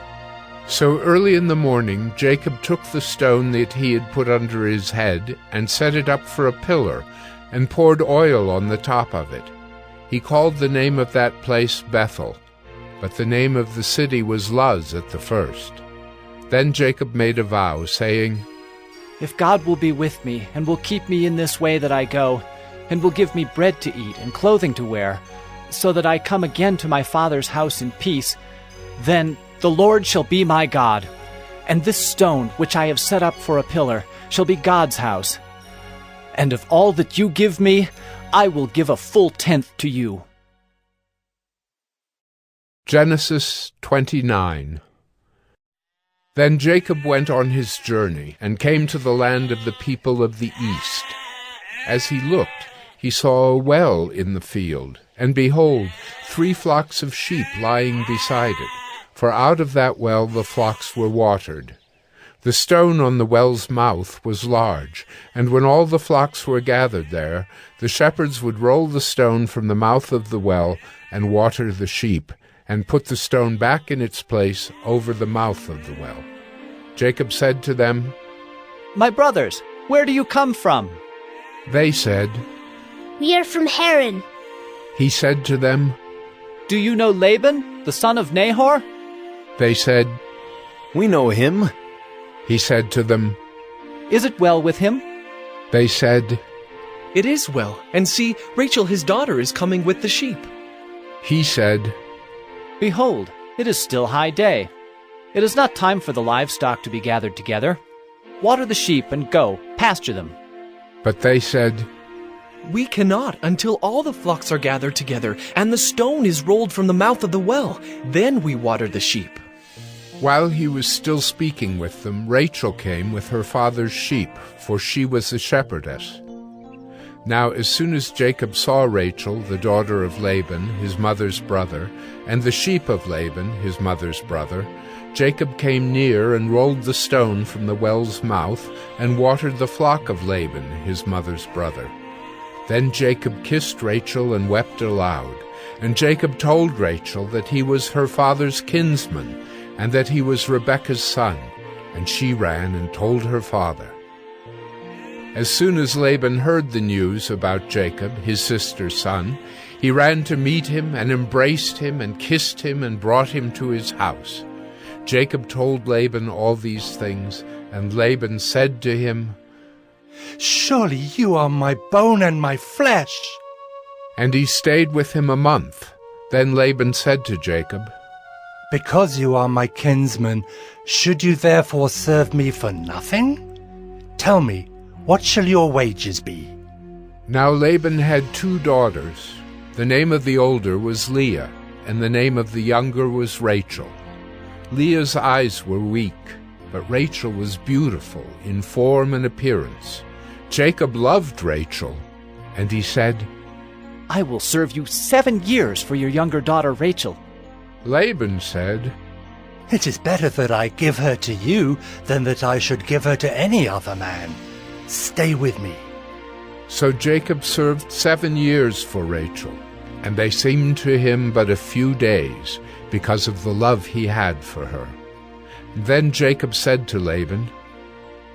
So early in the morning Jacob took the stone that he had put under his head and set it up for a pillar, and poured oil on the top of it. He called the name of that place Bethel, but the name of the city was Luz at the first. Then Jacob made a vow, saying, If God will be with me, and will keep me in this way that I go, and will give me bread to eat and clothing to wear, so that I come again to my father's house in peace, then the Lord shall be my God, and this stone which I have set up for a pillar shall be God's house. And of all that you give me, I will give a full tenth to you. Genesis 29. Then Jacob went on his journey, and came to the land of the people of the east. As he looked, he saw a well in the field, and behold, 3 flocks of sheep lying beside it, for out of that well the flocks were watered. The stone on the well's mouth was large, and when all the flocks were gathered there, the shepherds would roll the stone from the mouth of the well and water the sheep, and put the stone back in its place over the mouth of the well. Jacob said to them, "My brothers, where do you come from?" They said, "We are from Haran." He said to them, "Do you know Laban, the son of Nahor?" They said, "We know him." He said to them, "Is it well with him?" They said, "It is well, and see, Rachel his daughter is coming with the sheep." He said, "Behold, it is still high day. It is not time for the livestock to be gathered together. Water the sheep and go, pasture them." But they said, "We cannot until all the flocks are gathered together, and the stone is rolled from the mouth of the well. Then we water the sheep." While he was still speaking with them, Rachel came with her father's sheep, for she was a shepherdess. Now as soon as Jacob saw Rachel, the daughter of Laban, his mother's brother, and the sheep of Laban, his mother's brother, Jacob came near and rolled the stone from the well's mouth and watered the flock of Laban, his mother's brother. Then Jacob kissed Rachel and wept aloud. And Jacob told Rachel that he was her father's kinsman, and that he was Rebekah's son, and she ran and told her father. As soon as Laban heard the news about Jacob, his sister's son, he ran to meet him and embraced him and kissed him and brought him to his house. Jacob told Laban all these things, and Laban said to him, "Surely you are my bone and my flesh." And he stayed with him a month. Then Laban said to Jacob, "Because you are my kinsman, should you therefore serve me for nothing? Tell me, what shall your wages be?" Now Laban had 2 daughters. The name of the older was Leah, and the name of the younger was Rachel. Leah's eyes were weak, but Rachel was beautiful in form and appearance. Jacob loved Rachel, and he said, "I will serve you 7 years for your younger daughter Rachel." Laban said, "It is better that I give her to you than that I should give her to any other man. Stay with me." So Jacob served 7 years for Rachel, and they seemed to him but a few days, because of the love he had for her. Then Jacob said to Laban,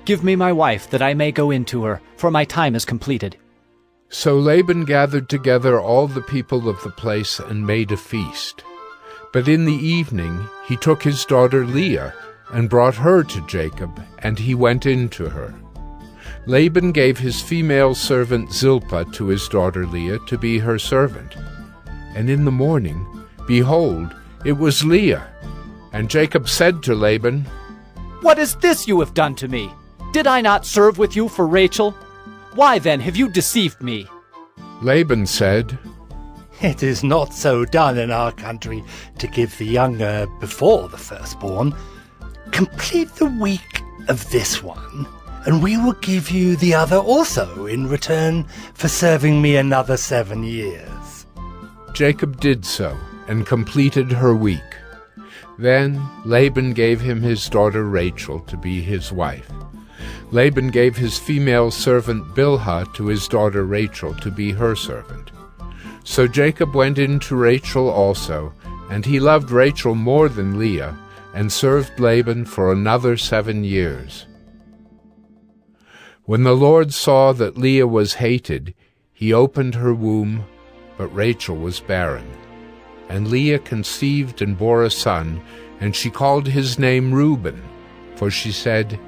"Give me my wife, that I may go in to her, for my time is completed." So Laban gathered together all the people of the place and made a feast. But in the evening he took his daughter Leah and brought her to Jacob, and he went in to her. Laban gave his female servant Zilpah to his daughter Leah to be her servant. And in the morning, behold, it was Leah. And Jacob said to Laban, "What is this you have done to me? Did I not serve with you for Rachel? Why then have you deceived me?" Laban said, "It is not so done in our country to give the younger before the firstborn. Complete the week of this one, and we will give you the other also in return for serving me another 7 years." Jacob did so, and completed her week. Then Laban gave him his daughter Rachel to be his wife. Laban gave his female servant Bilhah to his daughter Rachel to be her servant. So Jacob went in to Rachel also, and he loved Rachel more than Leah, and served Laban for another 7 years. When the Lord saw that Leah was hated, he opened her womb, but Rachel was barren. And Leah conceived and bore a son, and she called his name Reuben, for she said,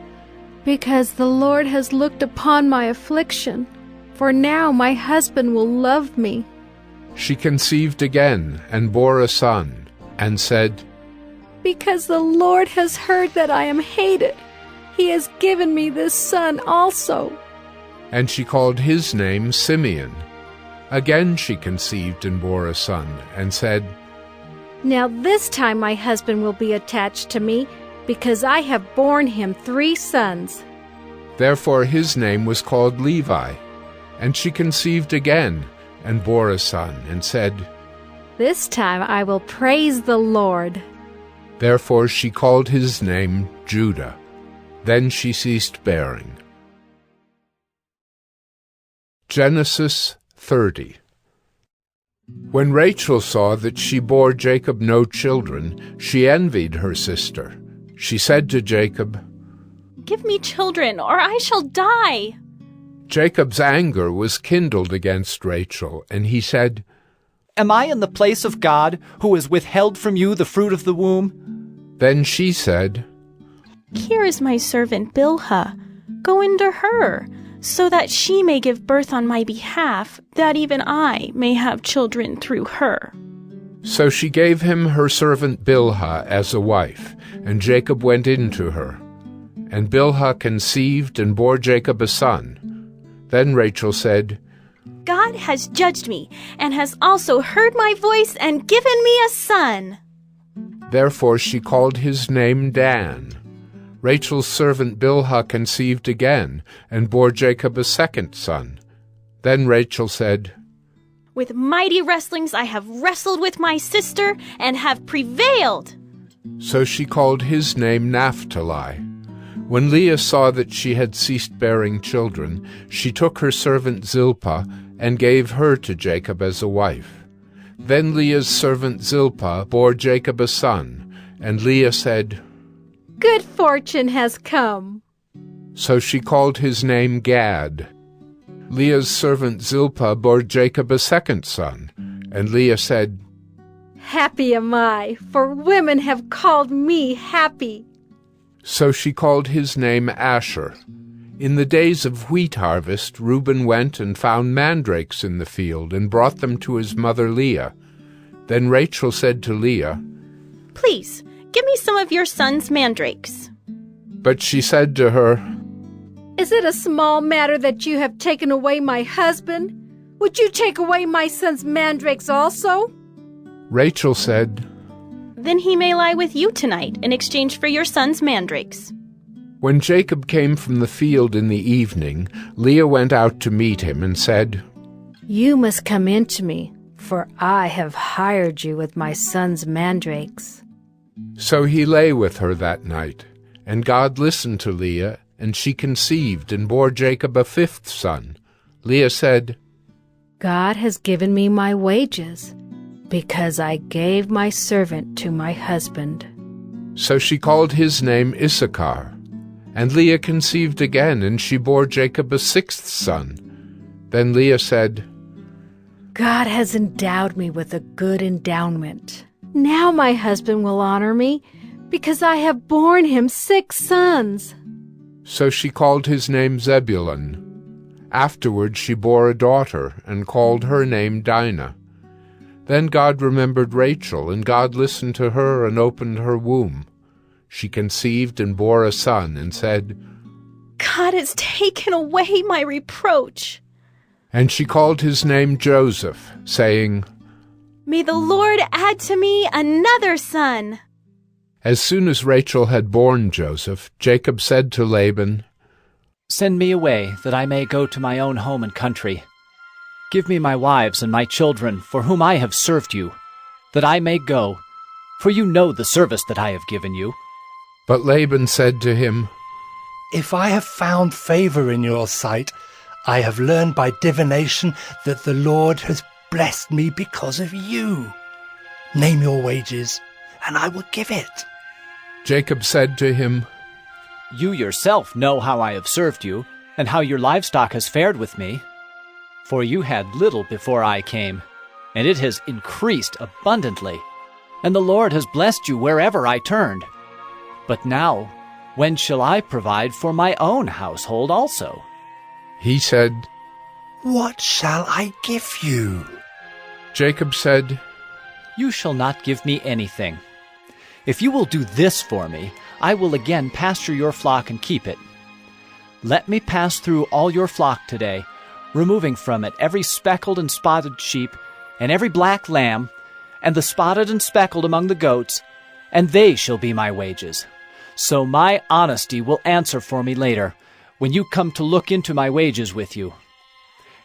"Because the Lord has looked upon my affliction, for now my husband will love me." She conceived again and bore a son, and said, "Because the Lord has heard that I am hated, he has given me this son also." And she called his name Simeon. Again she conceived and bore a son, and said, "Now this time my husband will be attached to me, because I have borne him 3 sons." Therefore his name was called Levi. And she conceived again, and bore a son, and said, This time I will praise the Lord. Therefore she called his name Judah. Then she ceased bearing. Genesis 30. When Rachel saw that she bore Jacob no children, she envied her sister. She said to Jacob, Give me children, or I shall die. Jacob's anger was kindled against Rachel, and he said, Am I in the place of God, who has withheld from you the fruit of the womb? Then she said, Here is my servant Bilhah. Go into her, so that she may give birth on my behalf, that even I may have children through her. So she gave him her servant Bilhah as a wife, and Jacob went in to her. And Bilhah conceived and bore Jacob a son. Then Rachel said, God has judged me, and has also heard my voice and given me a son. Therefore she called his name Dan. Rachel's servant Bilhah conceived again, and bore Jacob a second son. Then Rachel said, With mighty wrestlings I have wrestled with my sister, and have prevailed. So she called his name Naphtali. When Leah saw that she had ceased bearing children, she took her servant Zilpah, and gave her to Jacob as a wife. Then Leah's servant Zilpah bore Jacob a son, and Leah said, Good fortune has come. So she called his name Gad. Leah's servant Zilpah bore Jacob a second son, and Leah said, Happy am I, for women have called me happy. So she called his name Asher. In the days of wheat harvest, Reuben went and found mandrakes in the field, and brought them to his mother Leah. Then Rachel said to Leah, Please, give me some of your son's mandrakes. But she said to her, Is it a small matter that you have taken away my husband? Would you take away my son's mandrakes also? Rachel said, Then he may lie with you tonight in exchange for your son's mandrakes. When Jacob came from the field in the evening, Leah went out to meet him and said, You must come in to me, for I have hired you with my son's mandrakes. So he lay with her that night, and God listened to Leah, and she conceived and bore Jacob a fifth son. Leah said, God has given me my wages, because I gave my servant to my husband. So she called his name Issachar. And Leah conceived again, and she bore Jacob a sixth son. Then Leah said, God has endowed me with a good endowment. Now my husband will honor me, because I have borne him 6 sons. So she called his name Zebulun. Afterward she bore a daughter, and called her name Dinah. Then God remembered Rachel, and God listened to her and opened her womb. She conceived and bore a son, and said, God has taken away my reproach. And she called his name Joseph, saying, May the Lord add to me another son. As soon as Rachel had borne Joseph, Jacob said to Laban, Send me away, that I may go to my own home and country. Give me my wives and my children, for whom I have served you, that I may go, for you know the service that I have given you. But Laban said to him, If I have found favor in your sight, I have learned by divination that the Lord has blessed me because of you. Name your wages, and I will give it. Jacob said to him, You yourself know how I have served you, and how your livestock has fared with me. For you had little before I came, and it has increased abundantly, and the Lord has blessed you wherever I turned. But now, when shall I provide for my own household also? He said, What shall I give you? Jacob said, You shall not give me anything. If you will do this for me, I will again pasture your flock and keep it. Let me pass through all your flock today, removing from it every speckled and spotted sheep, and every black lamb, and the spotted and speckled among the goats, and they shall be my wages. So my honesty will answer for me later, when you come to look into my wages with you.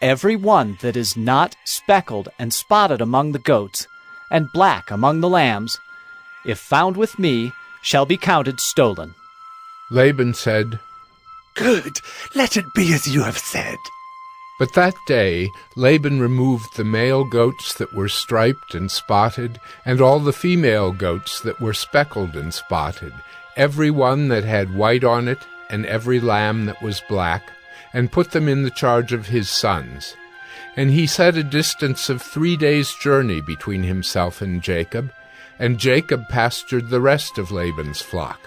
every one that is not speckled and spotted among the goats, and black among the lambs, if found with me, shall be counted stolen." Laban said, "Good, let it be as you have said." But that day Laban removed the male goats that were striped and spotted, and all the female goats that were speckled and spotted, every one that had white on it, and every lamb that was black, and put them in the charge of his sons. And he set a distance of 3 days' journey between himself and Jacob, and Jacob pastured the rest of Laban's flock.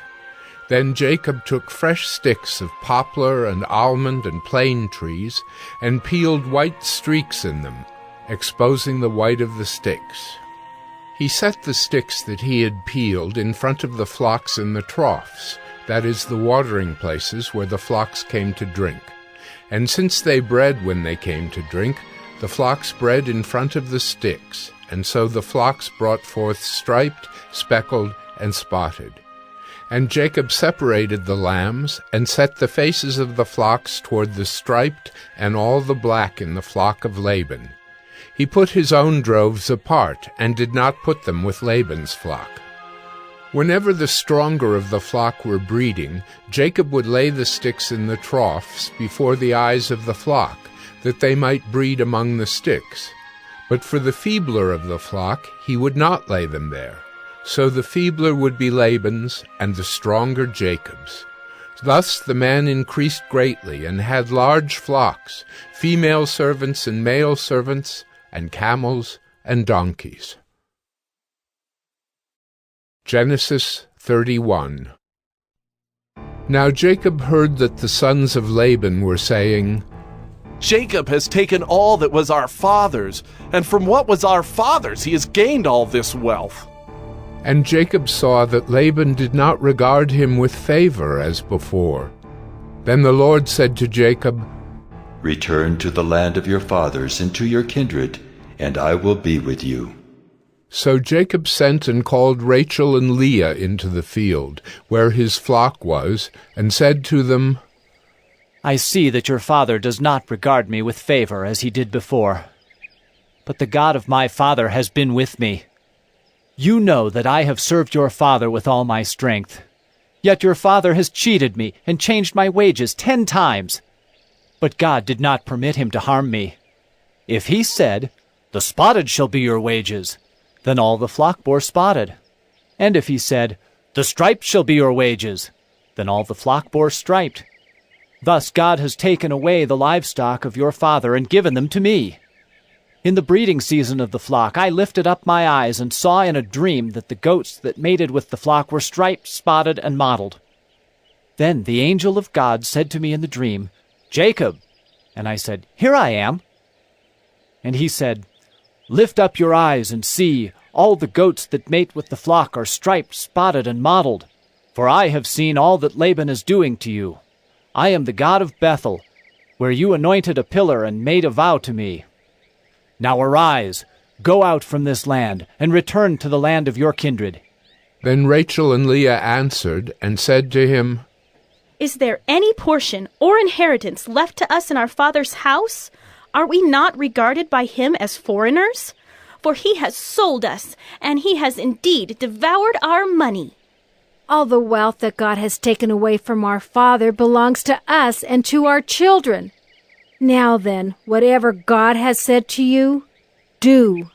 Then Jacob took fresh sticks of poplar and almond and plane trees, and peeled white streaks in them, exposing the white of the sticks. He set the sticks that he had peeled in front of the flocks in the troughs, that is, the watering places where the flocks came to drink. And since they bred when they came to drink, the flocks bred in front of the sticks, and so the flocks brought forth striped, speckled, and spotted. And Jacob separated the lambs, and set the faces of the flocks toward the striped and all the black in the flock of Laban. He put his own droves apart, and did not put them with Laban's flock. Whenever the stronger of the flock were breeding, Jacob would lay the sticks in the troughs before the eyes of the flock, that they might breed among the sticks. But for the feebler of the flock he would not lay them there. So the feebler would be Laban's, and the stronger Jacob's. Thus the man increased greatly, and had large flocks, female servants and male servants, and camels and donkeys. Genesis 31. Now Jacob heard that the sons of Laban were saying, "Jacob has taken all that was our father's, and from what was our father's he has gained all this wealth." And Jacob saw that Laban did not regard him with favor as before. Then the Lord said to Jacob, "Return to the land of your fathers and to your kindred, and I will be with you." So Jacob sent and called Rachel and Leah into the field, where his flock was, and said to them, "I see that your father does not regard me with favor as he did before. But the God of my father has been with me. You know that I have served your father with all my strength. Yet your father has cheated me and changed my wages 10 times. But God did not permit him to harm me. If he said, 'The spotted shall be your wages,' then all the flock bore spotted. And if he said, 'The striped shall be your wages,' then all the flock bore striped. Thus God has taken away the livestock of your father and given them to me. In the breeding season of the flock I lifted up my eyes and saw in a dream that the goats that mated with the flock were striped, spotted, and mottled. Then the angel of God said to me in the dream, 'Jacob.' And I said, 'Here I am.' And he said, 'Lift up your eyes and see, all the goats that mate with the flock are striped, spotted, and mottled. For I have seen all that Laban is doing to you. I am the God of Bethel, where you anointed a pillar and made a vow to me. Now arise, go out from this land, and return to the land of your kindred.' Then Rachel and Leah answered and said to him, 'Is there any portion or inheritance left to us in our father's house? Are we not regarded by him as foreigners? For he has sold us, and he has indeed devoured our money.' All the wealth that God has taken away from our father belongs to us and to our children. Now then, whatever God has said to you, do."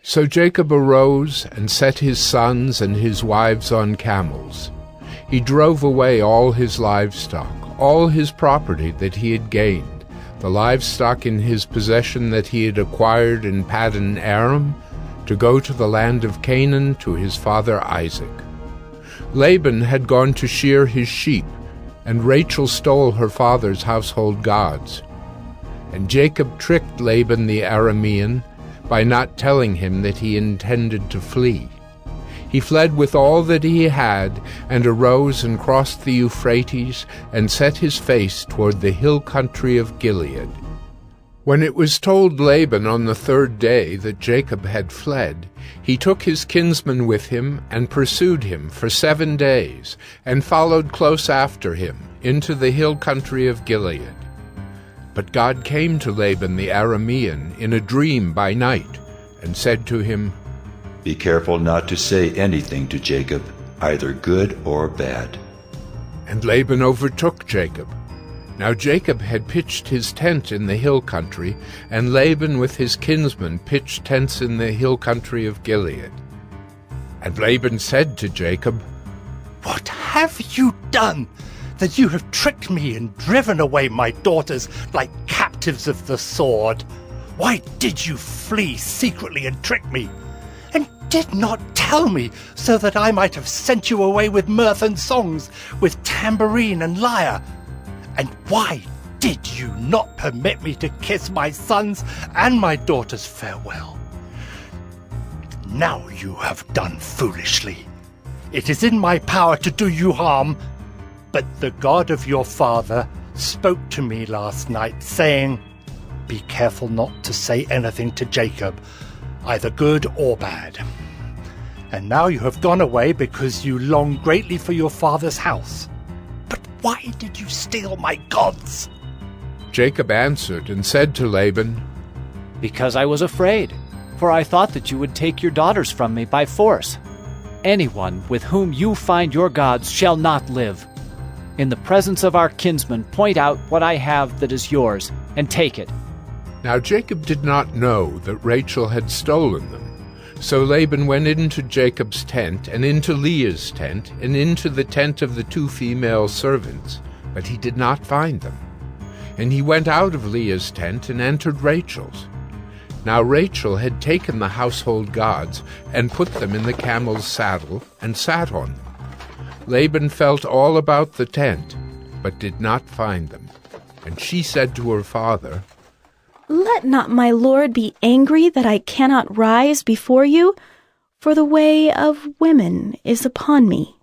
So Jacob arose and set his sons and his wives on camels. He drove away all his livestock, all his property that he had gained, the livestock in his possession that he had acquired in Paddan Aram, to go to the land of Canaan to his father Isaac. Laban had gone to shear his sheep, and Rachel stole her father's household gods. And Jacob tricked Laban the Aramean by not telling him that he intended to flee. He fled with all that he had, and arose and crossed the Euphrates, and set his face toward the hill country of Gilead. When it was told Laban on the 3rd day that Jacob had fled, he took his kinsman with him and pursued him for 7 days, and followed close after him into the hill country of Gilead. But God came to Laban the Aramean in a dream by night, and said to him, Be careful not to say anything to Jacob, either good or bad. And Laban overtook Jacob. Now Jacob had pitched his tent in the hill country, and Laban with his kinsmen pitched tents in the hill country of Gilead. And Laban said to Jacob, What have you done, that you have tricked me and driven away my daughters like captives of the sword? Why did you flee secretly and trick me, and did not tell me, so that I might have sent you away with mirth and songs, with tambourine and lyre? And why did you not permit me to kiss my sons and my daughters farewell? Now you have done foolishly. It is in my power to do you harm, but the God of your father spoke to me last night, saying, Be careful not to say anything to Jacob, either good or bad. And now you have gone away because you long greatly for your father's house. But why did you steal my gods? Jacob answered and said to Laban, Because I was afraid, for I thought that you would take your daughters from me by force. Anyone with whom you find your gods shall not live. In the presence of our kinsmen, point out what I have that is yours, and take it. Now Jacob did not know that Rachel had stolen them. So Laban went into Jacob's tent, and into Leah's tent, and into the tent of the 2 female servants, but he did not find them. And he went out of Leah's tent and entered Rachel's. Now Rachel had taken the household gods, and put them in the camel's saddle, and sat on them. Laban felt all about the tent, but did not find them. And she said to her father, Let not my lord be angry that I cannot rise before you, for the way of women is upon me.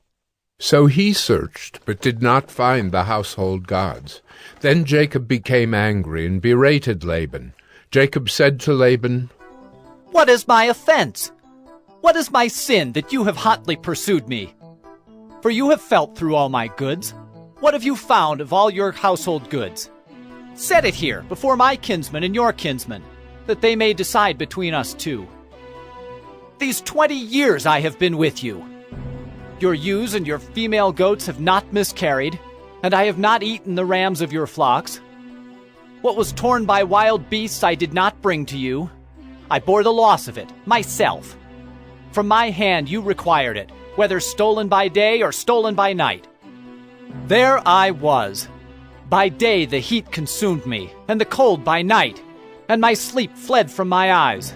So he searched, but did not find the household gods. Then Jacob became angry and berated Laban. Jacob said to Laban, What is my offense? What is my sin that you have hotly pursued me? For you have felt through all my goods. What have you found of all your household goods? Set it here before my kinsmen and your kinsmen, that they may decide between us two. These 20 years I have been with you. Your ewes and your female goats have not miscarried, and I have not eaten the rams of your flocks. What was torn by wild beasts I did not bring to you. I bore the loss of it, myself. From my hand you required it, whether stolen by day or stolen by night. There I was. By day the heat consumed me, and the cold by night, and my sleep fled from my eyes.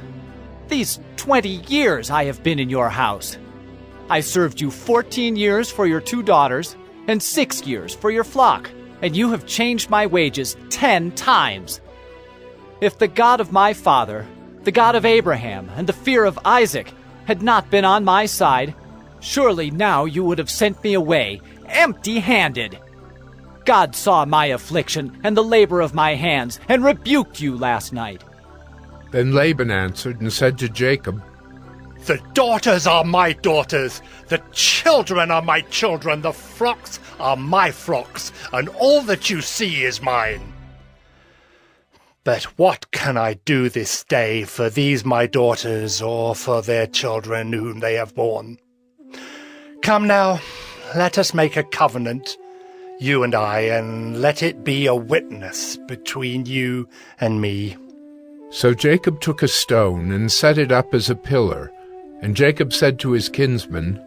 These 20 years I have been in your house. I served you 14 years for your 2 daughters, and 6 years for your flock, and you have changed my wages 10 times. If the God of my father, the God of Abraham, and the fear of Isaac had not been on my side, surely now you would have sent me away, empty-handed. God saw my affliction and the labor of my hands, and rebuked you last night. Then Laban answered and said to Jacob, The daughters are my daughters, the children are my children, the flocks are my flocks, and all that you see is mine. But what can I do this day for these my daughters, or for their children whom they have borne? Come now, let us make a covenant, you and I, and let it be a witness between you and me. So Jacob took a stone and set it up as a pillar, and Jacob said to his kinsmen,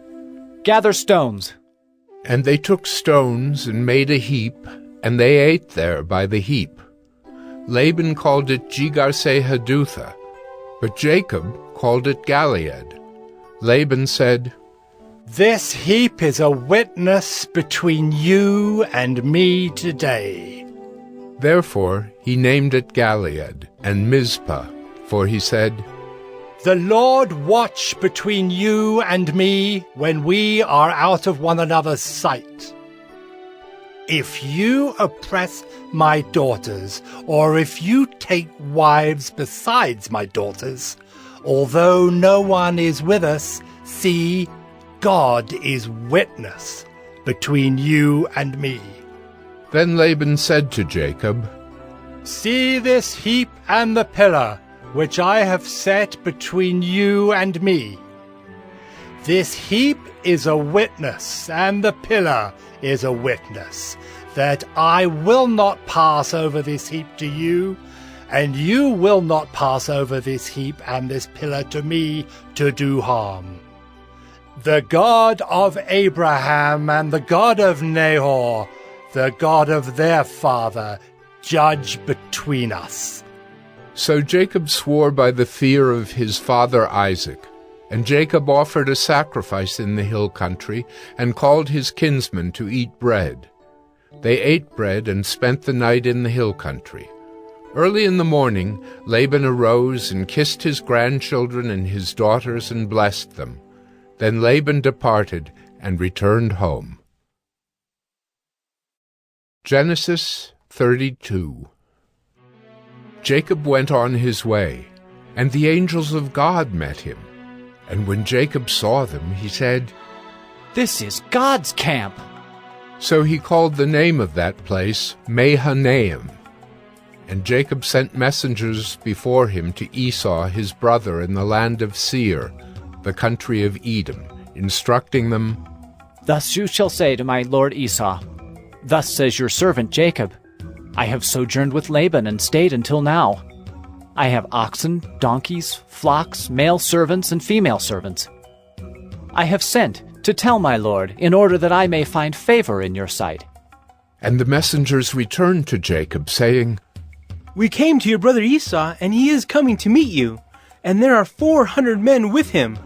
Gather stones. And they took stones and made a heap, and they ate there by the heap. Laban called it Jegar-sahadutha, but Jacob called it Galeed. Laban said, This heap is a witness between you and me today. Therefore he named it Galeed and Mizpah, for he said, The Lord watch between you and me when we are out of one another's sight. If you oppress my daughters, or if you take wives besides my daughters, although no one is with us, see, God is witness between you and me. Then Laban said to Jacob, See this heap and the pillar, which I have set between you and me. This heap is a witness, and the pillar is a witness, that I will not pass over this heap to you, and you will not pass over this heap and this pillar to me to do harm. The God of Abraham and the God of Nahor, the God of their father, judge between us. So Jacob swore by the fear of his father Isaac, and Jacob offered a sacrifice in the hill country, and called his kinsmen to eat bread. They ate bread and spent the night in the hill country. Early in the morning Laban arose and kissed his grandchildren and his daughters and blessed them. Then Laban departed and returned home. Genesis 32. Jacob went on his way, and the angels of God met him. And when Jacob saw them, he said, "This is God's camp." So he called the name of that place Mahanaim. And Jacob sent messengers before him to Esau his brother in the land of Seir, the country of Edom, instructing them, "Thus you shall say to my lord Esau, Thus says your servant Jacob, I have sojourned with Laban and stayed until now. I have oxen, donkeys, flocks, male servants and female servants. I have sent to tell my lord, in order that I may find favor in your sight." And the messengers returned to Jacob, saying, "We came to your brother Esau, and he is coming to meet you, and there are 400 men with him."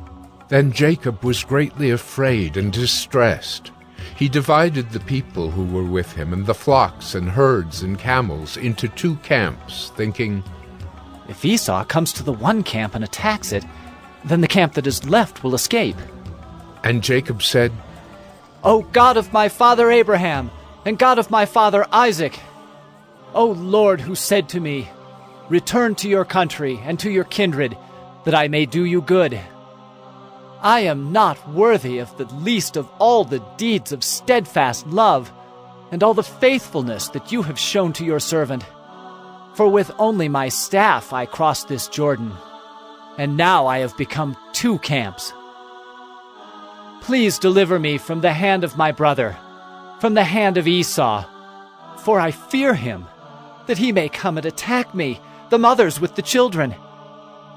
Then Jacob was greatly afraid and distressed. He divided the people who were with him and the flocks and herds and camels into 2 camps, thinking, "If Esau comes to the one camp and attacks it, then the camp that is left will escape." And Jacob said, "O God of my father Abraham, and God of my father Isaac, O Lord, who said to me, Return to your country and to your kindred, that I may do you good. I am not worthy of the least of all the deeds of steadfast love, and all the faithfulness that you have shown to your servant. For with only my staff I crossed this Jordan, and now I have become 2 camps. Please deliver me from the hand of my brother, from the hand of Esau, for I fear him, that he may come and attack me, the mothers with the children.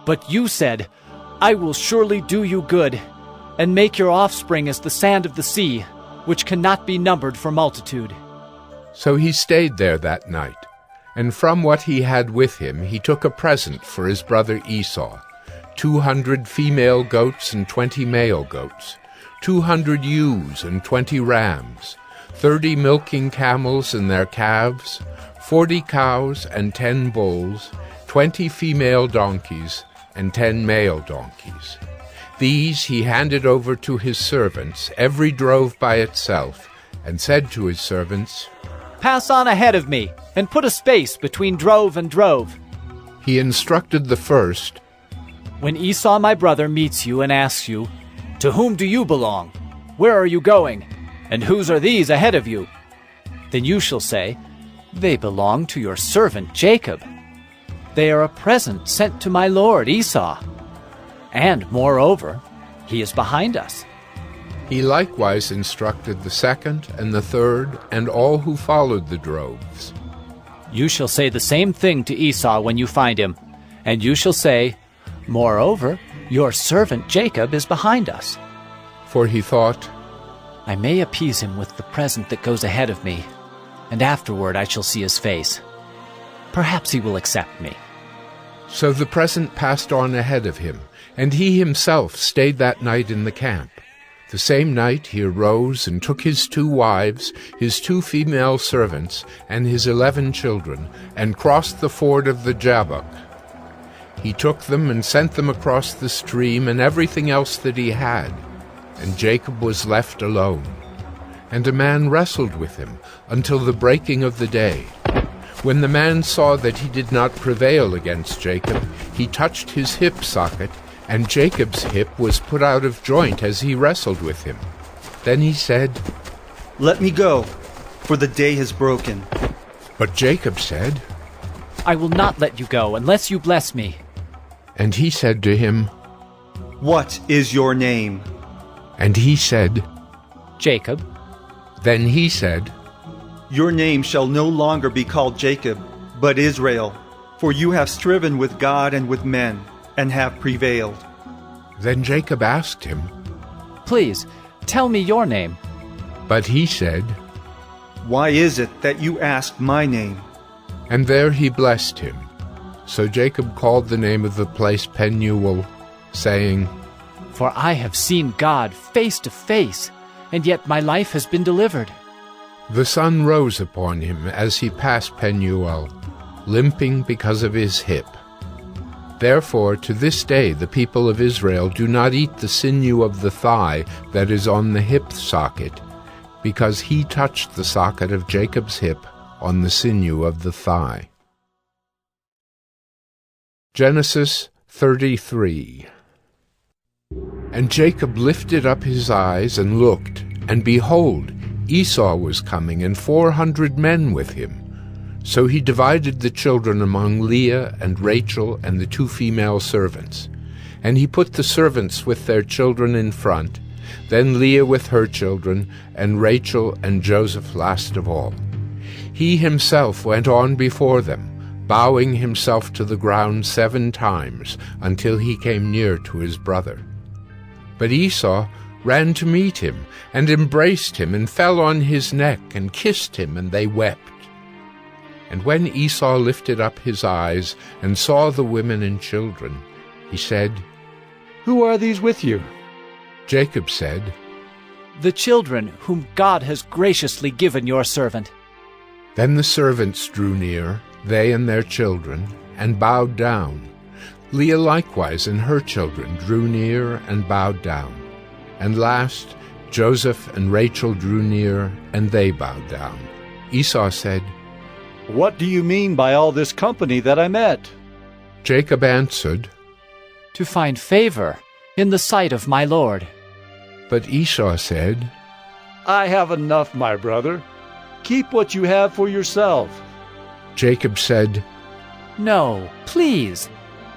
But you said, I will surely do you good, and make your offspring as the sand of the sea, which cannot be numbered for multitude." So he stayed there that night, and from what he had with him he took a present for his brother Esau, 200 female goats and 20 male goats, 200 ewes and 20 rams, 30 milking camels and their calves, 40 cows and 10 bulls, 20 female donkeys, and 10 male donkeys. These he handed over to his servants, every drove by itself, and said to his servants, "Pass on ahead of me, and put a space between drove and drove." He instructed the first, "When Esau my brother meets you and asks you, To whom do you belong? Where are you going? And whose are these ahead of you? Then you shall say, They belong to your servant Jacob. They are a present sent to my lord Esau. And, moreover, he is behind us." He likewise instructed the second and the third and all who followed the droves. "You shall say the same thing to Esau when you find him, and you shall say, Moreover, your servant Jacob is behind us." For he thought, "I may appease him with the present that goes ahead of me, and afterward I shall see his face. Perhaps he will accept me." So the present passed on ahead of him, and he himself stayed that night in the camp. The same night he arose and took his 2 wives, his 2 female servants, and his 11 children, and crossed the ford of the Jabbok. He took them and sent them across the stream and everything else that he had, and Jacob was left alone. And a man wrestled with him until the breaking of the day. When the man saw that he did not prevail against Jacob, he touched his hip socket, and Jacob's hip was put out of joint as he wrestled with him. Then he said, "Let me go, for the day has broken." But Jacob said, I will not let you go unless you bless me." And he said to him, "What is your name?" And he said, "Jacob." Then he said, "Your name shall no longer be called Jacob, but Israel, for you have striven with God and with men, and have prevailed." Then Jacob asked him, "Please, tell me your name." But he said, "Why is it that you ask my name?" And there he blessed him. So Jacob called the name of the place Penuel, saying, "For I have seen God face to face, and yet my life has been delivered." The sun rose upon him as he passed Penuel, limping because of his hip. Therefore to this day the people of Israel do not eat the sinew of the thigh that is on the hip socket, because he touched the socket of Jacob's hip on the sinew of the thigh. Genesis 33. And Jacob lifted up his eyes and looked, and behold, Esau was coming, and 400 men with him. So he divided the children among Leah and Rachel and the 2 female servants. And he put the servants with their children in front, then Leah with her children, and Rachel and Joseph last of all. He himself went on before them, bowing himself to the ground 7 times, until he came near to his brother. But Esau ran to meet him, and embraced him, and fell on his neck, and kissed him, and they wept. And when Esau lifted up his eyes, and saw the women and children, he said, "Who are these with you?" Jacob said, "The children whom God has graciously given your servant." Then the servants drew near, they and their children, and bowed down. Leah likewise and her children drew near and bowed down. And last, Joseph and Rachel drew near, and they bowed down. Esau said, "What do you mean by all this company that I met?" Jacob answered, "To find favor in the sight of my Lord." But Esau said, "I have enough, my brother. Keep what you have for yourself." Jacob said, "No, please.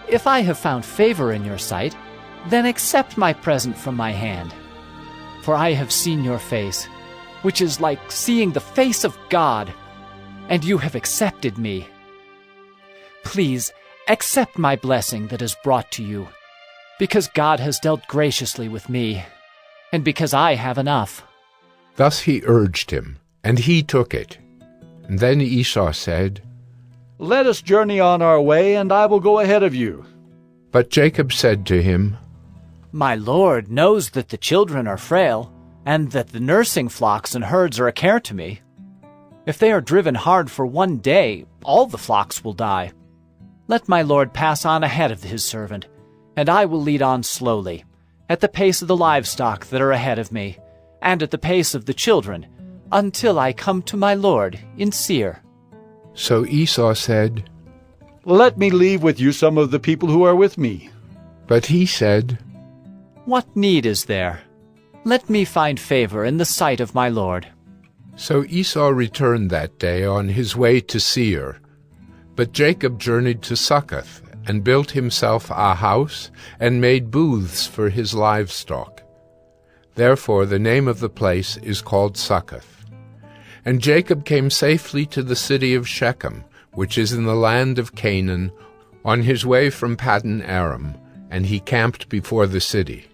If I have found favor in your sight, then accept my present from my hand. For I have seen your face, which is like seeing the face of God, and you have accepted me. Please accept my blessing that is brought to you, because God has dealt graciously with me, and because I have enough." Thus he urged him, and he took it. And then Esau said, "Let us journey on our way, and I will go ahead of you." But Jacob said to him, "My Lord knows that the children are frail, and that the nursing flocks and herds are a care to me. If they are driven hard for 1 day, all the flocks will die. Let my Lord pass on ahead of his servant, and I will lead on slowly, at the pace of the livestock that are ahead of me, and at the pace of the children, until I come to my Lord in Seir." So Esau said, "Let me leave with you some of the people who are with me." But he said, "What need is there? Let me find favor in the sight of my Lord." So Esau returned that day on his way to Seir. But Jacob journeyed to Succoth, and built himself a house, and made booths for his livestock. Therefore the name of the place is called Succoth. And Jacob came safely to the city of Shechem, which is in the land of Canaan, on his way from Paddan Aram, and he camped before the city.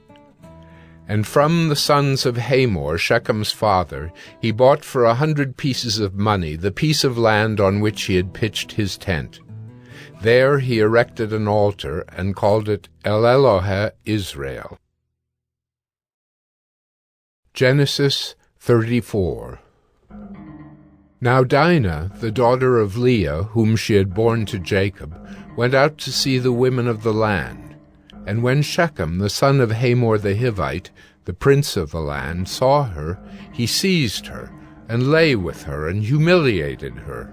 And from the sons of Hamor, Shechem's father, he bought for 100 pieces of money the piece of land on which he had pitched his tent. There he erected an altar, and called it El Elohe Israel. Genesis 34. Now Dinah, the daughter of Leah, whom she had borne to Jacob, went out to see the women of the land. And when Shechem, the son of Hamor the Hivite, the prince of the land, saw her, he seized her, and lay with her, and humiliated her.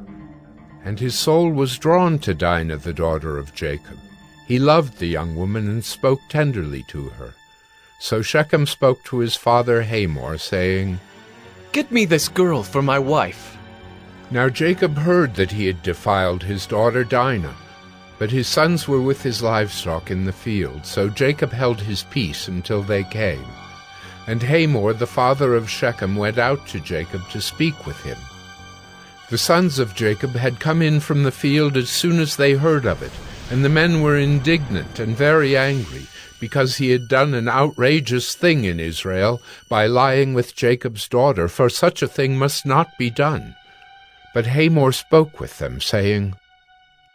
And his soul was drawn to Dinah, the daughter of Jacob. He loved the young woman, and spoke tenderly to her. So Shechem spoke to his father Hamor, saying, "Get me this girl for my wife." Now Jacob heard that he had defiled his daughter Dinah, but his sons were with his livestock in the field, so Jacob held his peace until they came. And Hamor, the father of Shechem, went out to Jacob to speak with him. The sons of Jacob had come in from the field as soon as they heard of it, and the men were indignant and very angry, because he had done an outrageous thing in Israel by lying with Jacob's daughter, for such a thing must not be done. But Hamor spoke with them, saying,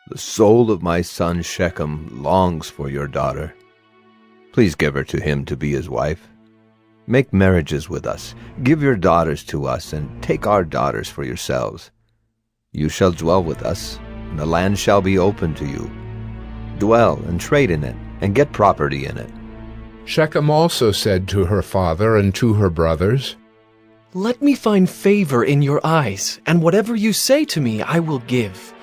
The soul of my son Shechem longs for your daughter. Please give her to him to be his wife. Make marriages with us, give your daughters to us, and take our daughters for yourselves. You shall dwell with us, and the land shall be open to you. Dwell and trade in it, and get property in it. Shechem also said to her father and to her brothers, Let me find favor in your eyes, and whatever you say to me I will give.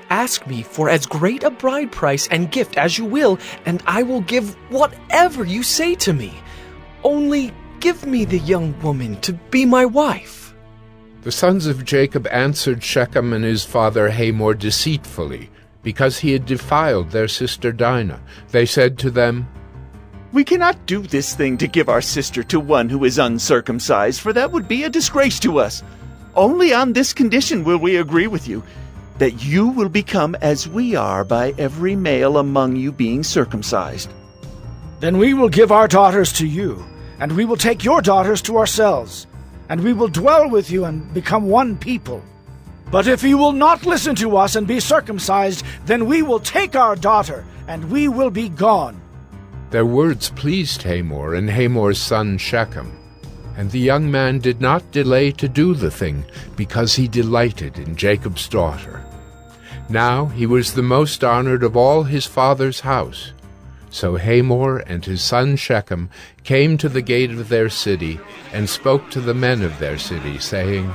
Ask me for as great a bride price and gift as you will, and I will give whatever you say to me. Only give me the young woman to be my wife. The sons of Jacob answered Shechem and his father Hamor deceitfully, because he had defiled their sister Dinah. They said to them, We cannot do this thing to give our sister to one who is uncircumcised, for that would be a disgrace to us. Only on this condition will we agree with you, that you will become as we are by every male among you being circumcised. Then we will give our daughters to you, and we will take your daughters to ourselves, and we will dwell with you and become one people. But if you will not listen to us and be circumcised, then we will take our daughter, and we will be gone. Their words pleased Hamor and Hamor's son Shechem, and the young man did not delay to do the thing, because he delighted in Jacob's daughter. Now he was the most honored of all his father's house. So Hamor and his son Shechem came to the gate of their city, and spoke to the men of their city, saying,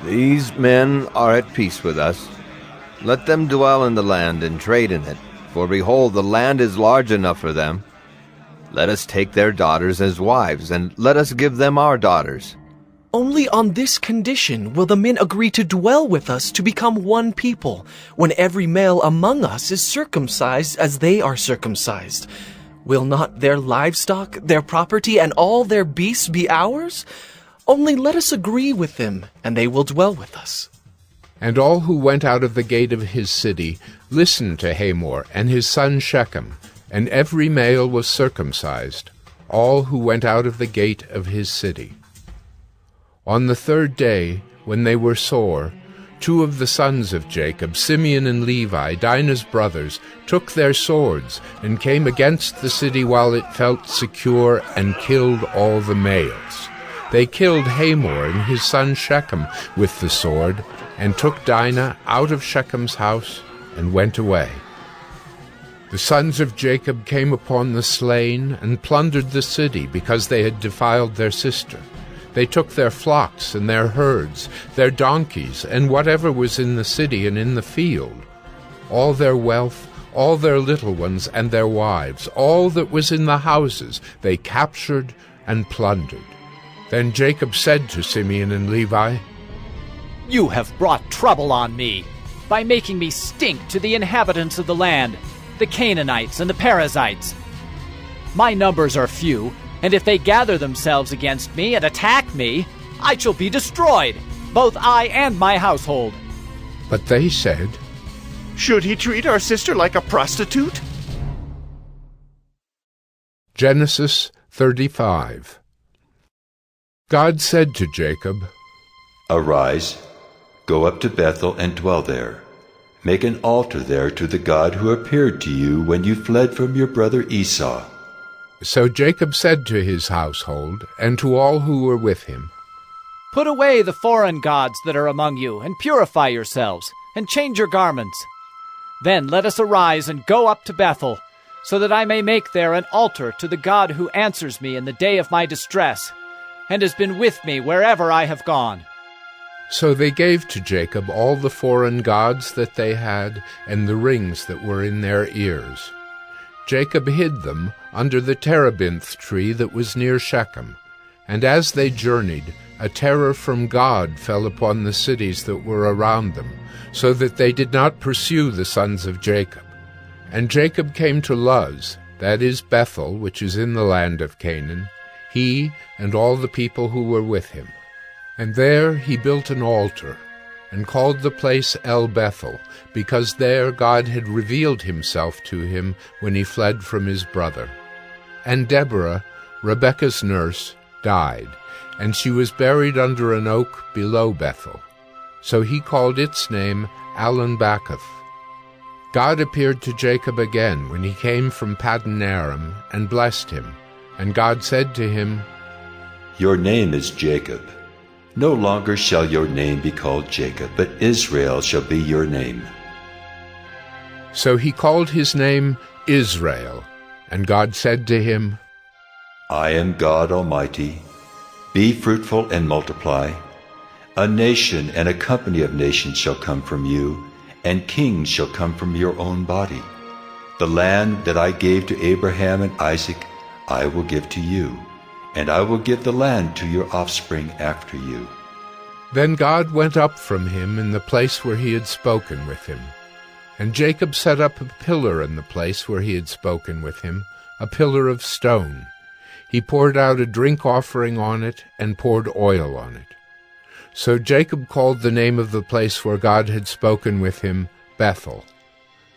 These men are at peace with us. Let them dwell in the land and trade in it, for behold, the land is large enough for them. Let us take their daughters as wives, and let us give them our daughters. Only on this condition will the men agree to dwell with us to become one people, when every male among us is circumcised as they are circumcised. Will not their livestock, their property, and all their beasts be ours? Only let us agree with them, and they will dwell with us. And all who went out of the gate of his city listened to Hamor and his son Shechem, and every male was circumcised, all who went out of the gate of his city. On the third day, when they were sore, two of the sons of Jacob, Simeon and Levi, Dinah's brothers, took their swords and came against the city while it felt secure, and killed all the males. They killed Hamor and his son Shechem with the sword, and took Dinah out of Shechem's house, and went away. The sons of Jacob came upon the slain, and plundered the city, because they had defiled their sister. They took their flocks and their herds, their donkeys, and whatever was in the city and in the field, all their wealth, all their little ones and their wives, all that was in the houses, they captured and plundered. Then Jacob said to Simeon and Levi, You have brought trouble on me by making me stink to the inhabitants of the land, the Canaanites and the Perizzites. My numbers are few, and if they gather themselves against me and attack me, I shall be destroyed, both I and my household. But they said, Should he treat our sister like a prostitute? Genesis 35. God said to Jacob, Arise, go up to Bethel and dwell there. Make an altar there to the God who appeared to you when you fled from your brother Esau. So Jacob said to his household, and to all who were with him, Put away the foreign gods that are among you, and purify yourselves, and change your garments. Then let us arise and go up to Bethel, so that I may make there an altar to the God who answers me in the day of my distress, and has been with me wherever I have gone. So they gave to Jacob all the foreign gods that they had, and the rings that were in their ears. Jacob hid them under the terebinth tree that was near Shechem. And as they journeyed, a terror from God fell upon the cities that were around them, so that they did not pursue the sons of Jacob. And Jacob came to Luz, that is Bethel, which is in the land of Canaan, he and all the people who were with him. And there he built an altar, and called the place El Bethel, because there God had revealed himself to him when he fled from his brother. And Deborah, Rebekah's nurse, died, and she was buried under an oak below Bethel. So he called its name Alon-Bacuth. God appeared to Jacob again when he came from Paddan Aram, and blessed him. And God said to him, Your name is Jacob. No longer shall your name be called Jacob, but Israel shall be your name. So he called his name Israel. And God said to him, I am God Almighty. Be fruitful and multiply. A nation and a company of nations shall come from you, and kings shall come from your own body. The land that I gave to Abraham and Isaac I will give to you, and I will give the land to your offspring after you. Then God went up from him in the place where he had spoken with him. And Jacob set up a pillar in the place where he had spoken with him, a pillar of stone. He poured out a drink offering on it, and poured oil on it. So Jacob called the name of the place where God had spoken with him Bethel.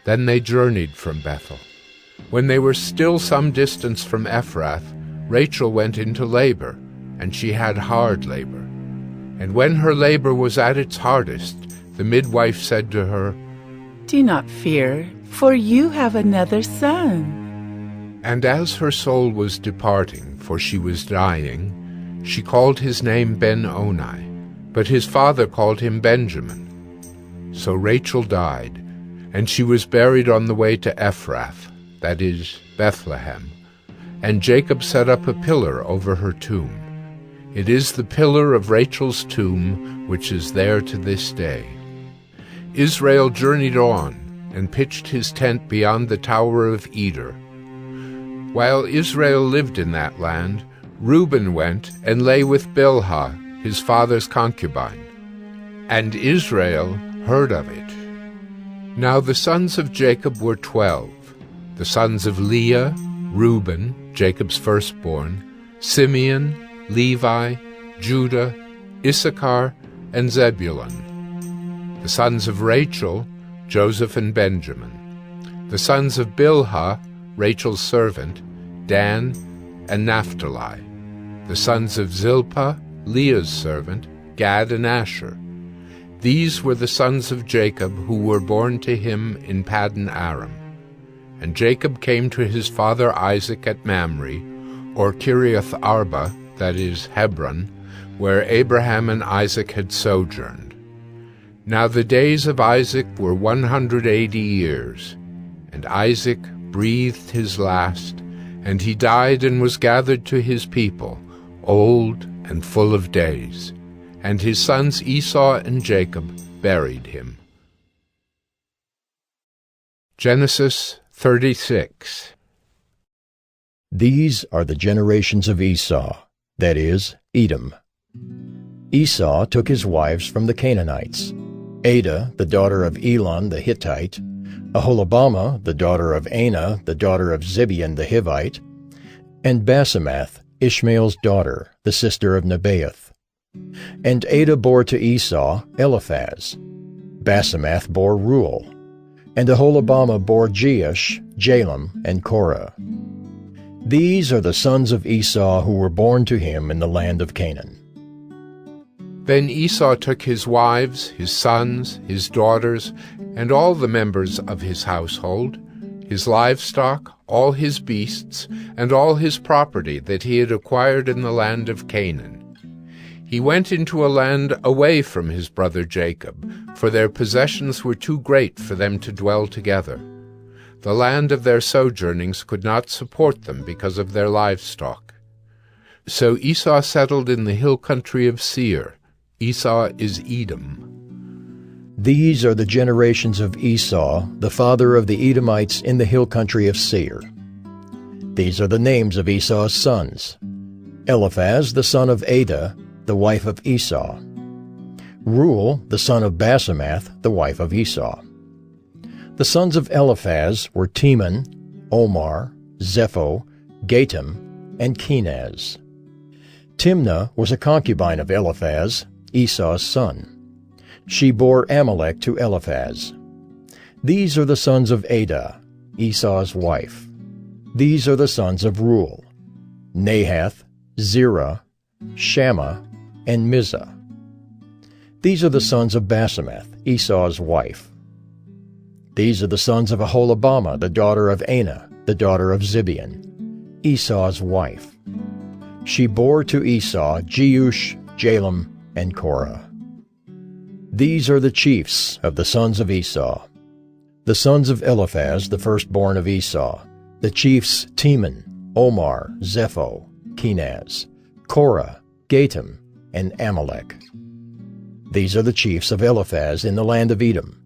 Then they journeyed from Bethel. When they were still some distance from Ephrath, Rachel went into labor, and she had hard labor. And when her labor was at its hardest, the midwife said to her, Do not fear, for you have another son. And as her soul was departing, for she was dying, she called his name Ben-Oni, but his father called him Benjamin. So Rachel died, and she was buried on the way to Ephrath, that is, Bethlehem. And Jacob set up a pillar over her tomb. It is the pillar of Rachel's tomb, which is there to this day. Israel journeyed on, and pitched his tent beyond the Tower of Eder. While Israel lived in that land, Reuben went and lay with Bilhah, his father's concubine. And Israel heard of it. Now the sons of Jacob were 12, the sons of Leah, Reuben, Jacob's firstborn, Simeon, Levi, Judah, Issachar, and Zebulun. The sons of Rachel, Joseph and Benjamin. The sons of Bilhah, Rachel's servant, Dan and Naphtali. The sons of Zilpah, Leah's servant, Gad and Asher. These were the sons of Jacob who were born to him in Paddan Aram. And Jacob came to his father Isaac at Mamre, or Kiriath Arba, that is, Hebron, where Abraham and Isaac had sojourned. Now the days of Isaac were 180 years, and Isaac breathed his last, and he died and was gathered to his people, old and full of days. And his sons Esau and Jacob buried him. Genesis 36. These are the generations of Esau, that is, Edom. Esau took his wives from the Canaanites, Adah, the daughter of Elon the Hittite, Aholibamah, the daughter of Anah, the daughter of Zibeon the Hivite, and Basemath, Ishmael's daughter, the sister of Nebaioth. And Adah bore to Esau Eliphaz. Basemath bore Reuel. And Aholibamah bore Jeush, Jalem, and Korah. These are the sons of Esau who were born to him in the land of Canaan. Then Esau took his wives, his sons, his daughters, and all the members of his household, his livestock, all his beasts, and all his property that he had acquired in the land of Canaan. He went into a land away from his brother Jacob, for their possessions were too great for them to dwell together. The land of their sojournings could not support them because of their livestock. So Esau settled in the hill country of Seir. Esau is Edom. These are the generations of Esau, the father of the Edomites in the hill country of Seir. These are the names of Esau's sons: Eliphaz the son of Ada, the wife of Esau. Reuel the son of Basemath, the wife of Esau. The sons of Eliphaz were Teman, Omar, Zepho, Gatam, and Kenaz. Timnah was a concubine of Eliphaz, Esau's son. She bore Amalek to Eliphaz. These are the sons of Ada, Esau's wife. These are the sons of Reuel, Nahath, Zerah, Shammah, and Mizah. These are the sons of Basemath, Esau's wife. These are the sons of Aholibamah, the daughter of Anah, the daughter of Zibeon, Esau's wife. She bore to Esau Jeush, Jalem, and Korah. These are the chiefs of the sons of Esau. The sons of Eliphaz, the firstborn of Esau, the chiefs Teman, Omar, Zepho, Kenaz, Korah, Gatam, and Amalek. These are the chiefs of Eliphaz in the land of Edom.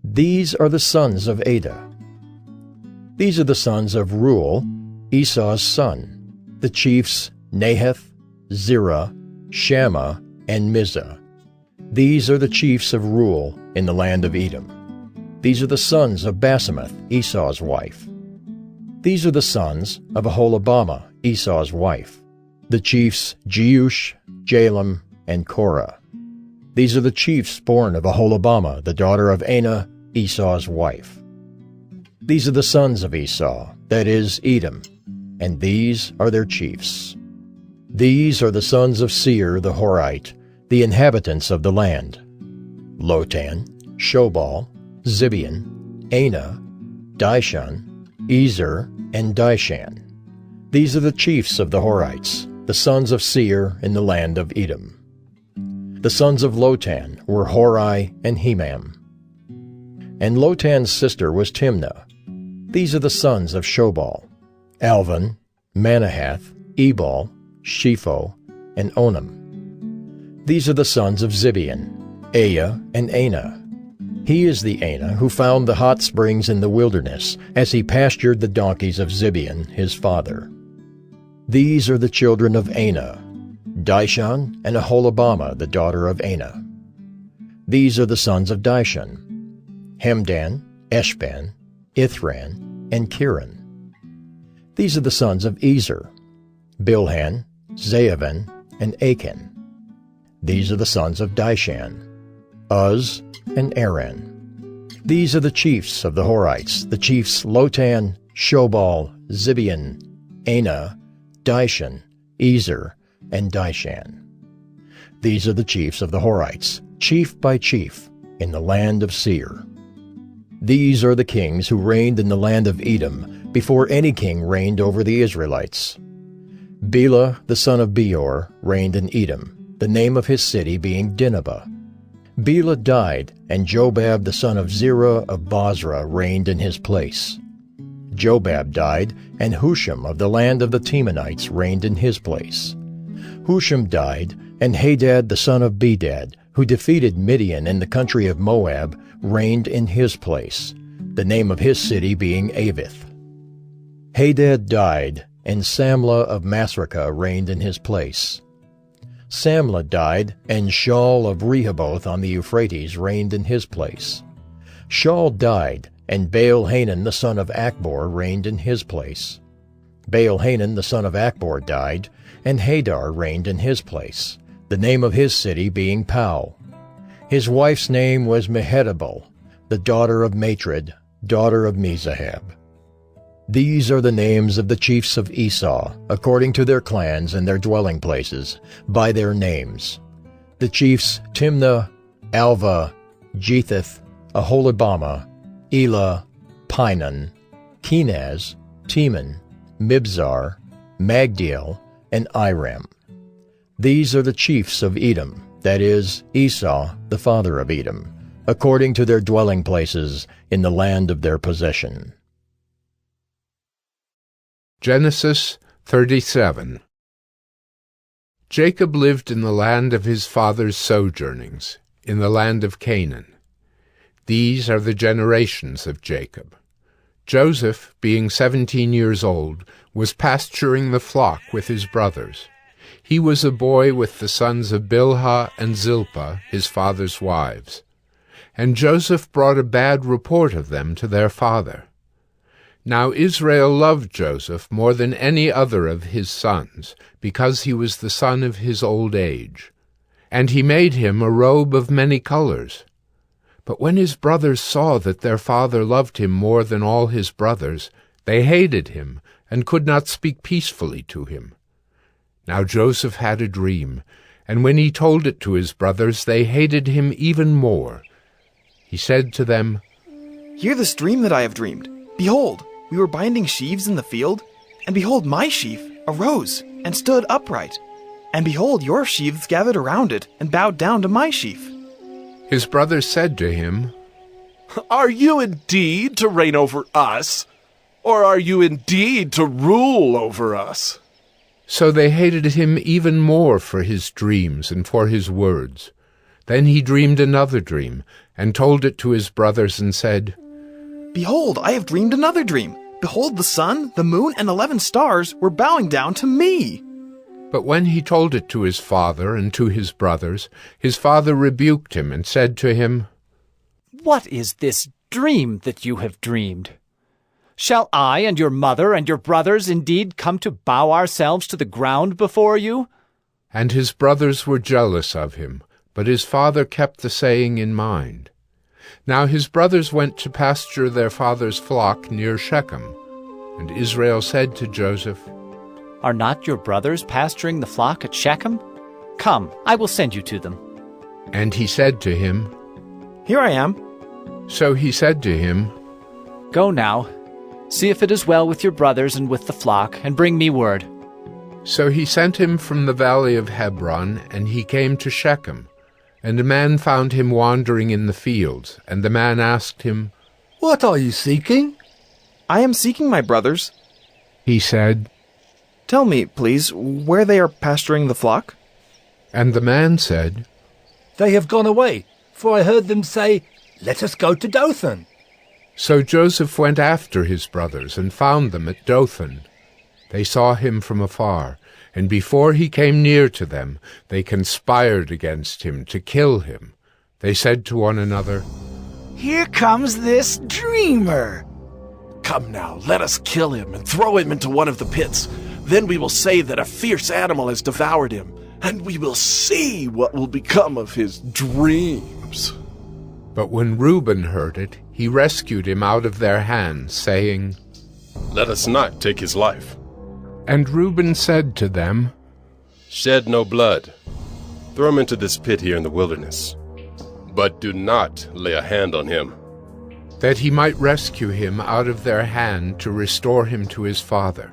These are the sons of Ada. These are the sons of Reuel, Esau's son, the chiefs Nahath, Zerah, Shammah, and Mizah. These are the chiefs of Reuel in the land of Edom. These are the sons of Basemath, Esau's wife. These are the sons of Aholibamah, Esau's wife, the chiefs Jeush, Jalem, and Korah. These are the chiefs born of Aholibamah, the daughter of Anah, Esau's wife. These are the sons of Esau, that is, Edom, and these are their chiefs. These are the sons of Seir the Horite, the inhabitants of the land: Lotan, Shobal, Zibeon, Anah, Dishon, Ezer, and Dishan. These are the chiefs of the Horites, the sons of Seir in the land of Edom. The sons of Lotan were Hori and Hemam. And Lotan's sister was Timnah. These are the sons of Shobal: Alvan, Manahath, Ebal, Shepho, and Onam. These are the sons of Zibeon, Aya, and Anah. He is the Anah who found the hot springs in the wilderness as he pastured the donkeys of Zibeon, his father. These are the children of Anah, Dishon and Aholibamah, the daughter of Anah. These are the sons of Dishon: Hemdan, Eshban, Ithran, and Kiran. These are the sons of Ezer: Bilhan, Zaavan, and Achan. These are the sons of Dishan: Uz and Aran. These are the chiefs of the Horites, the chiefs Lotan, Shobal, Zibeon, Anah, Dishon, Ezer, and Dishan. These are the chiefs of the Horites, chief by chief, in the land of Seir. These are the kings who reigned in the land of Edom before any king reigned over the Israelites. Bela the son of Beor reigned in Edom, the name of his city being Dinhabah. Bela died, and Jobab the son of Zerah of Bozrah reigned in his place. Jobab died, and Husham of the land of the Temanites reigned in his place. Husham died, and Hadad the son of Bedad, who defeated Midian in the country of Moab, reigned in his place, the name of his city being Avith. Hadad died, and Samlah of Masrekah reigned in his place. Samlah died, and Shaul of Rehoboth on the Euphrates reigned in his place. Shaul died, and Baal-Hanan the son of Achbor reigned in his place. Baal-Hanan the son of Achbor died, and Hadar reigned in his place, the name of his city being Pau. His wife's name was Mehetabel, the daughter of Matred, daughter of Mezahab. These are the names of the chiefs of Esau, according to their clans and their dwelling places, by their names: the chiefs Timnah, Alva, Jetheth, Aholibamah, Elah, Pinon, Kenaz, Teman, Mibzar, Magdiel, and Iram. These are the chiefs of Edom, that is, Esau, the father of Edom, according to their dwelling places in the land of their possession. Genesis 37. Jacob lived in the land of his father's sojournings, in the land of Canaan. These are the generations of Jacob. Joseph, being 17 years old, was pasturing the flock with his brothers. He was a boy with the sons of Bilhah and Zilpah, his father's wives. And Joseph brought a bad report of them to their father. Now Israel loved Joseph more than any other of his sons, because he was the son of his old age. And he made him a robe of many colors. But when his brothers saw that their father loved him more than all his brothers, they hated him, and could not speak peacefully to him. Now Joseph had a dream, and when he told it to his brothers, they hated him even more. He said to them, "Hear this dream that I have dreamed. Behold, we were binding sheaves in the field, and behold, my sheaf arose and stood upright. And behold, your sheaves gathered around it and bowed down to my sheaf." His brothers said to him, "Are you indeed to reign over us, or are you indeed to rule over us?" So they hated him even more for his dreams and for his words. Then he dreamed another dream, and told it to his brothers, and said, "Behold, I have dreamed another dream. Behold, the sun, the moon, and 11 stars were bowing down to me." But when he told it to his father and to his brothers, his father rebuked him and said to him, "What is this dream that you have dreamed? Shall I and your mother and your brothers indeed come to bow ourselves to the ground before you?" And his brothers were jealous of him, but his father kept the saying in mind. Now his brothers went to pasture their father's flock near Shechem. And Israel said to Joseph, "Are not your brothers pasturing the flock at Shechem? Come, I will send you to them." And he said to him, "Here I am." So he said to him, "Go now, see if it is well with your brothers and with the flock, and bring me word." So he sent him from the valley of Hebron, and he came to Shechem. And a man found him wandering in the fields, and the man asked him, "What are you seeking?" "I am seeking my brothers." He said, "Tell me, please, where they are pasturing the flock?" And the man said, "They have gone away, for I heard them say, 'Let us go to Dothan.'" So Joseph went after his brothers, and found them at Dothan. They saw him from afar, and before he came near to them, they conspired against him to kill him. They said to one another, "Here comes this dreamer." "Come now, let us kill him and throw him into one of the pits. Then we will say that a fierce animal has devoured him, and we will see what will become of his dreams." But when Reuben heard it, he rescued him out of their hands, saying, "Let us not take his life." And Reuben said to them, "Shed no blood. Throw him into this pit here in the wilderness. But do not lay a hand on him." That he might rescue him out of their hand to restore him to his father.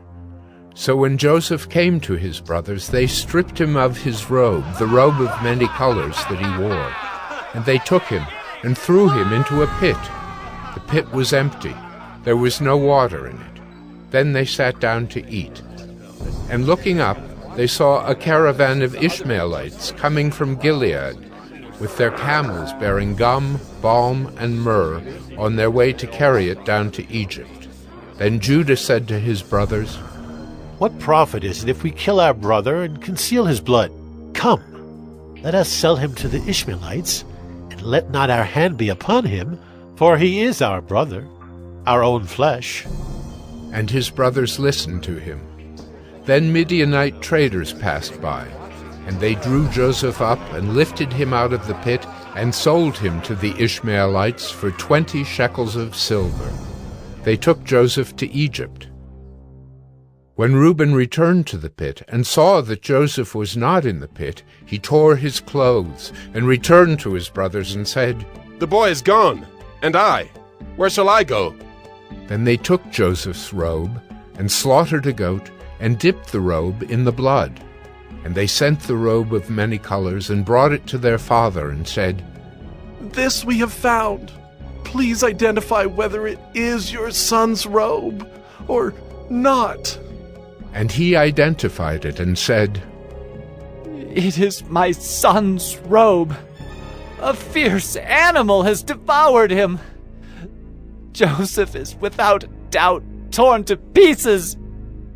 So when Joseph came to his brothers, they stripped him of his robe, the robe of many colors that he wore. And they took him and threw him into a pit. The pit was empty. There was no water in it. Then they sat down to eat. And looking up, they saw a caravan of Ishmaelites coming from Gilead, with their camels bearing gum, balm, and myrrh, on their way to carry it down to Egypt. Then Judah said to his brothers, "What profit is it if we kill our brother and conceal his blood? Come, let us sell him to the Ishmaelites, and let not our hand be upon him, for he is our brother, our own flesh." And his brothers listened to him. Then Midianite traders passed by, and they drew Joseph up and lifted him out of the pit and sold him to the Ishmaelites for 20 shekels of silver. They took Joseph to Egypt. When Reuben returned to the pit and saw that Joseph was not in the pit, he tore his clothes and returned to his brothers and said, "The boy is gone, and I, where shall I go?" Then they took Joseph's robe and slaughtered a goat and dipped the robe in the blood. And they sent the robe of many colors and brought it to their father and said, "This we have found. Please identify whether it is your son's robe or not." And he identified it and said, "It is my son's robe. A fierce animal has devoured him. Joseph is without doubt torn to pieces."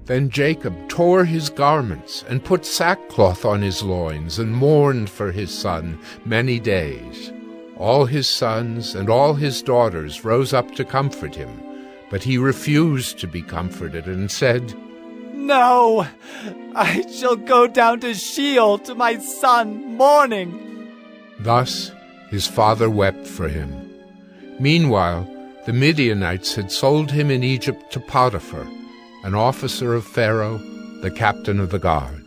Then Jacob tore his garments, and put sackcloth on his loins, and mourned for his son many days. All his sons and all his daughters rose up to comfort him, but he refused to be comforted, and said, No, I shall go down to Sheol to my son, mourning. Thus his father wept for him. Meanwhile, the Midianites had sold him in Egypt to Potiphar, an officer of Pharaoh, the captain of the guard.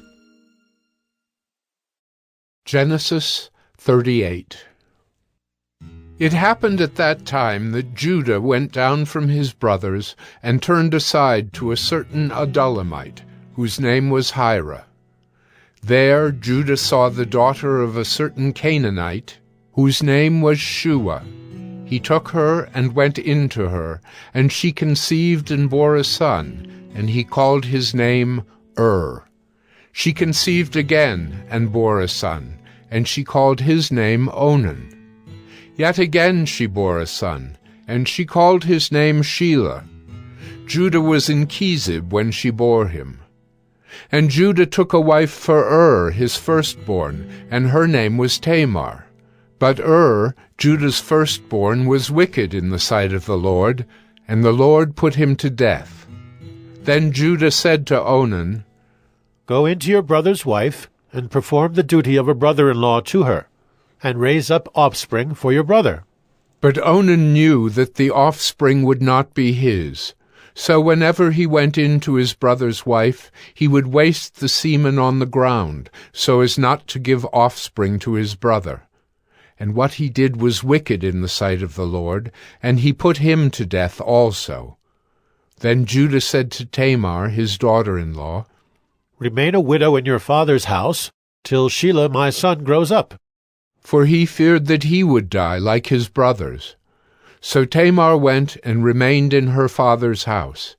Genesis 38. It happened at that time that Judah went down from his brothers and turned aside to a certain Adullamite, whose name was Hira. There Judah saw the daughter of a certain Canaanite, whose name was Shua. He took her and went in to her, and she conceived and bore a son, and he called his name She conceived again and bore a son, and she called his name Onan. Yet again she bore a son, and she called his name Shelah. Judah was in Chezib when she bore him. And Judah took a wife for his firstborn, and her name was Tamar. But Judah's firstborn, was wicked in the sight of the Lord, and the Lord put him to death. Then Judah said to Onan, Go into your brother's wife, and perform the duty of a brother-in-law to her, and raise up offspring for your brother. But Onan knew that the offspring would not be his. So whenever he went in to his brother's wife, he would waste the semen on the ground, so as not to give offspring to his brother. And what he did was wicked in the sight of the Lord, and he put him to death also. Then Judah said to Tamar, his daughter-in-law, Remain a widow in your father's house, till Shelah my son grows up. For he feared that he would die like his brothers. So Tamar went and remained in her father's house.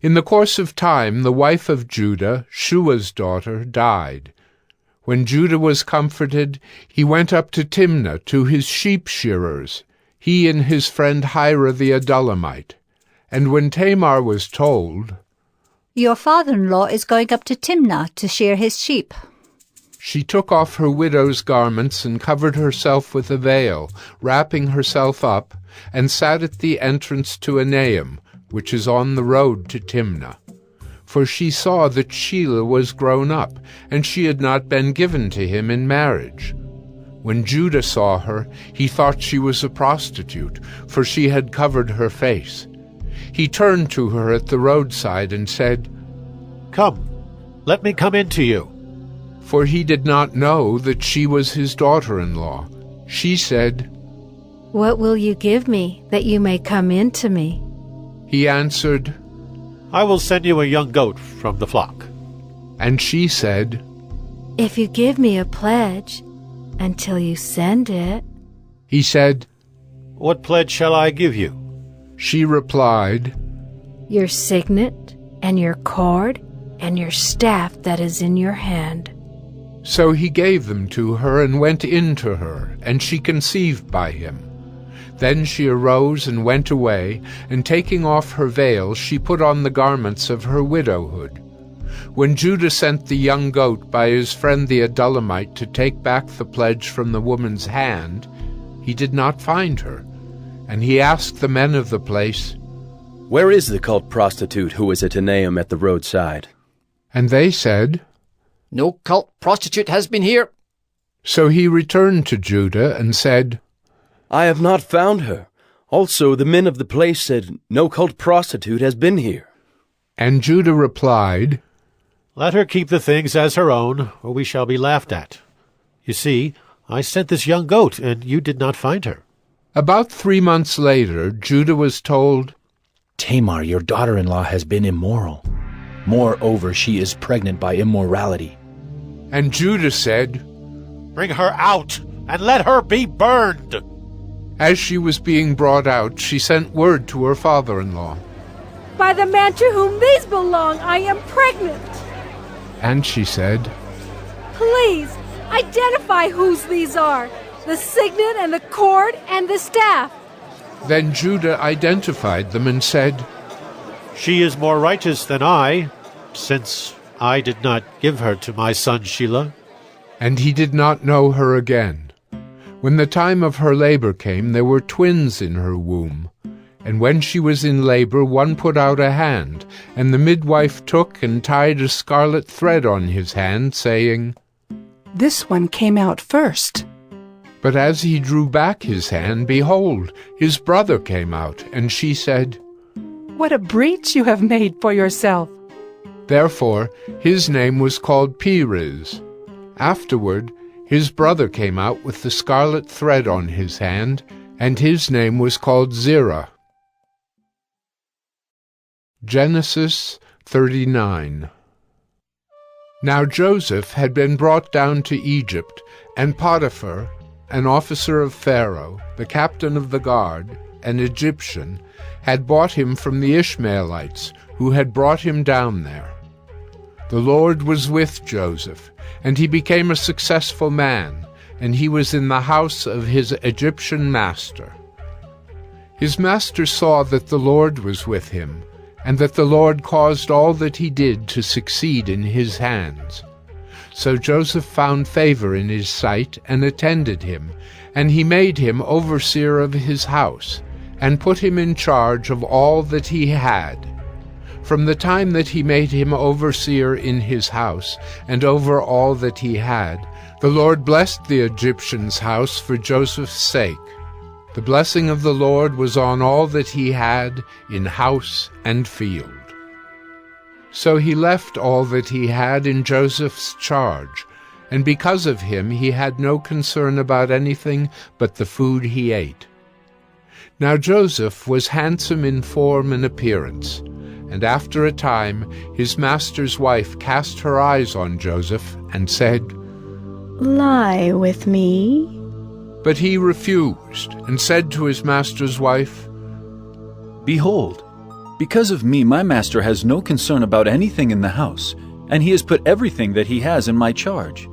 In the course of time the wife of Judah, Shua's daughter, died. When Judah was comforted, he went up to Timnah to his sheep-shearers, he and his friend Hira the Adullamite. And when Tamar was told, Your father-in-law is going up to Timnah to shear his sheep, she took off her widow's garments and covered herself with a veil, wrapping herself up, and sat at the entrance to Enaim, which is on the road to Timnah. For she saw that Shelah was grown up, and she had not been given to him in marriage. When Judah saw her, he thought she was a prostitute, for she had covered her face. He turned to her at the roadside and said, Come, let me come in to you. For he did not know that she was his daughter-in-law. She said, What will you give me that you may come in to me? He answered, I will send you a young goat from the flock. And she said, If you give me a pledge until you send it. He said, What pledge shall I give you? She replied, Your signet, and your cord, and your staff that is in your hand. So he gave them to her and went in to her, and she conceived by him. Then she arose and went away, and taking off her veil, she put on the garments of her widowhood. When Judah sent the young goat by his friend the Adullamite to take back the pledge from the woman's hand, he did not find her. And he asked the men of the place, Where is the cult prostitute who was at Enaim at the roadside? And they said, No cult prostitute has been here. So he returned to Judah and said, I have not found her. Also the men of the place said, No cult prostitute has been here. And Judah replied, Let her keep the things as her own, or we shall be laughed at. You see, I sent this young goat, and you did not find her. About 3 months later, Judah was told, Tamar, your daughter-in-law, has been immoral. Moreover, she is pregnant by immorality. And Judah said, Bring her out, and let her be burned. As she was being brought out, she sent word to her father-in-law. By the man to whom these belong, I am pregnant. And she said, Please, identify whose these are, the signet and the cord and the staff. Then Judah identified them and said, She is more righteous than I. since I did not give her to my son Shelah. And he did not know her again. When the time of her labor came, there were twins in her womb. And when she was in labor, one put out a hand, and the midwife took and tied a scarlet thread on his hand, saying, This one came out first. But as he drew back his hand, behold, his brother came out, and she said, What a breach you have made for yourself. Therefore his name was called Perez. Afterward his brother came out with the scarlet thread on his hand, and his name was called Zerah. Genesis 39. Now Joseph had been brought down to Egypt, and Potiphar, an officer of Pharaoh, the captain of the guard, an Egyptian, had bought him from the Ishmaelites, who had brought him down there. The Lord was with Joseph, and he became a successful man, and he was in the house of his Egyptian master. His master saw that the Lord was with him, and that the Lord caused all that he did to succeed in his hands. So Joseph found favor in his sight, and attended him, and he made him overseer of his house, and put him in charge of all that he had. From the time that he made him overseer in his house, and over all that he had, the Lord blessed the Egyptian's house for Joseph's sake. The blessing of the Lord was on all that he had in house and field. So he left all that he had in Joseph's charge, and because of him he had no concern about anything but the food he ate. Now Joseph was handsome in form and appearance, and after a time his master's wife cast her eyes on Joseph and said, Lie with me. But he refused, and said to his master's wife, Behold, because of me my master has no concern about anything in the house, and he has put everything that he has in my charge.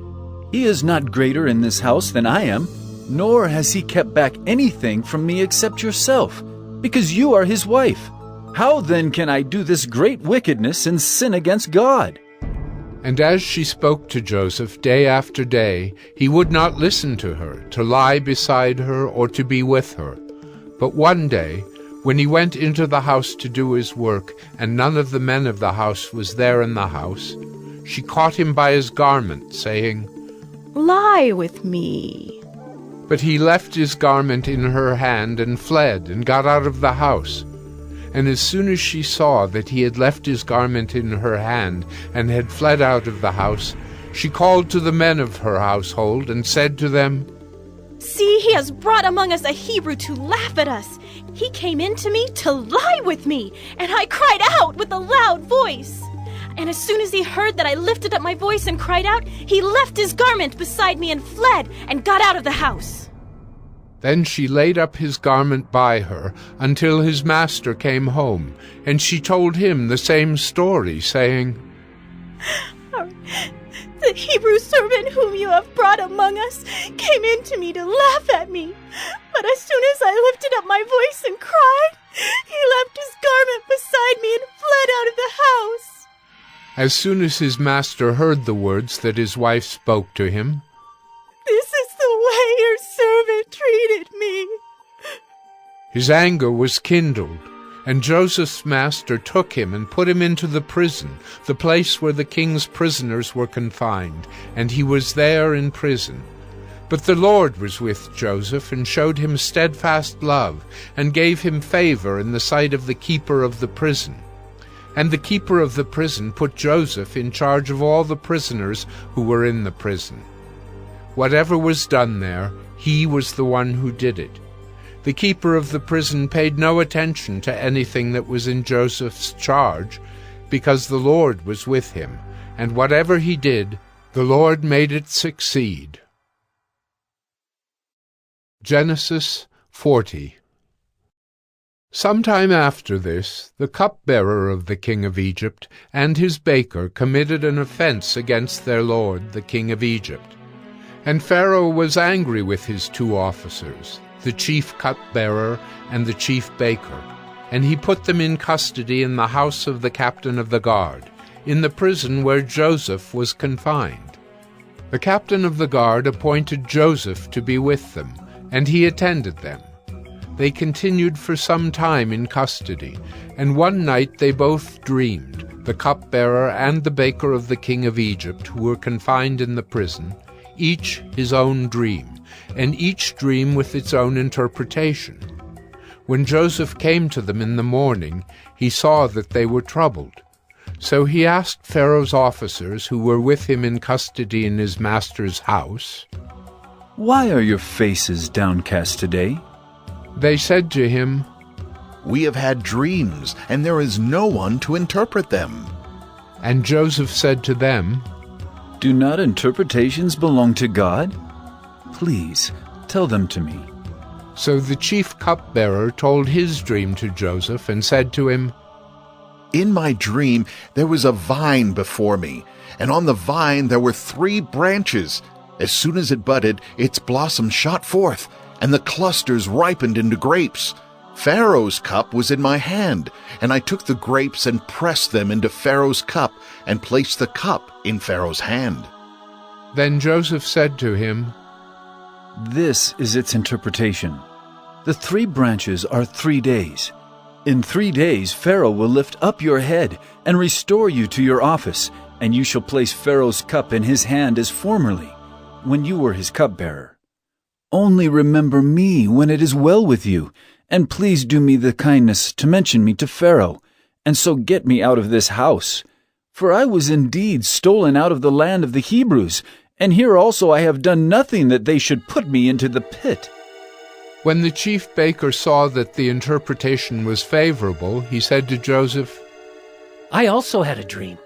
He is not greater in this house than I am, nor has he kept back anything from me except yourself, because you are his wife. How then can I do this great wickedness and sin against God? And as she spoke to Joseph day after day, he would not listen to her, to lie beside her, or to be with her. But one day, when he went into the house to do his work, and none of the men of the house was there in the house, she caught him by his garment, saying, Lie with me. But he left his garment in her hand and fled, and got out of the house. And as soon as she saw that he had left his garment in her hand, and had fled out of the house, she called to the men of her household, and said to them, See, he has brought among us a Hebrew to laugh at us. He came in to me to lie with me, and I cried out with a loud voice. And as soon as he heard that I lifted up my voice and cried out, he left his garment beside me and fled, and got out of the house. Then she laid up his garment by her until his master came home, and she told him the same story, saying, The Hebrew servant whom you have brought among us came in to me to laugh at me. But as soon as I lifted up my voice and cried, he left his garment beside me and fled out of the house. As soon as his master heard the words that his wife spoke to him, This is the way your servant treated me. his anger was kindled, and Joseph's master took him and put him into the prison, the place where the king's prisoners were confined, and he was there in prison. But the Lord was with Joseph, and showed him steadfast love, and gave him favor in the sight of the keeper of the prison. And the keeper of the prison put Joseph in charge of all the prisoners who were in the prison. Whatever was done there, he was the one who did it. The keeper of the prison paid no attention to anything that was in Joseph's charge, because the Lord was with him, and whatever he did, the Lord made it succeed. Genesis 40. Some time after this, the cupbearer of the king of Egypt and his baker committed an offense against their lord, the king of Egypt. And Pharaoh was angry with his two officers, the chief cupbearer and the chief baker, and he put them in custody in the house of the captain of the guard, in the prison where Joseph was confined. The captain of the guard appointed Joseph to be with them, and he attended them. They continued for some time in custody, and one night they both dreamed, the cupbearer and the baker of the king of Egypt, who were confined in the prison, each his own dream, and each dream with its own interpretation. When Joseph came to them in the morning, he saw that they were troubled. So he asked Pharaoh's officers, who were with him in custody in his master's house, "Why are your faces downcast today?" They said to him, "We have had dreams, and there is no one to interpret them." And Joseph said to them, "Do not interpretations belong to God? Please, tell them to me." So the chief cupbearer told his dream to Joseph and said to him, "In my dream there was a vine before me, and on the vine there were 3 branches. As soon as it budded, its blossoms shot forth, and the clusters ripened into grapes. Pharaoh's cup was in my hand, and I took the grapes and pressed them into Pharaoh's cup and placed the cup in Pharaoh's hand." Then Joseph said to him, "This is its interpretation. The 3 branches are 3 days. In 3 days Pharaoh will lift up your head and restore you to your office, and you shall place Pharaoh's cup in his hand as formerly, when you were his cupbearer. Only remember me when it is well with you, and please do me the kindness to mention me to Pharaoh, and so get me out of this house. For I was indeed stolen out of the land of the Hebrews, and here also I have done nothing that they should put me into the pit." When the chief baker saw that the interpretation was favorable, he said to Joseph, "I also had a dream.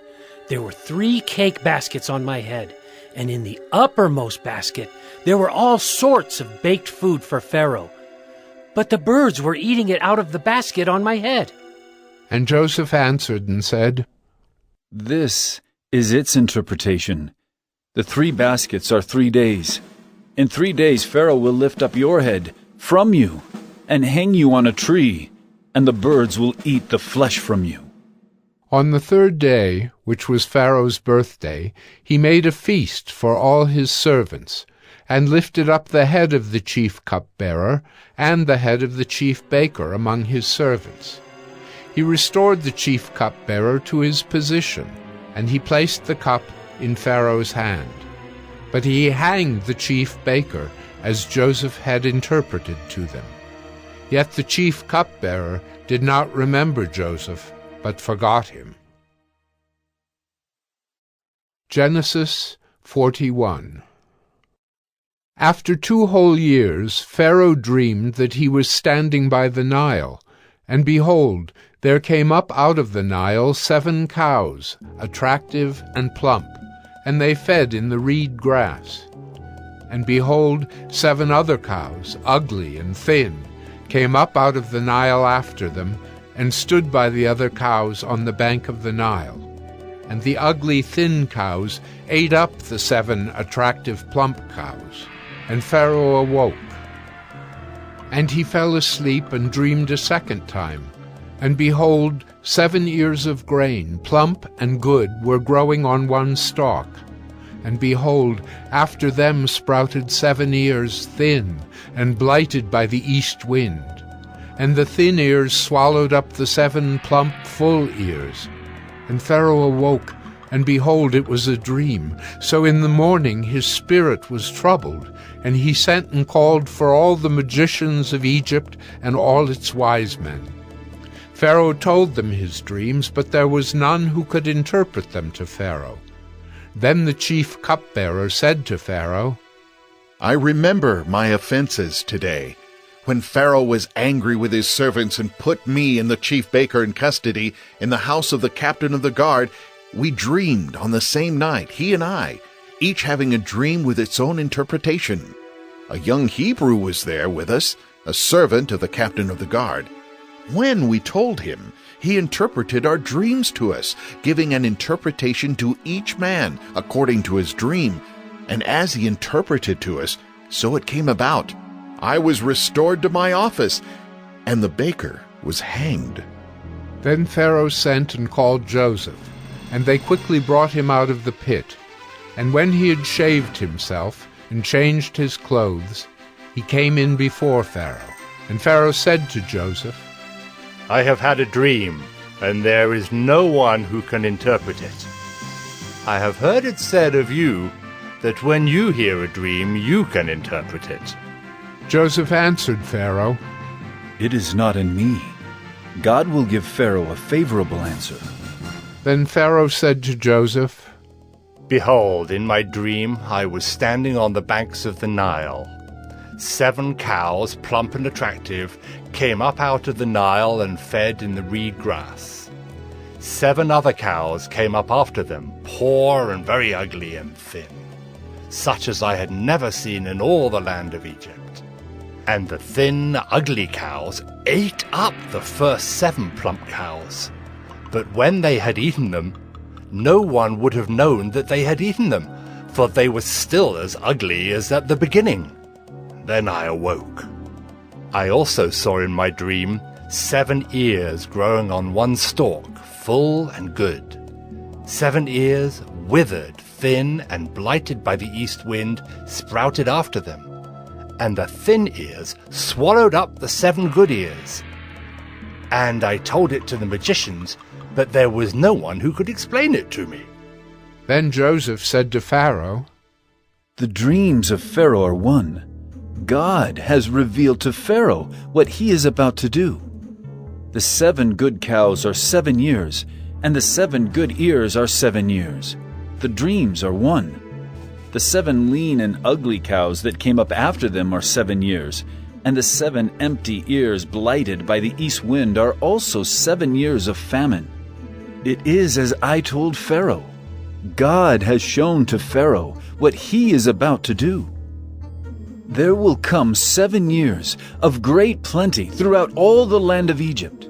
There were 3 cake baskets on my head, and in the uppermost basket there were all sorts of baked food for Pharaoh. But the birds were eating it out of the basket on my head." And Joseph answered and said, "This is its interpretation. The 3 baskets are 3 days. In 3 days Pharaoh will lift up your head from you and hang you on a tree, and the birds will eat the flesh from you." On the 3rd day, which was Pharaoh's birthday, he made a feast for all his servants, and lifted up the head of the chief cupbearer and the head of the chief baker among his servants. He restored the chief cupbearer to his position, and he placed the cup in Pharaoh's hand. But he hanged the chief baker, as Joseph had interpreted to them. Yet the chief cupbearer did not remember Joseph, but forgot him. Genesis 41. After 2 whole years, Pharaoh dreamed that he was standing by the Nile, and behold, there came up out of the Nile 7 cows, attractive and plump, and they fed in the reed grass. And behold, 7 other cows, ugly and thin, came up out of the Nile after them, and stood by the other cows on the bank of the Nile. And the ugly thin cows ate up the 7 attractive plump cows. And Pharaoh awoke. And he fell asleep and dreamed a second time. And behold, 7 ears of grain, plump and good, were growing on one stalk. And behold, after them sprouted 7 ears, thin, and blighted by the east wind. And the thin ears swallowed up the 7 plump, full ears. And Pharaoh awoke, and behold, it was a dream. So in the morning his spirit was troubled, and he sent and called for all the magicians of Egypt and all its wise men. Pharaoh told them his dreams, but there was none who could interpret them to Pharaoh. Then the chief cupbearer said to Pharaoh, "I remember my offenses today. When Pharaoh was angry with his servants and put me and the chief baker in custody in the house of the captain of the guard, we dreamed on the same night, he and I, each having a dream with its own interpretation. A young Hebrew was there with us, a servant of the captain of the guard. When we told him, he interpreted our dreams to us, giving an interpretation to each man according to his dream. And as he interpreted to us, so it came about. I was restored to my office, and the baker was hanged." Then Pharaoh sent and called Joseph, And they quickly brought him out of the pit. And when he had shaved himself and changed his clothes, he came in before Pharaoh. And Pharaoh said to Joseph, I have had a dream, and there is no one who can interpret it. I have heard it said of you that when you hear a dream, you can interpret it. Joseph answered Pharaoh, It is not in me. God will give Pharaoh a favorable answer. Then Pharaoh said to Joseph, Behold, in my dream I was standing on the banks of the Nile. 7 cows, plump and attractive, came up out of the Nile and fed in the reed grass. 7 other cows came up after them, poor and very ugly and thin, such as I had never seen in all the land of Egypt. And the thin, ugly cows ate up the first 7 plump cows. But when they had eaten them, no one would have known that they had eaten them, for they were still as ugly as at the beginning. Then I awoke. I also saw in my dream 7 ears growing on one stalk, full and good. 7 ears, withered, thin, and blighted by the east wind, sprouted after them. And the thin ears swallowed up the 7 good ears. And I told it to the magicians, but there was no one who could explain it to me. Then Joseph said to Pharaoh, The dreams of Pharaoh are one. God has revealed to Pharaoh what he is about to do. The 7 good cows are 7 years, and the 7 good ears are 7 years. The dreams are one. The 7 lean and ugly cows that came up after them are 7 years, and the 7 empty ears blighted by the east wind are also 7 years of famine. It is as I told Pharaoh. God has shown to Pharaoh what he is about to do. There will come 7 years of great plenty throughout all the land of Egypt.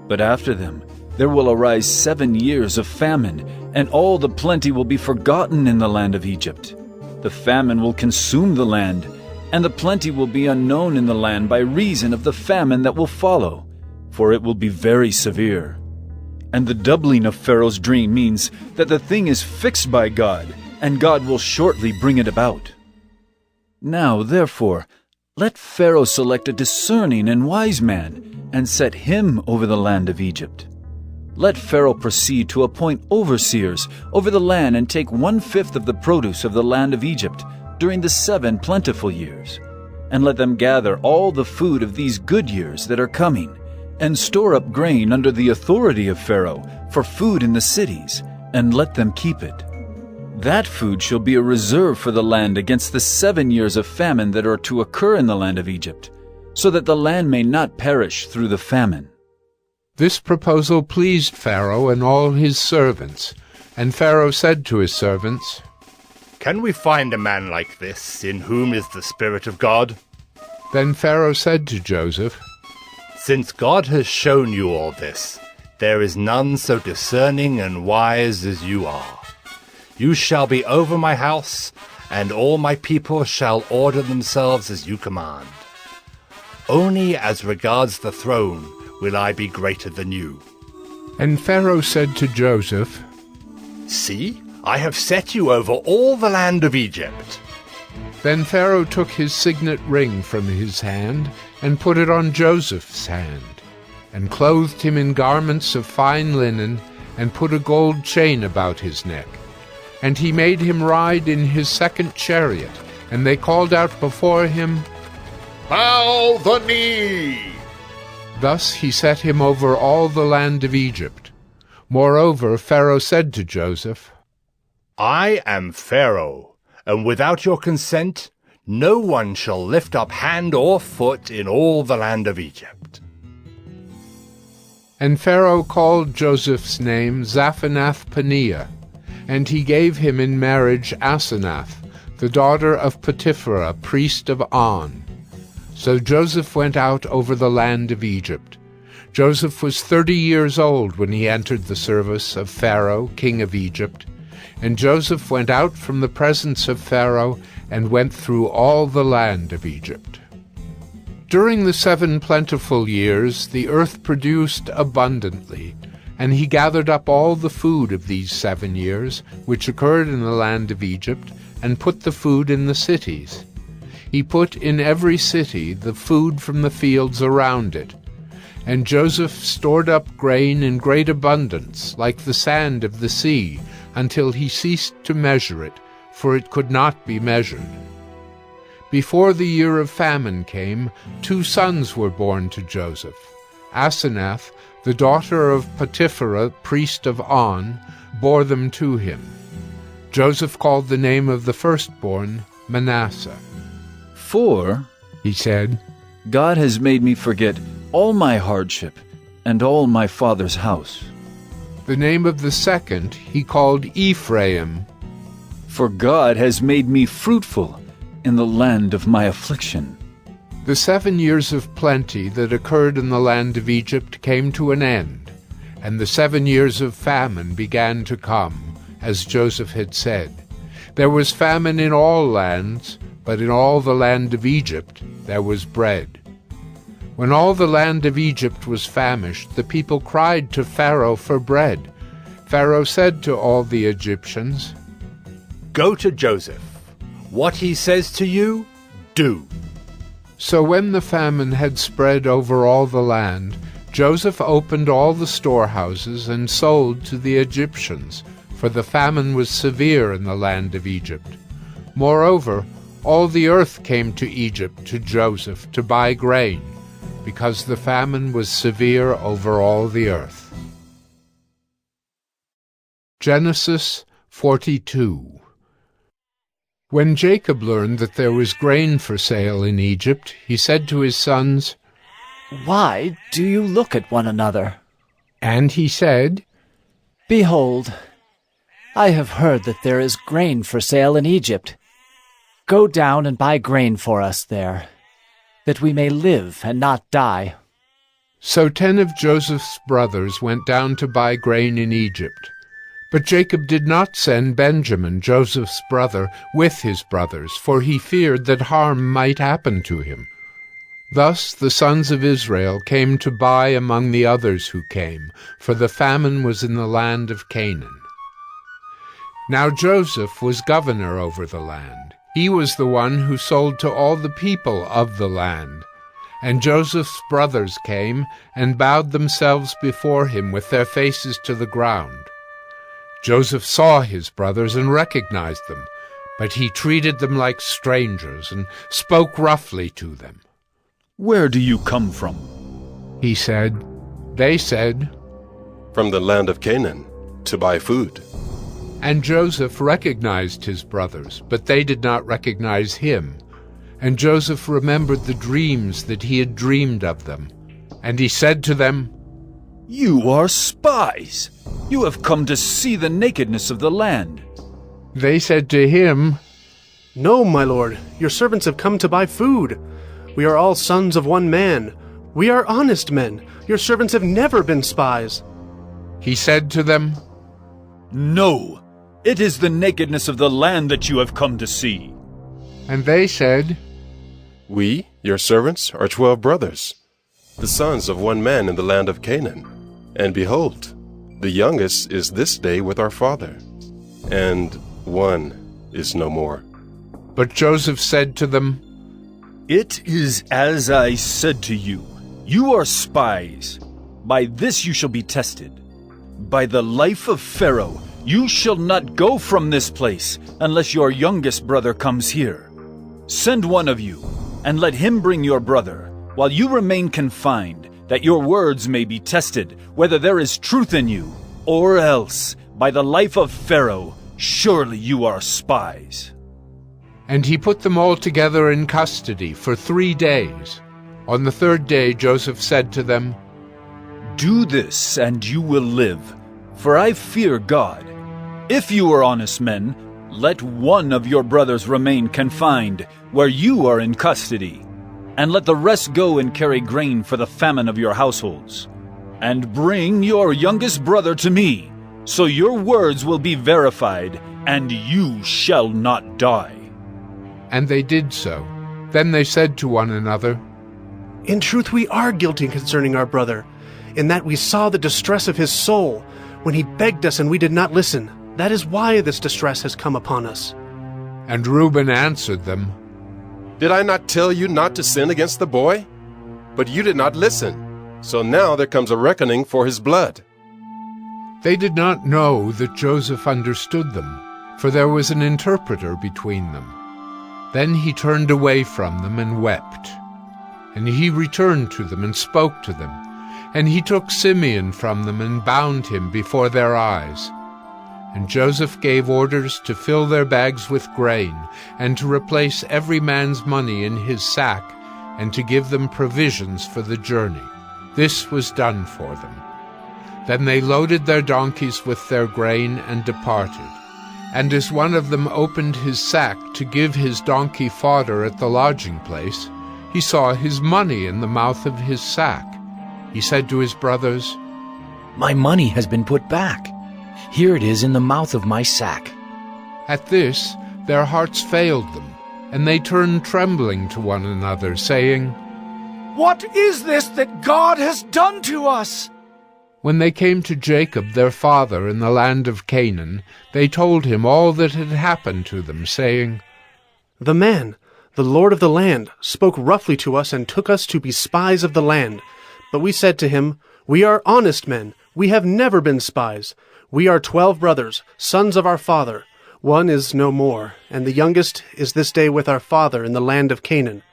But after them there will arise 7 years of famine, and all the plenty will be forgotten in the land of Egypt. The famine will consume the land, and the plenty will be unknown in the land by reason of the famine that will follow, for it will be very severe. And the doubling of Pharaoh's dream means that the thing is fixed by God, and God will shortly bring it about. Now, therefore, let Pharaoh select a discerning and wise man, and set him over the land of Egypt. Let Pharaoh proceed to appoint overseers over the land and take 1/5 of the produce of the land of Egypt during the 7 plentiful years. And let them gather all the food of these good years that are coming, and store up grain under the authority of Pharaoh for food in the cities, and let them keep it. That food shall be a reserve for the land against the 7 years of famine that are to occur in the land of Egypt, so that the land may not perish through the famine. This proposal pleased Pharaoh and all his servants. And Pharaoh said to his servants, Can we find a man like this, in whom is the Spirit of God? Then Pharaoh said to Joseph, Since God has shown you all this, there is none so discerning and wise as you are. You shall be over my house, and all my people shall order themselves as you command. Only as regards the throne will I be greater than you. And Pharaoh said to Joseph, See, I have set you over all the land of Egypt. Then Pharaoh took his signet ring from his hand and put it on Joseph's hand, and clothed him in garments of fine linen, and put a gold chain about his neck. And he made him ride in his 2nd chariot, and they called out before him, Bow the knee! Thus he set him over all the land of Egypt. Moreover, Pharaoh said to Joseph, I am Pharaoh, and without your consent, no one shall lift up hand or foot in all the land of Egypt. And Pharaoh called Joseph's name Zaphanath-Paneah, and he gave him in marriage Asenath, the daughter of Potipherah, priest of On. So Joseph went out over the land of Egypt. Joseph was 30 years old when he entered the service of Pharaoh, king of Egypt. And Joseph went out from the presence of Pharaoh and went through all the land of Egypt. During the 7 plentiful years the earth produced abundantly, And he gathered up all the food of these 7 years, which occurred in the land of Egypt, and put the food in the cities. He put in every city the food from the fields around it. And Joseph stored up grain in great abundance, like the sand of the sea, until he ceased to measure it, for it could not be measured. Before the year of famine came, 2 sons were born to Joseph. Asenath, the daughter of Potipherah, priest of On, bore them to him. Joseph called the name of the firstborn Manasseh. For, he said, God has made me forget all my hardship and all my father's house. The name of the second he called Ephraim. For God has made me fruitful in the land of my affliction. The 7 years of plenty that occurred in the land of Egypt came to an end, and the 7 years of famine began to come, as Joseph had said. There was famine in all lands, but in all the land of Egypt there was bread. When all the land of Egypt was famished, the people cried to Pharaoh for bread. Pharaoh said to all the Egyptians, "Go to Joseph. What he says to you, do." So when the famine had spread over all the land, Joseph opened all the storehouses and sold to the Egyptians, for the famine was severe in the land of Egypt. Moreover, all the earth came to Egypt to Joseph to buy grain, because the famine was severe over all the earth. Genesis 42. When Jacob learned that there was grain for sale in Egypt, he said to his sons, "Why do you look at one another?" And he said, "Behold, I have heard that there is grain for sale in Egypt. Go down and buy grain for us there, that we may live and not die." So 10 of Joseph's brothers went down to buy grain in Egypt. But Jacob did not send Benjamin, Joseph's brother, with his brothers, for he feared that harm might happen to him. Thus the sons of Israel came to buy among the others who came, for the famine was in the land of Canaan. Now Joseph was governor over the land. He was the one who sold to all the people of the land. And Joseph's brothers came and bowed themselves before him with their faces to the ground. Joseph saw his brothers and recognized them, but he treated them like strangers and spoke roughly to them. "Where do you come from?" he said. They said, "From the land of Canaan, to buy food." And Joseph recognized his brothers, but they did not recognize him. And Joseph remembered the dreams that he had dreamed of them. And he said to them, "You are spies! You have come to see the nakedness of the land." They said to him, "No, my lord, your servants have come to buy food. We are all sons of one man. We are honest men. Your servants have never been spies." He said to them, "No, it is the nakedness of the land that you have come to see." And they said, "We, your servants, are 12 brothers, the sons of one man in the land of Canaan. And behold, the youngest is this day with our father, and one is no more." But Joseph said to them, "It is as I said to you. You are spies. By this you shall be tested. By the life of Pharaoh, you shall not go from this place unless your youngest brother comes here. Send one of you, and let him bring your brother, while you remain confined, that your words may be tested, whether there is truth in you, or else, by the life of Pharaoh, surely you are spies." And he put them all together in custody for 3 days. On the 3rd day Joseph said to them, "Do this, and you will live, for I fear God. If you are honest men, let one of your brothers remain confined, where you are in custody, and let the rest go and carry grain for the famine of your households. And bring your youngest brother to me, so your words will be verified, and you shall not die." And they did so. Then they said to one another, "In truth we are guilty concerning our brother. in that we saw the distress of his soul, when he begged us and we did not listen. That is why this distress has come upon us. And Reuben answered them, Did I not tell you not to sin against the boy? But you did not listen. So now there comes a reckoning for his blood. They did not know that Joseph understood them, for there was an interpreter between them. Then he turned away from them and wept. And he returned to them and spoke to them. And he took Simeon from them and bound him before their eyes. And Joseph gave orders to fill their bags with grain, and to replace every man's money in his sack, and to give them provisions for the journey. This was done for them. Then they loaded their donkeys with their grain and departed. And as one of them opened his sack to give his donkey fodder at the lodging place, he saw his money in the mouth of his sack. He said to his brothers, My money has been put back. Here it is in the mouth of my sack. At this their hearts failed them, and they turned trembling to one another, saying, What is this that God has done to us? When they came to Jacob their father in the land of Canaan, they told him all that had happened to them, saying, The man, the Lord of the land, spoke roughly to us and took us to be spies of the land. But we said to him, We are honest men. We have never been spies. We are 12 brothers, sons of our father. One is no more, and the youngest is this day with our father in the land of Canaan.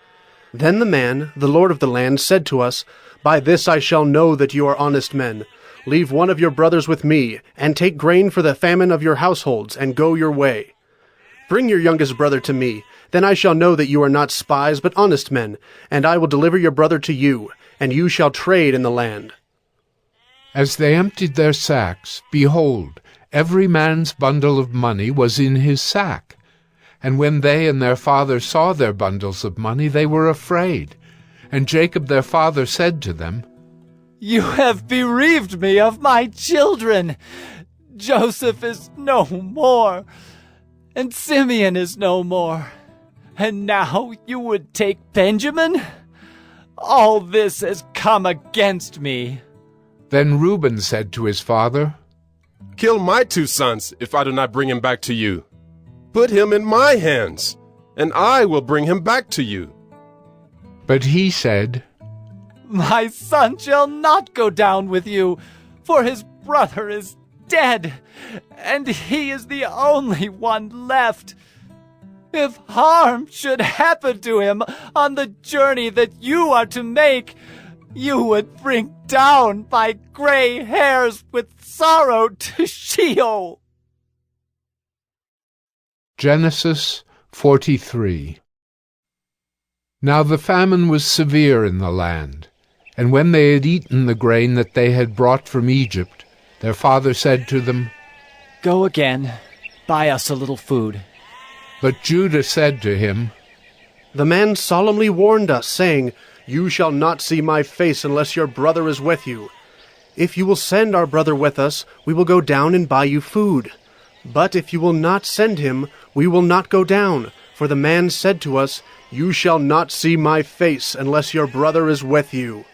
Then the man, the Lord of the land, said to us, By this I shall know that you are honest men. Leave one of your brothers with me, and take grain for the famine of your households, and go your way. Bring your youngest brother to me. Then I shall know that you are not spies, but honest men, and I will deliver your brother to you, and you shall trade in the land. As they emptied their sacks, behold, every man's bundle of money was in his sack. And when they and their father saw their bundles of money, they were afraid. And Jacob their father said to them, You have bereaved me of my children. Joseph is no more, and Simeon is no more. And now you would take Benjamin? All this has come against me. Then Reuben said to his father, Kill my 2 sons if I do not bring him back to you. Put him in my hands, and I will bring him back to you. But he said, My son shall not go down with you, for his brother is dead, and he is the only one left. If harm should happen to him on the journey that you are to make, you would bring down my gray hairs with sorrow to Sheol. Genesis 43. Now the famine was severe in the land, and when they had eaten the grain that they had brought from Egypt, their father said to them, Go again, buy us a little food. But Judah said to him, The man solemnly warned us, saying, You shall not see my face unless your brother is with you. If you will send our brother with us, we will go down and buy you food. But if you will not send him, we will not go down. For the man said to us, You shall not see my face unless your brother is with you.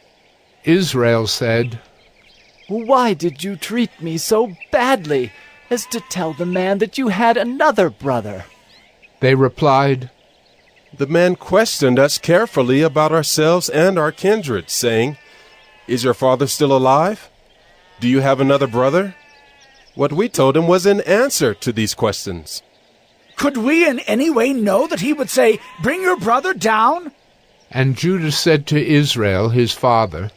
Israel said, Why did you treat me so badly as to tell the man that you had another brother? They replied, The man questioned us carefully about ourselves and our kindred, saying, Is your father still alive? Do you have another brother? What we told him was in answer to these questions. Could we in any way know that he would say, Bring your brother down? And Judah said to Israel his father,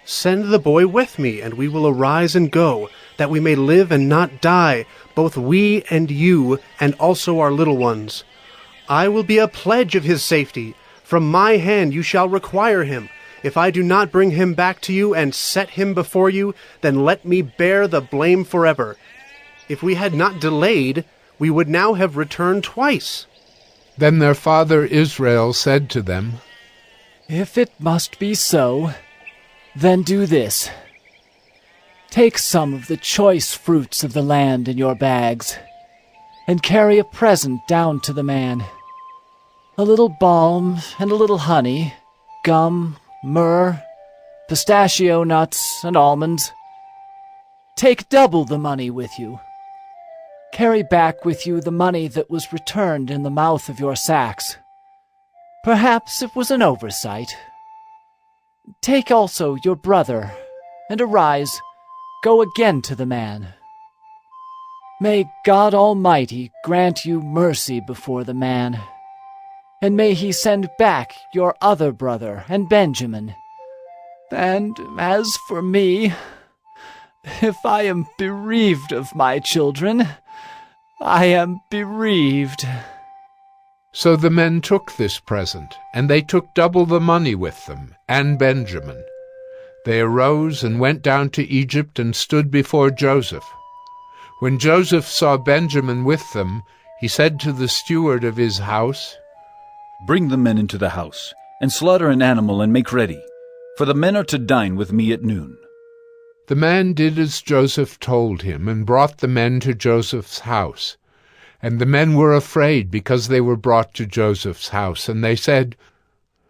Send the boy with me, and we will arise and go, that we may live and not die, both we and you, and also our little ones. I will be a pledge of his safety. From my hand you shall require him. If I do not bring him back to you and set him before you, then let me bear the blame forever. If we had not delayed, we would now have returned twice. Then their father Israel said to them, If it must be so, then do this. Take some of the choice fruits of the land in your bags, and carry a present down to the man. A little balm and a little honey, gum, myrrh, pistachio nuts, and almonds. Take double the money with you. Carry back with you the money that was returned in the mouth of your sacks. Perhaps it was an oversight. Take also your brother, and arise, go again to the man. May God Almighty grant you mercy before the man, and may he send back your other brother and Benjamin. And as for me, if I am bereaved of my children, I am bereaved. So the men took this present, and they took double the money with them, and Benjamin. They arose and went down to Egypt and stood before Joseph. When Joseph saw Benjamin with them, he said to the steward of his house, Bring the men into the house, and slaughter an animal and make ready, for the men are to dine with me at noon. The man did as Joseph told him, and brought the men to Joseph's house. And the men were afraid because they were brought to Joseph's house, and they said,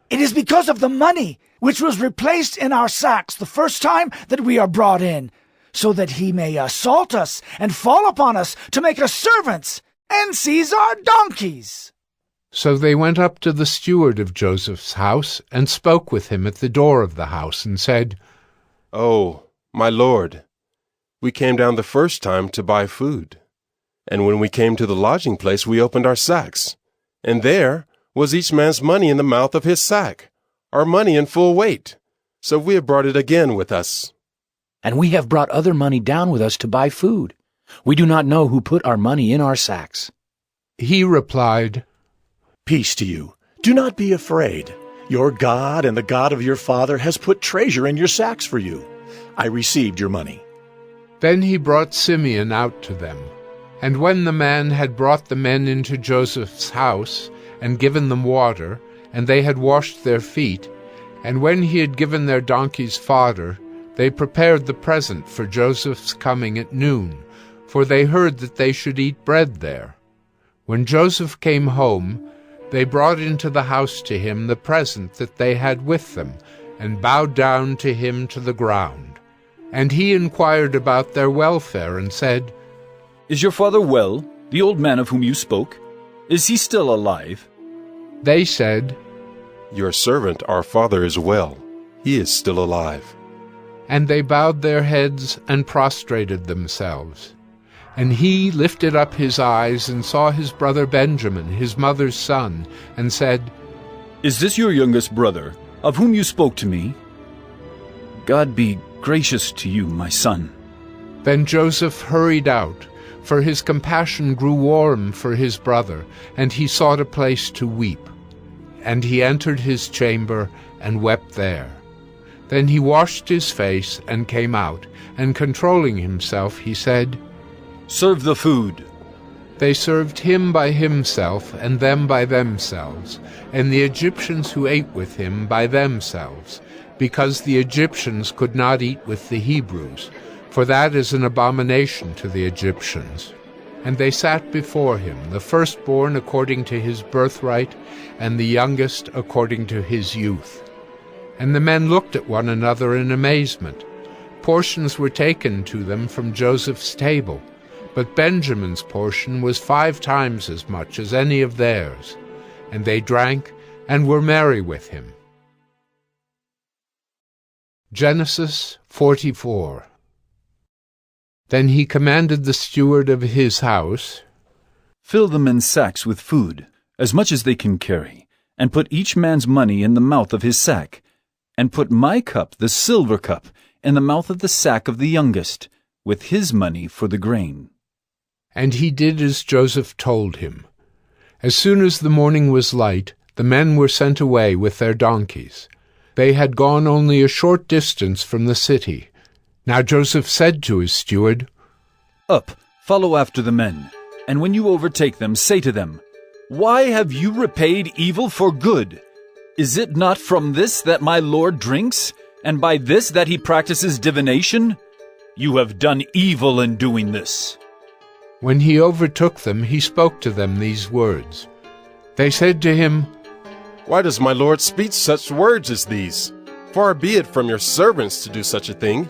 It is because of the money which was replaced in our sacks the first time that we are brought in, so that he may assault us and fall upon us to make us servants and seize our donkeys. So they went up to the steward of Joseph's house and spoke with him at the door of the house and said, Oh, my lord, we came down the first time to buy food. And when we came to the lodging place, we opened our sacks. And there was each man's money in the mouth of his sack, our money in full weight. So we have brought it again with us. And we have brought other money down with us to buy food. We do not know who put our money in our sacks. He replied, Peace to you. Do not be afraid. Your God and the God of your father has put treasure in your sacks for you. I received your money. Then he brought Simeon out to them. And when the man had brought the men into Joseph's house, and given them water, and they had washed their feet, and when he had given their donkeys fodder, they prepared the present for Joseph's coming at noon, for they heard that they should eat bread there. When Joseph came home, they brought into the house to him the present that they had with them, and bowed down to him to the ground. And he inquired about their welfare, and said, Is your father well, the old man of whom you spoke? Is he still alive? They said, Your servant, our father, is well. He is still alive. And they bowed their heads and prostrated themselves. And he lifted up his eyes and saw his brother Benjamin, his mother's son, and said, Is this your youngest brother, of whom you spoke to me? God be gracious to you, my son. Then Joseph hurried out, for his compassion grew warm for his brother, and he sought a place to weep. And he entered his chamber and wept there. Then he washed his face and came out, and controlling himself, he said, Serve the food. They served him by himself, and them by themselves, and the Egyptians who ate with him by themselves, because the Egyptians could not eat with the Hebrews, for that is an abomination to the Egyptians. And they sat before him, the firstborn according to his birthright, and the youngest according to his youth. And the men looked at one another in amazement. Portions were taken to them from Joseph's table, but Benjamin's portion was 5 times as much as any of theirs. And they drank and were merry with him. Genesis 44. Then he commanded the steward of his house, Fill the men's sacks with food, as much as they can carry, and put each man's money in the mouth of his sack, and put my cup, the silver cup, in the mouth of the sack of the youngest, with his money for the grain. And he did as Joseph told him. As soon as the morning was light, the men were sent away with their donkeys. They had gone only a short distance from the city. Now Joseph said to his steward, Up, follow after the men, and when you overtake them, say to them, Why have you repaid evil for good? Is it not from this that my Lord drinks, and by this that he practices divination? You have done evil in doing this. When he overtook them, he spoke to them these words. They said to him, Why does my Lord speak such words as these? Far be it from your servants to do such a thing.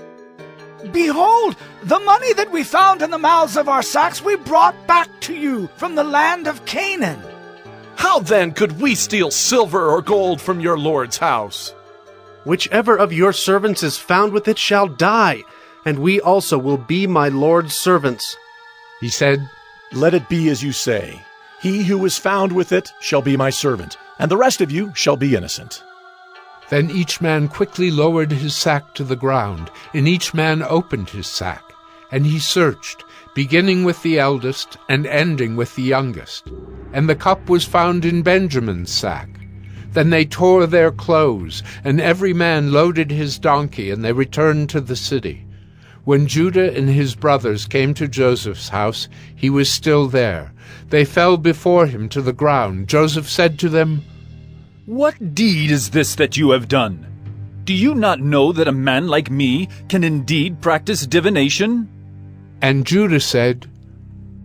Behold, the money that we found in the mouths of our sacks we brought back to you from the land of Canaan. How then could we steal silver or gold from your Lord's house? Whichever of your servants is found with it shall die, and we also will be my Lord's servants. He said, Let it be as you say. He who is found with it shall be my servant, and the rest of you shall be innocent. Then each man quickly lowered his sack to the ground, and each man opened his sack. And he searched, beginning with the eldest and ending with the youngest. And the cup was found in Benjamin's sack. Then they tore their clothes, and every man loaded his donkey, and they returned to the city. When Judah and his brothers came to Joseph's house, he was still there. They fell before him to the ground. Joseph said to them, What deed is this that you have done? Do you not know that a man like me can indeed practice divination? And Judah said,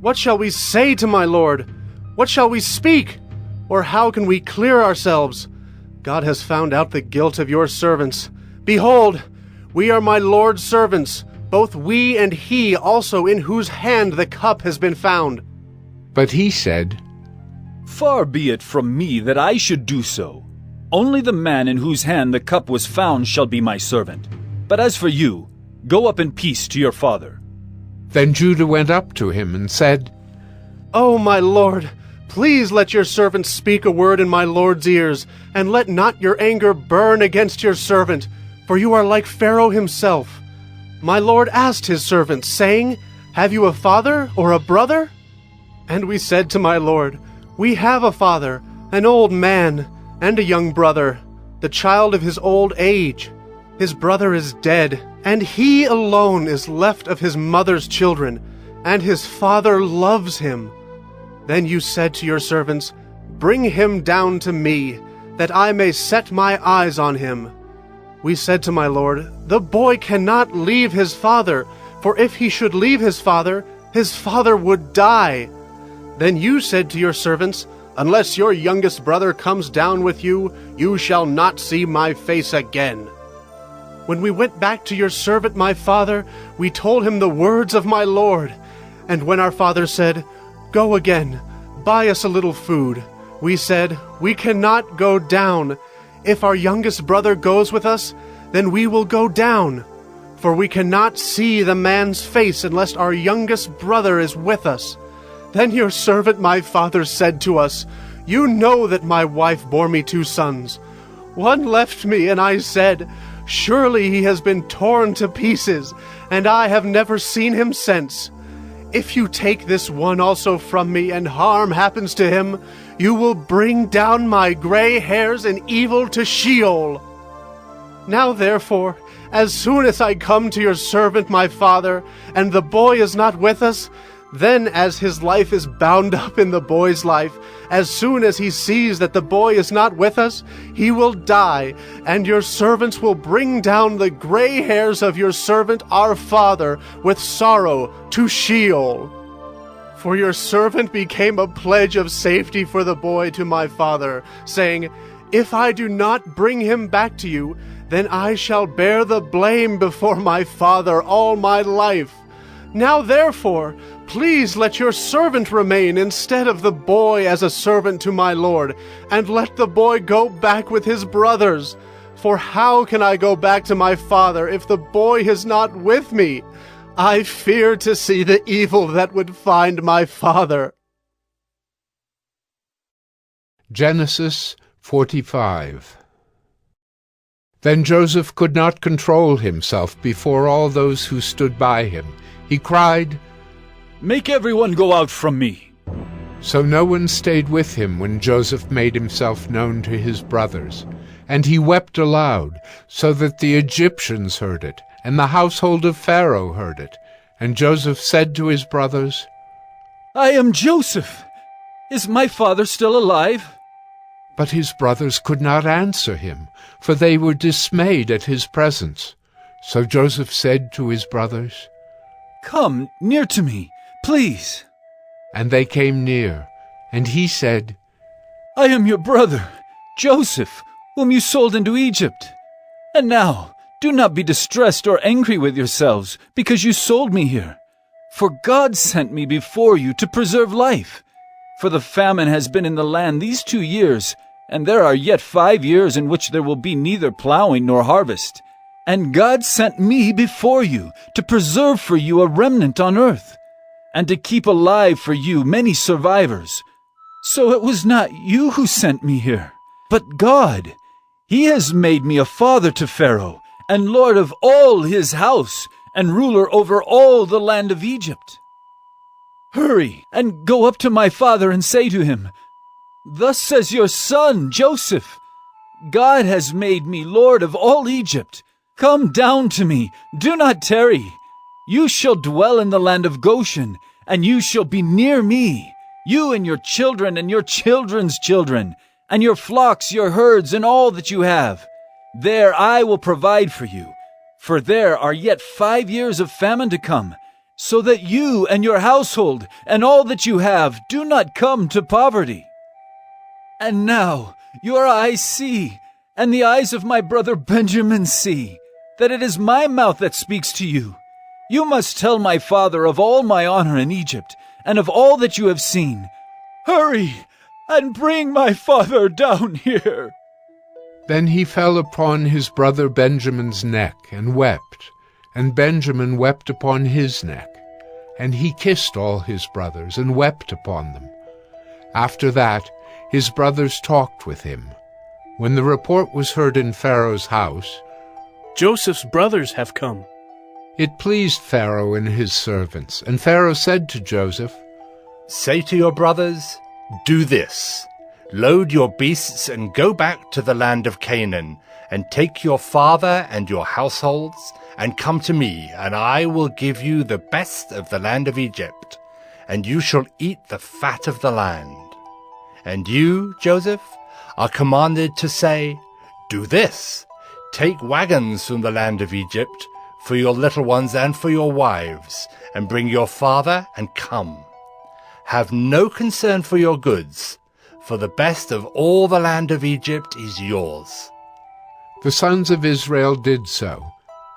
What shall we say to my lord? What shall we speak? Or how can we clear ourselves? God has found out the guilt of your servants. Behold, we are my Lord's servants, both we and he also in whose hand the cup has been found. But he said, Far be it from me that I should do so. Only the man in whose hand the cup was found shall be my servant. But as for you, go up in peace to your father. Then Judah went up to him and said, O my lord, please let your servant speak a word in my lord's ears, and let not your anger burn against your servant, for you are like Pharaoh himself. My lord asked his servants, saying, Have you a father or a brother? And we said to my lord, We have a father, an old man, and a young brother, the child of his old age. His brother is dead, and he alone is left of his mother's children, and his father loves him. Then you said to your servants, Bring him down to me, that I may set my eyes on him. We said to my lord, The boy cannot leave his father, for if he should leave his father would die. Then you said to your servants, Unless your youngest brother comes down with you, you shall not see my face again. When we went back to your servant my father, we told him the words of my lord. And when our father said, Go again, buy us a little food, we said, We cannot go down. If our youngest brother goes with us, then we will go down. For we cannot see the man's face unless our youngest brother is with us. Then your servant my father said to us, You know that my wife bore me 2 sons. One left me, and I said, Surely he has been torn to pieces, and I have never seen him since. If you take this one also from me, and harm happens to him, you will bring down my gray hairs in evil to Sheol. Now therefore, as soon as I come to your servant my father, and the boy is not with us, then as his life is bound up in the boy's life, as soon as he sees that the boy is not with us, he will die, and your servants will bring down the gray hairs of your servant our father with sorrow to Sheol. For your servant became a pledge of safety for the boy to my father, saying, If I do not bring him back to you, then I shall bear the blame before my father all my life. Now therefore, please let your servant remain instead of the boy as a servant to my lord, and let the boy go back with his brothers. For how can I go back to my father if the boy is not with me? I fear to see the evil that would find my father. Genesis 45. Then Joseph could not control himself before all those who stood by him. He cried, Make everyone go out from me. So no one stayed with him when Joseph made himself known to his brothers. And he wept aloud, so that the Egyptians heard it, and the household of Pharaoh heard it. And Joseph said to his brothers, I am Joseph. Is my father still alive? But his brothers could not answer him, for they were dismayed at his presence. So Joseph said to his brothers, Come near to me, please. And they came near, and he said, I am your brother, Joseph, whom you sold into Egypt. And now, do not be distressed or angry with yourselves, because you sold me here. For God sent me before you to preserve life. For the famine has been in the land these 2 years, and there are yet 5 years in which there will be neither plowing nor harvest. And God sent me before you to preserve for you a remnant on earth, and to keep alive for you many survivors. So it was not you who sent me here, but God. He has made me a father to Pharaoh, and lord of all his house, and ruler over all the land of Egypt. Hurry, and go up to my father and say to him, 'Thus says your son, Joseph, God has made me lord of all Egypt. Come down to me, do not tarry. You shall dwell in the land of Goshen, and you shall be near me, you and your children and your children's children, and your flocks, your herds, and all that you have. There I will provide for you, for there are yet 5 years of famine to come, so that you and your household and all that you have do not come to poverty. And now your eyes see, and the eyes of my brother Benjamin see, that it is my mouth that speaks to you. You must tell my father of all my honor in Egypt, and of all that you have seen. Hurry, and bring my father down here.' Then he fell upon his brother Benjamin's neck and wept, and Benjamin wept upon his neck. And he kissed all his brothers and wept upon them. After that, his brothers talked with him. When the report was heard in Pharaoh's house, 'Joseph's brothers have come.' It pleased Pharaoh and his servants, and Pharaoh said to Joseph, 'Say to your brothers, do this. Load your beasts and go back to the land of Canaan, and take your father and your households, and come to me, and I will give you the best of the land of Egypt, and you shall eat the fat of the land. And you, Joseph, are commanded to say, do this. Take wagons from the land of Egypt for your little ones and for your wives, and bring your father and come. Have no concern for your goods, for the best of all the land of Egypt is yours.' The sons of Israel did so,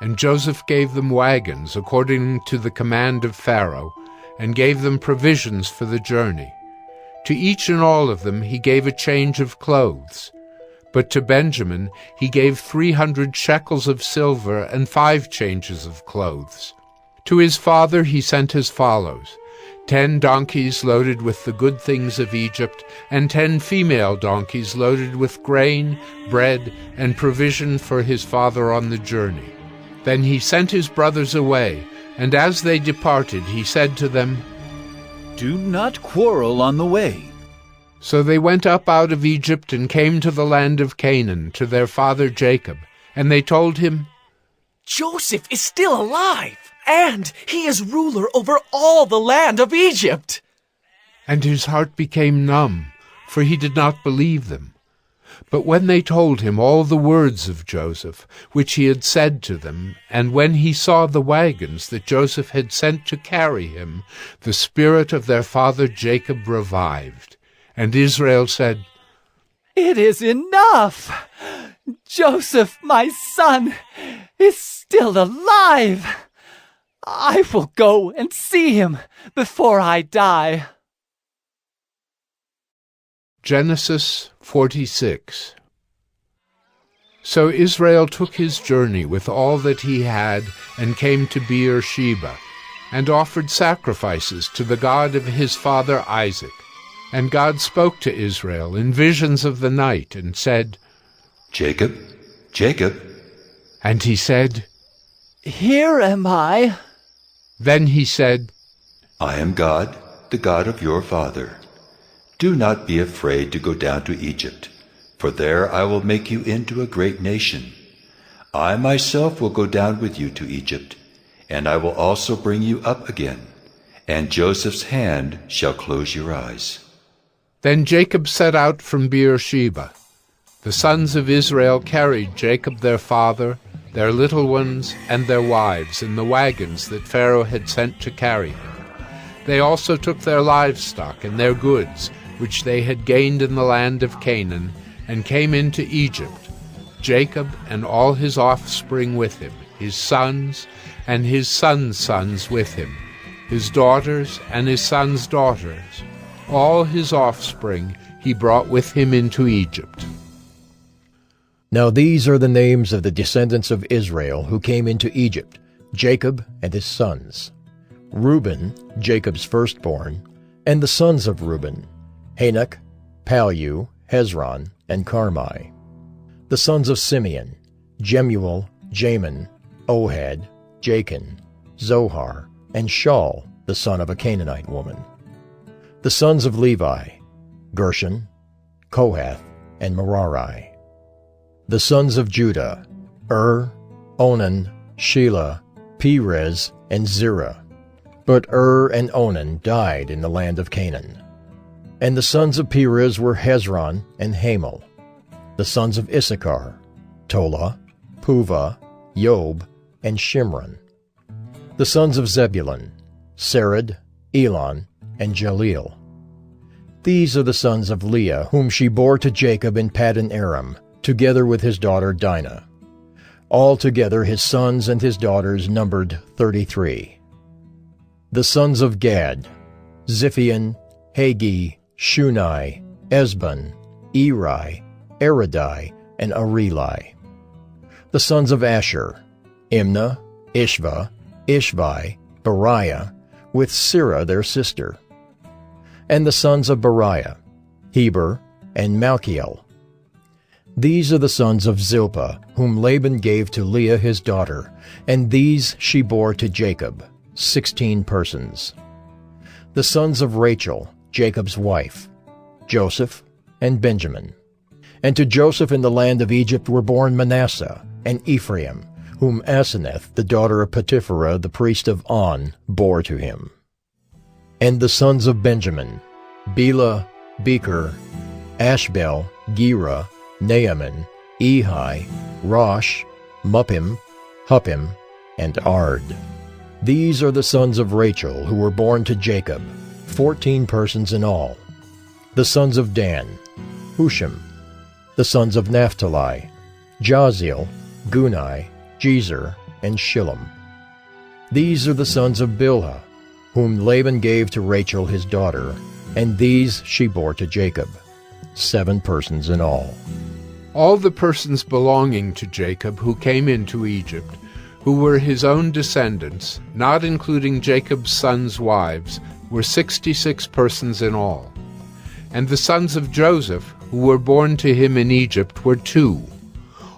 and Joseph gave them wagons according to the command of Pharaoh, and gave them provisions for the journey. To each and all of them he gave a change of clothes. But to Benjamin he gave 300 shekels of silver and 5 changes of clothes. To his father he sent as follows: 10 donkeys loaded with the good things of Egypt, and 10 female donkeys loaded with grain, bread, and provision for his father on the journey. Then he sent his brothers away, and as they departed he said to them, 'Do not quarrel on the way.' So they went up out of Egypt and came to the land of Canaan, to their father Jacob. And they told him, 'Joseph is still alive, and he is ruler over all the land of Egypt.' And his heart became numb, for he did not believe them. But when they told him all the words of Joseph, which he had said to them, and when he saw the wagons that Joseph had sent to carry him, the spirit of their father Jacob revived. And Israel said, 'It is enough! Joseph, my son, is still alive! I will go and see him before I die.' Genesis 46. So Israel took his journey with all that he had, and came to Beer-sheba, and offered sacrifices to the God of his father Isaac. And God spoke to Israel in visions of the night, and said, 'Jacob, Jacob.' And he said, 'Here am I.' Then he said, 'I am God, the God of your father. Do not be afraid to go down to Egypt, for there I will make you into a great nation. I myself will go down with you to Egypt, and I will also bring you up again, and Joseph's hand shall close your eyes.' Then Jacob set out from Beer-sheba. The sons of Israel carried Jacob their father, their little ones, and their wives in the wagons that Pharaoh had sent to carry him. They also took their livestock and their goods, which they had gained in the land of Canaan, and came into Egypt. Jacob and all his offspring with him, his sons and his sons' sons with him, his daughters and his sons' daughters. All his offspring he brought with him into Egypt. Now these are the names of the descendants of Israel who came into Egypt, Jacob and his sons. Reuben, Jacob's firstborn, and the sons of Reuben, Hanok, Pallu, Hezron, and Carmi. The sons of Simeon, Jemuel, Jamin, Ohad, Jachin, Zohar, and Shaul, the son of a Canaanite woman. The sons of Levi, Gershon, Kohath, and Merari. The sons of Judah, Onan, Shelah, Perez, and Zerah. But and Onan died in the land of Canaan. And the sons of Perez were Hezron and Hamel. The sons of Issachar, Tola, Puvah, Job, and Shimron. The sons of Zebulun, Sered, Elon, and Jaleel. These are the sons of Leah, whom she bore to Jacob in Paddan Aram, together with his daughter Dinah. Altogether his sons and his daughters numbered 33. The sons of Gad, Ziphion, Hagi, Shunai, Esbon, Eri, Eridai, and Areli. The sons of Asher, Imnah, Ishva, Ishvi, Beriah, with Sirah their sister. And the sons of Beriah, Heber, and Malchiel. These are the sons of Zilpah, whom Laban gave to Leah his daughter, and these she bore to Jacob, 16 persons. The sons of Rachel, Jacob's wife, Joseph and Benjamin. And to Joseph in the land of Egypt were born Manasseh and Ephraim, whom Asenath, the daughter of Potipherah, the priest of On, bore to him. And the sons of Benjamin, Bela, Becher, Ashbel, Gera, Naaman, Ehi, Rosh, Muppim, Huppim, and Ard. These are the sons of Rachel who were born to Jacob, 14 persons in all. The sons of Dan, Hushim. The sons of Naphtali, Jaziel, Guni, Jezer, and Shillem. These are the sons of Bilhah, whom Laban gave to Rachel his daughter, and these she bore to Jacob, 7 persons in all. All the persons belonging to Jacob who came into Egypt, who were his own descendants, not including Jacob's sons' wives, were 66 persons in all. And the sons of Joseph, who were born to him in Egypt, were 2.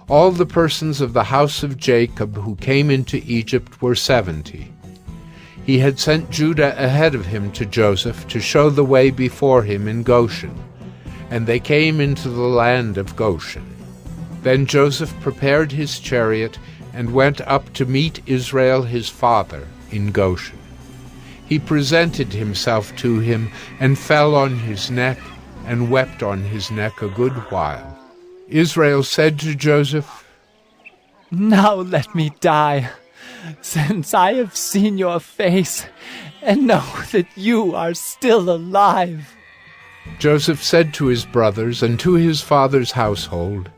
All the persons of the house of Jacob who came into Egypt were 70. He had sent Judah ahead of him to Joseph to show the way before him in Goshen, and they came into the land of Goshen. Then Joseph prepared his chariot and went up to meet Israel his father in Goshen. He presented himself to him and fell on his neck and wept on his neck a good while. Israel said to Joseph, "Now let me die, since I have seen your face and know that you are still alive." Joseph said to his brothers and to his father's household,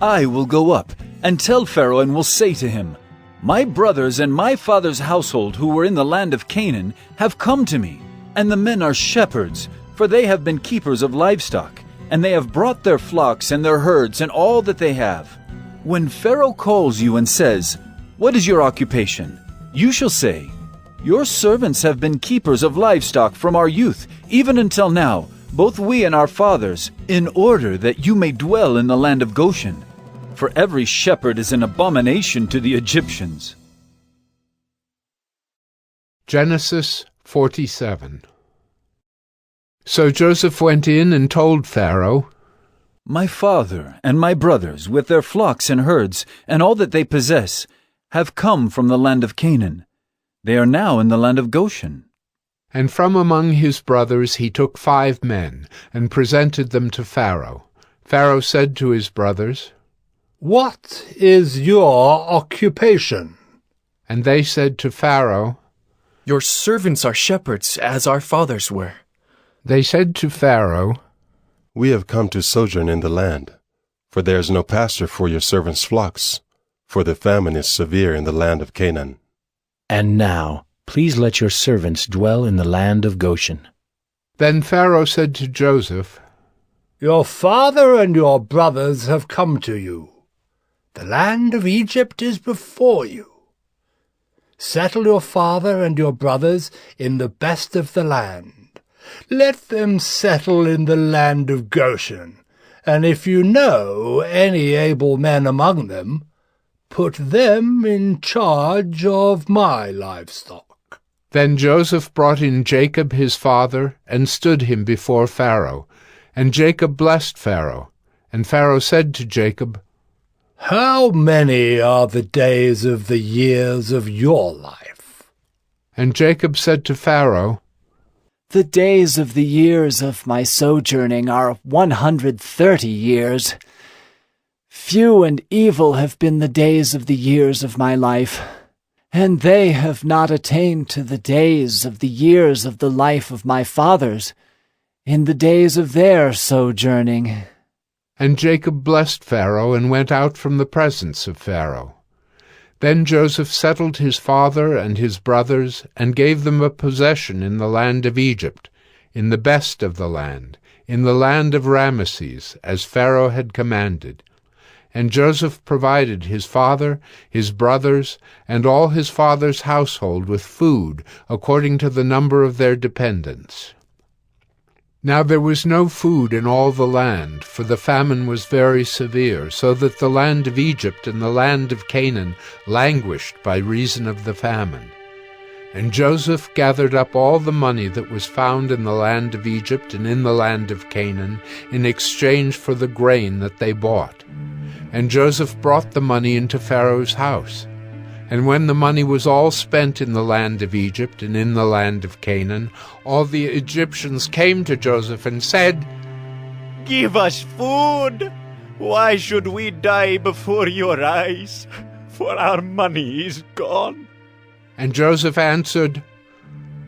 I will go up and tell Pharaoh and will say to him, My brothers and my father's household who were in the land of Canaan have come to me, and the men are shepherds, for they have been keepers of livestock, and they have brought their flocks and their herds and all that they have. When Pharaoh calls you and says, What is your occupation? You shall say, Your servants have been keepers of livestock from our youth, even until now, both we and our fathers, in order that you may dwell in the land of Goshen. For every shepherd is an abomination to the Egyptians. Genesis 47. So Joseph went in and told Pharaoh, My father and my brothers, with their flocks and herds, and all that they possess, have come from the land of Canaan. They are now in the land of Goshen. And from among his brothers he took 5 men, and presented them to Pharaoh. Pharaoh said to his brothers, What is your occupation? And they said to Pharaoh, Your servants are shepherds, as our fathers were. They said to Pharaoh, We have come to sojourn in the land, for there is no pasture for your servants' flocks, for the famine is severe in the land of Canaan. And now, please let your servants dwell in the land of Goshen. Then Pharaoh said to Joseph, Your father and your brothers have come to you. The land of Egypt is before you. Settle your father and your brothers in the best of the land. Let them settle in the land of Goshen, and if you know any able men among them, put them in charge of my livestock. Then Joseph brought in Jacob his father, and stood him before Pharaoh. And Jacob blessed Pharaoh. And Pharaoh said to Jacob, How many are the days of the years of your life? And Jacob said to Pharaoh, The days of the years of my sojourning are 130 years. Few and evil have been the days of the years of my life, and they have not attained to the days of the years of the life of my fathers, in the days of their sojourning. And Jacob blessed Pharaoh, and went out from the presence of Pharaoh. Then Joseph settled his father and his brothers, and gave them a possession in the land of Egypt, in the best of the land, in the land of Ramesses, as Pharaoh had commanded. And Joseph provided his father, his brothers, and all his father's household with food, according to the number of their dependents. Now there was no food in all the land, for the famine was very severe, so that the land of Egypt and the land of Canaan languished by reason of the famine. And Joseph gathered up all the money that was found in the land of Egypt and in the land of Canaan, in exchange for the grain that they bought. And Joseph brought the money into Pharaoh's house. And when the money was all spent in the land of Egypt and in the land of Canaan, all the Egyptians came to Joseph and said, Give us food! Why should we die before your eyes? For our money is gone. And Joseph answered,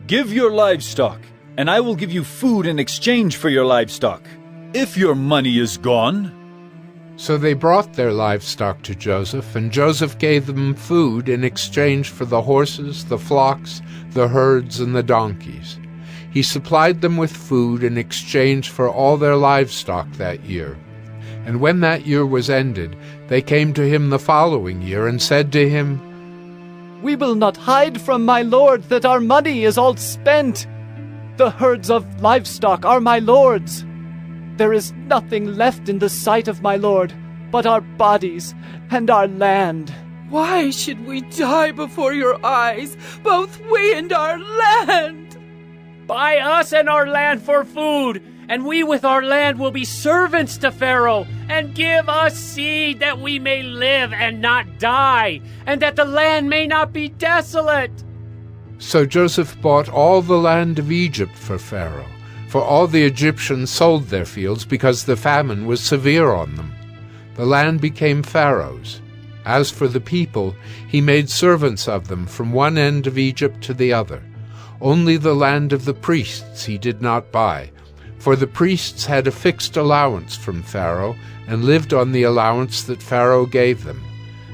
Give your livestock, and I will give you food in exchange for your livestock, if your money is gone. So they brought their livestock to Joseph, and Joseph gave them food in exchange for the horses, the flocks, the herds, and the donkeys. He supplied them with food in exchange for all their livestock that year. And when that year was ended, they came to him the following year and said to him, We will not hide from my lord that our money is all spent. The herds of livestock are my lord's. There is nothing left in the sight of my lord but our bodies and our land. Why should we die before your eyes, both we and our land? Buy us and our land for food, and we with our land will be servants to Pharaoh, and give us seed that we may live and not die, and that the land may not be desolate. So Joseph bought all the land of Egypt for Pharaoh, for all the Egyptians sold their fields because the famine was severe on them. The land became Pharaoh's. As for the people, he made servants of them from one end of Egypt to the other. Only the land of the priests he did not buy, for the priests had a fixed allowance from Pharaoh, and lived on the allowance that Pharaoh gave them.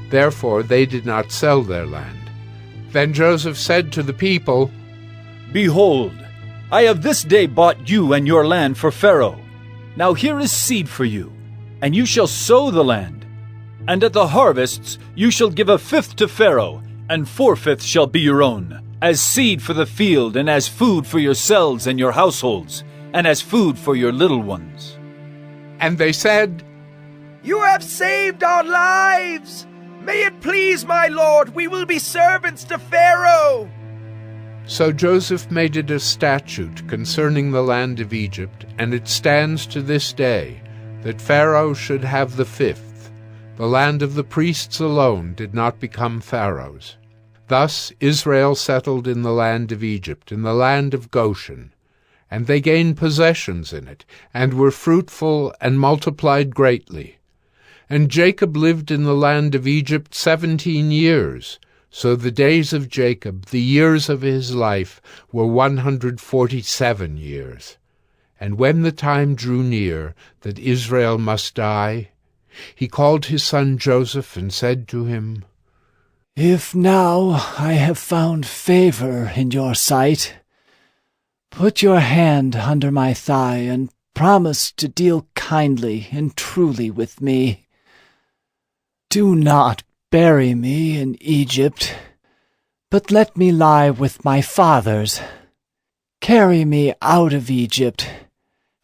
Therefore they did not sell their land. Then Joseph said to the people, Behold, I have this day bought you and your land for Pharaoh. Now here is seed for you, and you shall sow the land. And at the harvests you shall give 1/5 to Pharaoh, and 4/5 shall be your own, as seed for the field, and as food for yourselves and your households, and as food for your little ones. And they said, You have saved our lives! May it please my lord, we will be servants to Pharaoh! So Joseph made it a statute concerning the land of Egypt, and it stands to this day, that Pharaoh should have the 5th. The land of the priests alone did not become Pharaoh's. Thus Israel settled in the land of Egypt, in the land of Goshen, and they gained possessions in it, and were fruitful and multiplied greatly. And Jacob lived in the land of Egypt 17 years, so the days of Jacob, the years of his life, were 147 years. And when the time drew near that Israel must die, He called his son Joseph and said to him, "If now I have found favor in your sight, put your hand under my thigh and promise to deal kindly and truly with me. Do not bury me in Egypt, but let me lie with my fathers. Carry me out of Egypt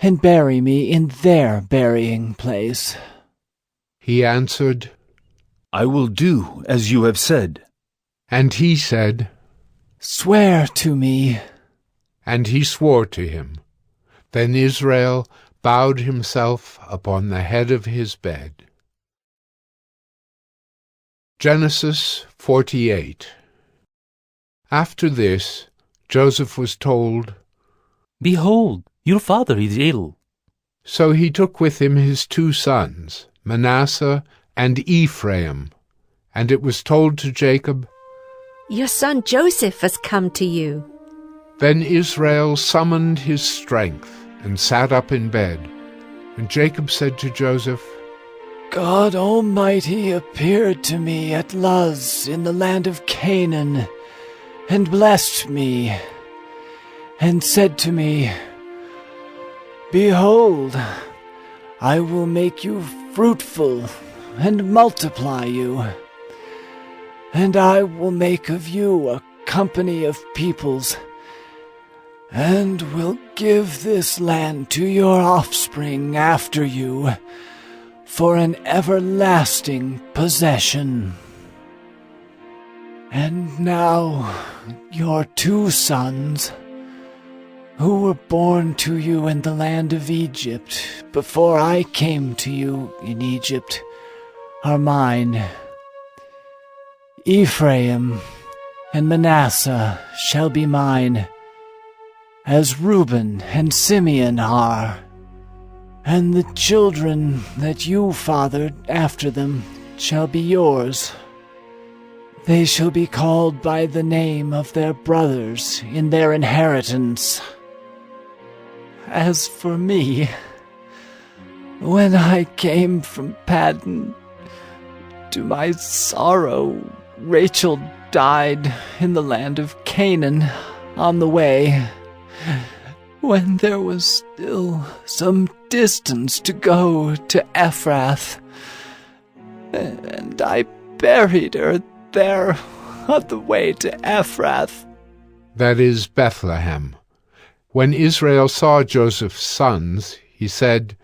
and bury me in their burying place." He answered, "I will do as you have said." And he said, "Swear to me." And he swore to him. Then Israel bowed himself upon the head of his bed. Genesis 48. After this, Joseph was told, "Behold, your father is ill." So he took with him his 2 sons, Manasseh and Ephraim. And it was told to Jacob, "Your son Joseph has come to you." Then Israel summoned his strength and sat up in bed. And Jacob said to Joseph, God Almighty appeared to me at Luz in the land of Canaan, and blessed me, and said to me, Behold, I will make you fruitful and multiply you, and I will make of you a company of peoples, and will give this land to your offspring after you for an everlasting possession. And now your 2 sons, who were born to you in the land of Egypt before I came to you in Egypt, are mine. Ephraim and Manasseh shall be mine, as Reuben and Simeon are. And the children that you fathered after them shall be yours. They shall be called by the name of their brothers in their inheritance. As for me, when I came from Paddan, to my sorrow, Rachel died in the land of Canaan on the way, when there was still some distance to go to Ephrath, and I buried her there on the way to Ephrath. That is Bethlehem. When Israel saw Joseph's sons, he said,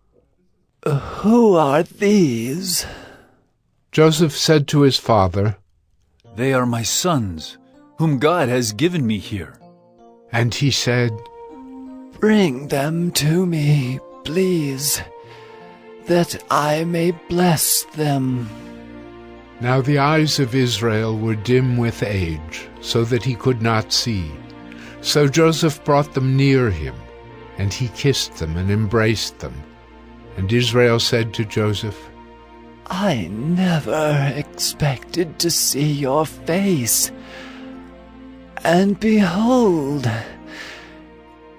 Who are these? Joseph said to his father, They are my sons, whom God has given me here. And he said, Bring them to me, please, that I may bless them. Now the eyes of Israel were dim with age, so that he could not see. So Joseph brought them near him, and he kissed them and embraced them. And Israel said to Joseph, I never expected to see your face. And behold,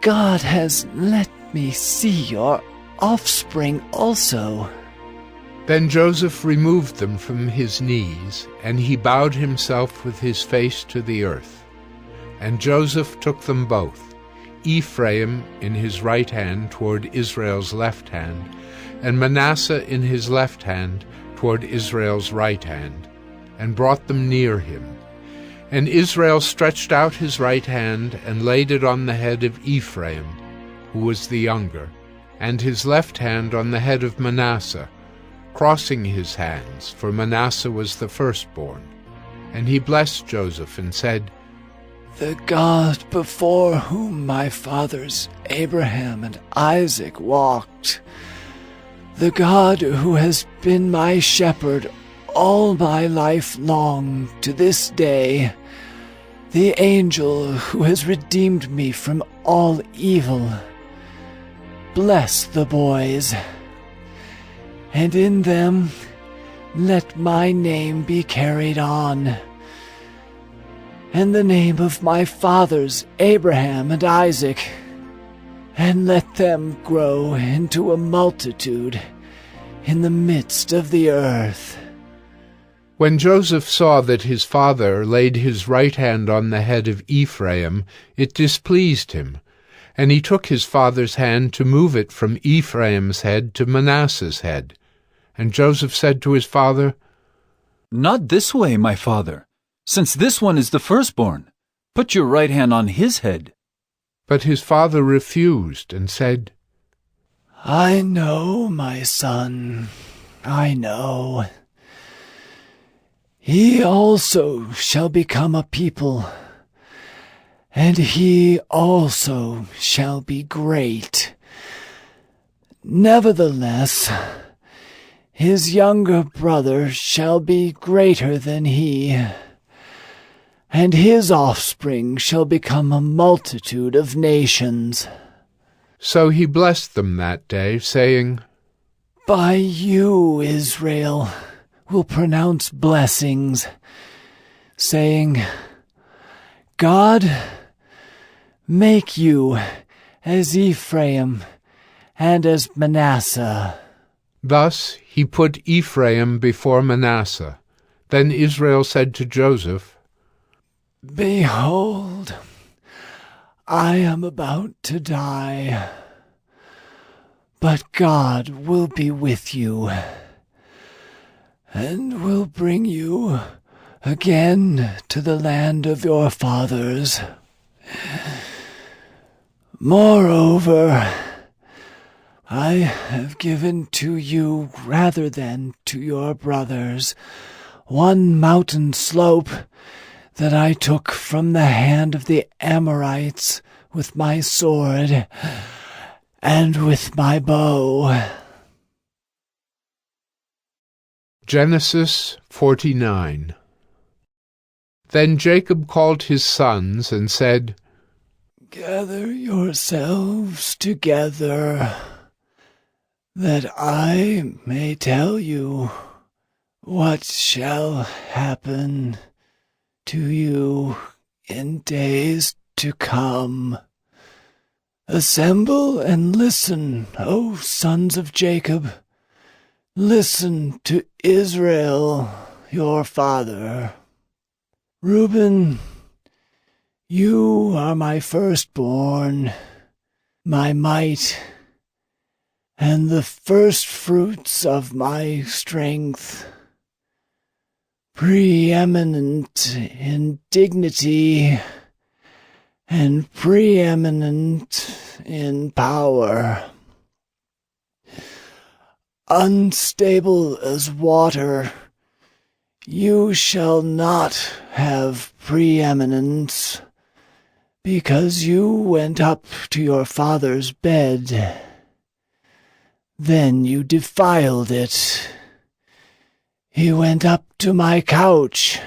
God has let me see your offspring also. Then Joseph removed them from his knees, and he bowed himself with his face to the earth. And Joseph took them both, Ephraim in his right hand toward Israel's left hand, and Manasseh in his left hand toward Israel's right hand, and brought them near him. And Israel stretched out his right hand and laid it on the head of Ephraim, who was the younger, and his left hand on the head of Manasseh, crossing his hands, for Manasseh was the firstborn. And he blessed Joseph and said, The God before whom my fathers Abraham and Isaac walked, the God who has been my shepherd all my life long to this day, the angel who has redeemed me from all evil, bless the boys, and in them let my name be carried on, and the name of my fathers Abraham and Isaac, and let them grow into a multitude, in the midst of the earth. When Joseph saw that his father laid his right hand on the head of Ephraim, it displeased him, and he took his father's hand to move it from Ephraim's head to Manasseh's head. And Joseph said to his father, "Not this way, my father, since this one is the firstborn. Put your right hand on his head." But his father refused and said, I know, my son, I know. He also shall become a people, and he also shall be great. Nevertheless, his younger brother shall be greater than he, and his offspring shall become a multitude of nations. So he blessed them that day, saying, By you, Israel, will pronounce blessings, saying, God, make you as Ephraim and as Manasseh. Thus he put Ephraim before Manasseh. Then Israel said to Joseph, Behold, I am about to die, but God will be with you, and will bring you again to the land of your fathers. Moreover, I have given to you rather than to your brothers one mountain slope that I took from the hand of the Amorites with my sword and with my bow. Genesis 49. Then Jacob called his sons and said, Gather yourselves together, that I may tell you what shall happen to you in days to come. Assemble and listen, O sons of Jacob. Listen to Israel, your father. Reuben, you are my firstborn, my might, and the firstfruits of my strength, preeminent in dignity and preeminent in power. Unstable as water, you shall not have preeminence, because you went up to your father's bed. Then you defiled it. He went up to my couch.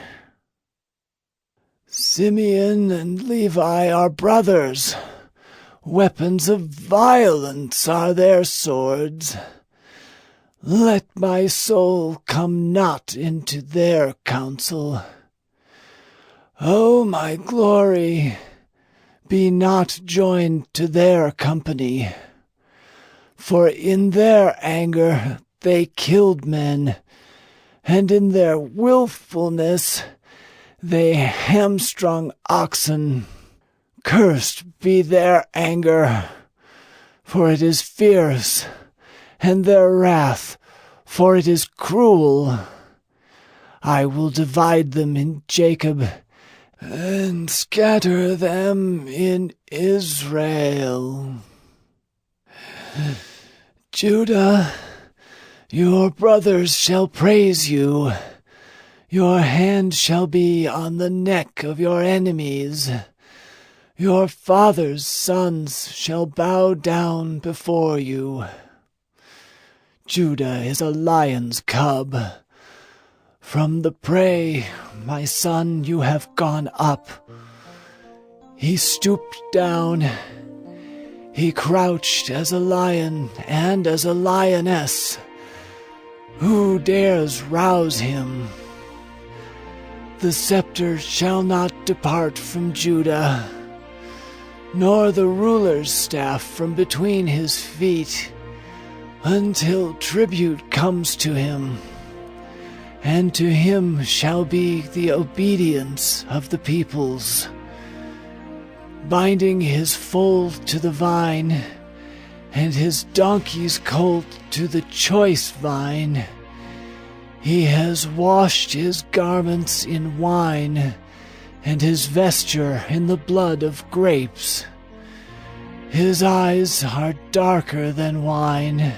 Simeon and Levi are brothers. Weapons of violence are their swords. Let my soul come not into their counsel. O my glory, be not joined to their company. For in their anger they killed men, and in their willfulness they hamstrung oxen. Cursed be their anger, for it is fierce, and their wrath, for it is cruel. I will divide them in Jacob, and scatter them in Israel. Judah, your brothers shall praise you. Your hand shall be on the neck of your enemies. Your father's sons shall bow down before you. Judah is a lion's cub. From the prey, my son, you have gone up. He stooped down. He crouched as a lion and as a lioness. Who dares rouse him? The scepter shall not depart from Judah, nor the ruler's staff from between his feet, until tribute comes to him, and to him shall be the obedience of the peoples. Binding his foal to the vine, and his donkey's colt to the choice vine. He has washed his garments in wine, and his vesture in the blood of grapes. His eyes are darker than wine,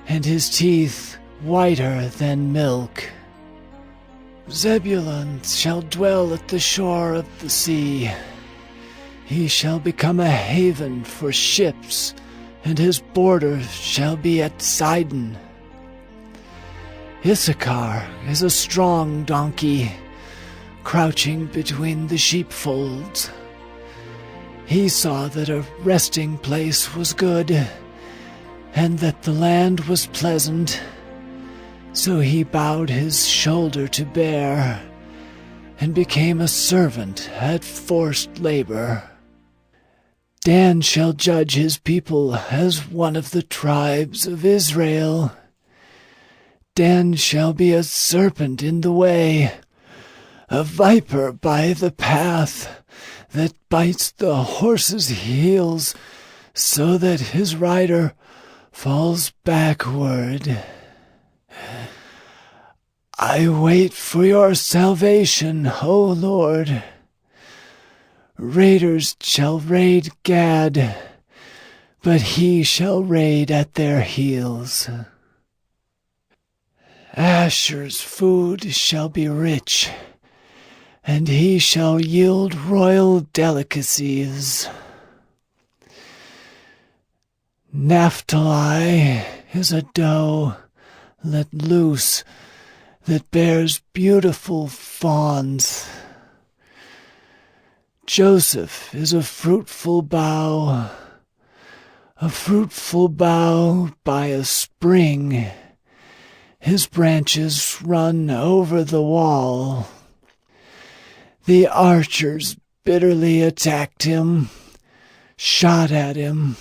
and his teeth whiter than milk. Zebulun shall dwell at the shore of the sea. He shall become a haven for ships, and his border shall be at Sidon. Issachar is a strong donkey, crouching between the sheepfolds. He saw that a resting place was good, and that the land was pleasant. So he bowed his shoulder to bear, and became a servant at forced labor. Dan shall judge his people as one of the tribes of Israel. Dan shall be a serpent in the way, a viper by the path, that bites the horse's heels, so that his rider falls backward. I wait for your salvation, O Lord. Raiders shall raid Gad, but he shall raid at their heels. Asher's food shall be rich, and he shall yield royal delicacies. Naphtali is a doe let loose that bears beautiful fawns. Joseph is a fruitful bough by a spring. His branches run over the wall. The archers bitterly attacked him, shot at him,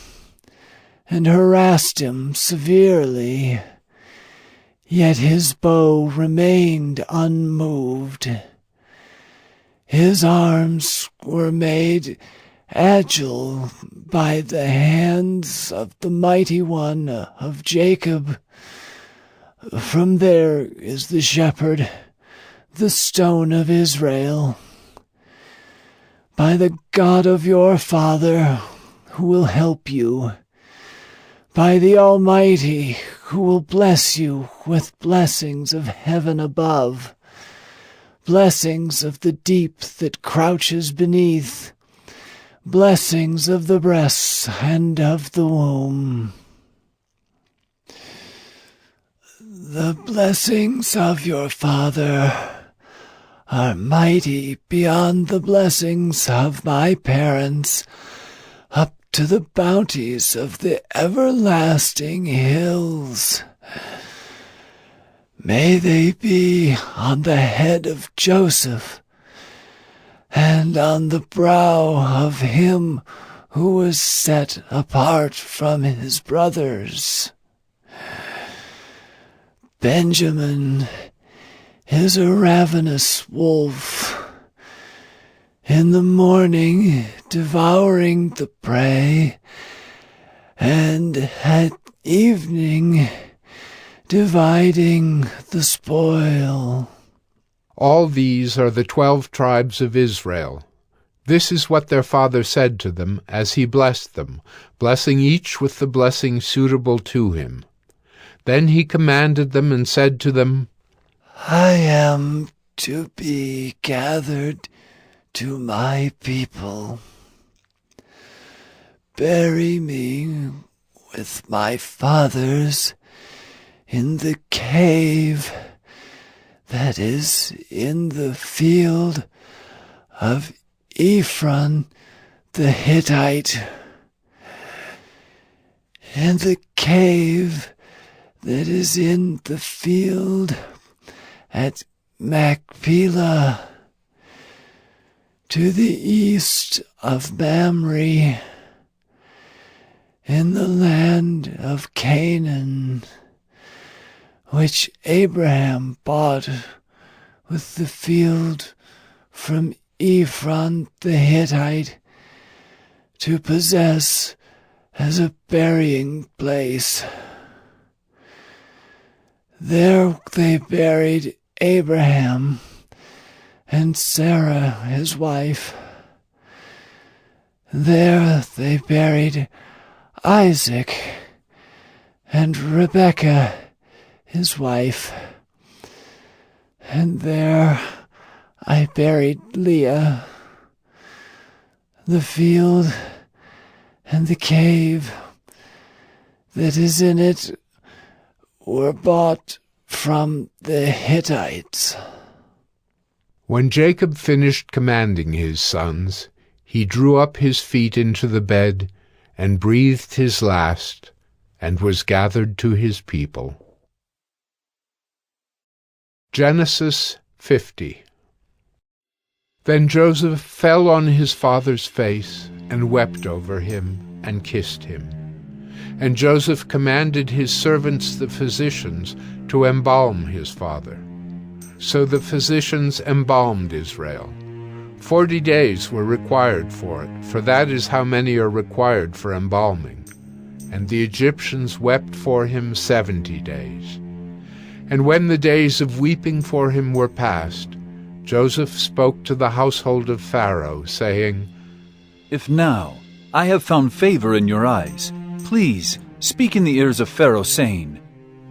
and harassed him severely. Yet his bow remained unmoved. His arms were made agile by the hands of the mighty one of Jacob. From there is the shepherd, the stone of Israel. By the God of your father, who will help you. By the Almighty, who will bless you with blessings of heaven above, blessings of the deep that crouches beneath, blessings of the breasts and of the womb. The blessings of your father are mighty beyond the blessings of my parents, up to the bounties of the everlasting hills. May they be on the head of Joseph, and on the brow of him who was set apart from his brothers. Benjamin is a ravenous wolf, in the morning devouring the prey, and at evening dividing the spoil. All these are the 12 tribes of Israel. This is what their father said to them as he blessed them, blessing each with the blessing suitable to him. Then he commanded them and said to them, I am to be gathered to my people. Bury me with my fathers in the cave that is in the field of Ephron the Hittite, in the cave that is in the field at Machpelah, to the east of Mamre, in the land of Canaan, which Abraham bought with the field from Ephron the Hittite to possess as a burying place. There they buried Abraham and Sarah his wife. There they buried Isaac and Rebekah his wife. And there I buried Leah. The field and the cave that is in it were bought from the Hittites. When Jacob finished commanding his sons, he drew up his feet into the bed and breathed his last, and was gathered to his people. Genesis 50. Then Joseph fell on his father's face and wept over him and kissed him. And Joseph commanded his servants the physicians to embalm his father. So the physicians embalmed Israel. 40 days were required for it, for that is how many are required for embalming. And the Egyptians wept for him 70 days. And when the days of weeping for him were past, Joseph spoke to the household of Pharaoh, saying, If now I have found favor in your eyes, please speak in the ears of Pharaoh, saying,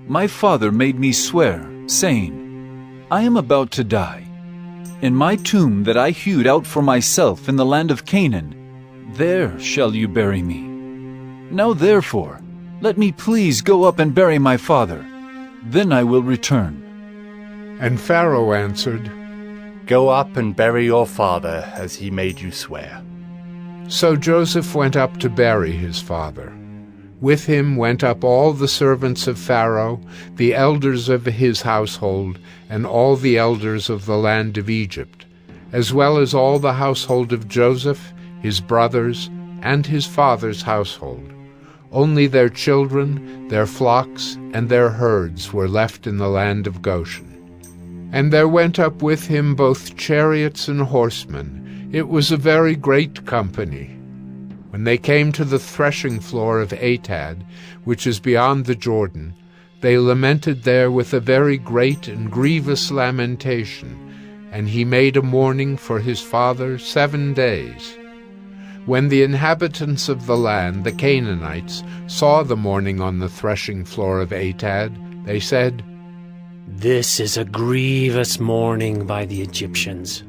My father made me swear, saying, I am about to die. In my tomb that I hewed out for myself in the land of Canaan, there shall you bury me. Now therefore, let me please go up and bury my father. Then I will return. And Pharaoh answered, Go up and bury your father as he made you swear. So Joseph went up to bury his father. With him went up all the servants of Pharaoh, the elders of his household, and all the elders of the land of Egypt, as well as all the household of Joseph, his brothers, and his father's household. Only their children, their flocks, and their herds were left in the land of Goshen. And there went up with him both chariots and horsemen. It was a very great company. When they came to the threshing floor of Atad, which is beyond the Jordan, they lamented there with a very great and grievous lamentation, and he made a mourning for his father 7 days. When the inhabitants of the land, the Canaanites, saw the mourning on the threshing floor of Atad, they said, This is a grievous mourning by the Egyptians.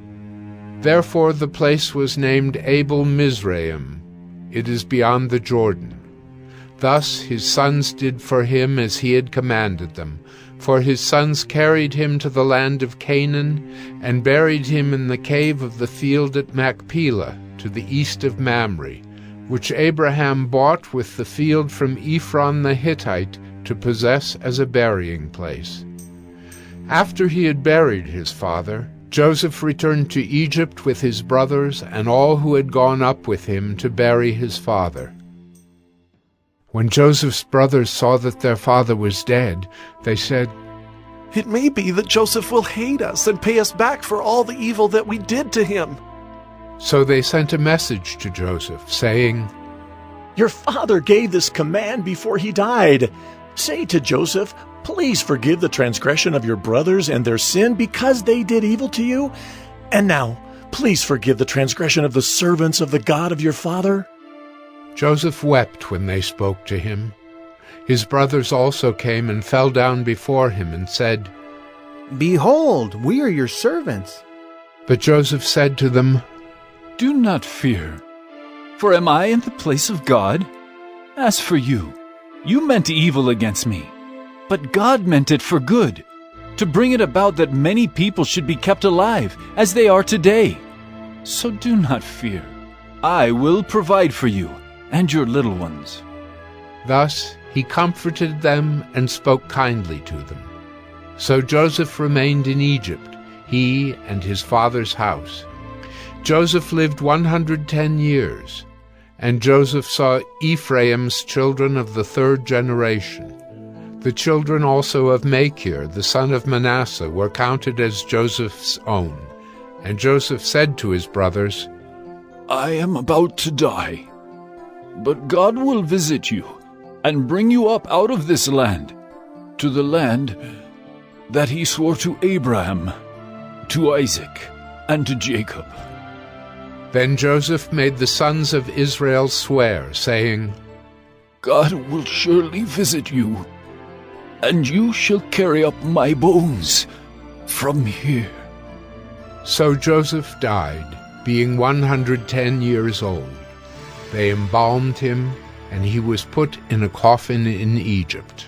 Therefore the place was named Abel Mizraim. It is beyond the Jordan. Thus his sons did for him as he had commanded them, for his sons carried him to the land of Canaan, and buried him in the cave of the field at Machpelah, to the east of Mamre, which Abraham bought with the field from Ephron the Hittite to possess as a burying place. After he had buried his father, Joseph returned to Egypt with his brothers and all who had gone up with him to bury his father. When Joseph's brothers saw that their father was dead, they said, It may be that Joseph will hate us and pay us back for all the evil that we did to him. So they sent a message to Joseph, saying, Your father gave this command before he died. Say to Joseph, Please forgive the transgression of your brothers and their sin because they did evil to you. And now, please forgive the transgression of the servants of the God of your father. Joseph wept when they spoke to him. His brothers also came and fell down before him and said, Behold, we are your servants. But Joseph said to them, Do not fear, for am I in the place of God? As for you, you meant evil against me, but God meant it for good, to bring it about that many people should be kept alive, as they are today. So do not fear. I will provide for you and your little ones. Thus he comforted them and spoke kindly to them. So Joseph remained in Egypt, he and his father's house. Joseph lived 110 years, And Joseph saw Ephraim's children of the third generation. The children also of Machir, the son of Manasseh, were counted as Joseph's own. And Joseph said to his brothers, I am about to die, but God will visit you and bring you up out of this land, to the land that he swore to Abraham, to Isaac, and to Jacob. Then Joseph made the sons of Israel swear, saying, God will surely visit you, and you shall carry up my bones from here. So Joseph died, being 110 years old. They embalmed him, and he was put in a coffin in Egypt.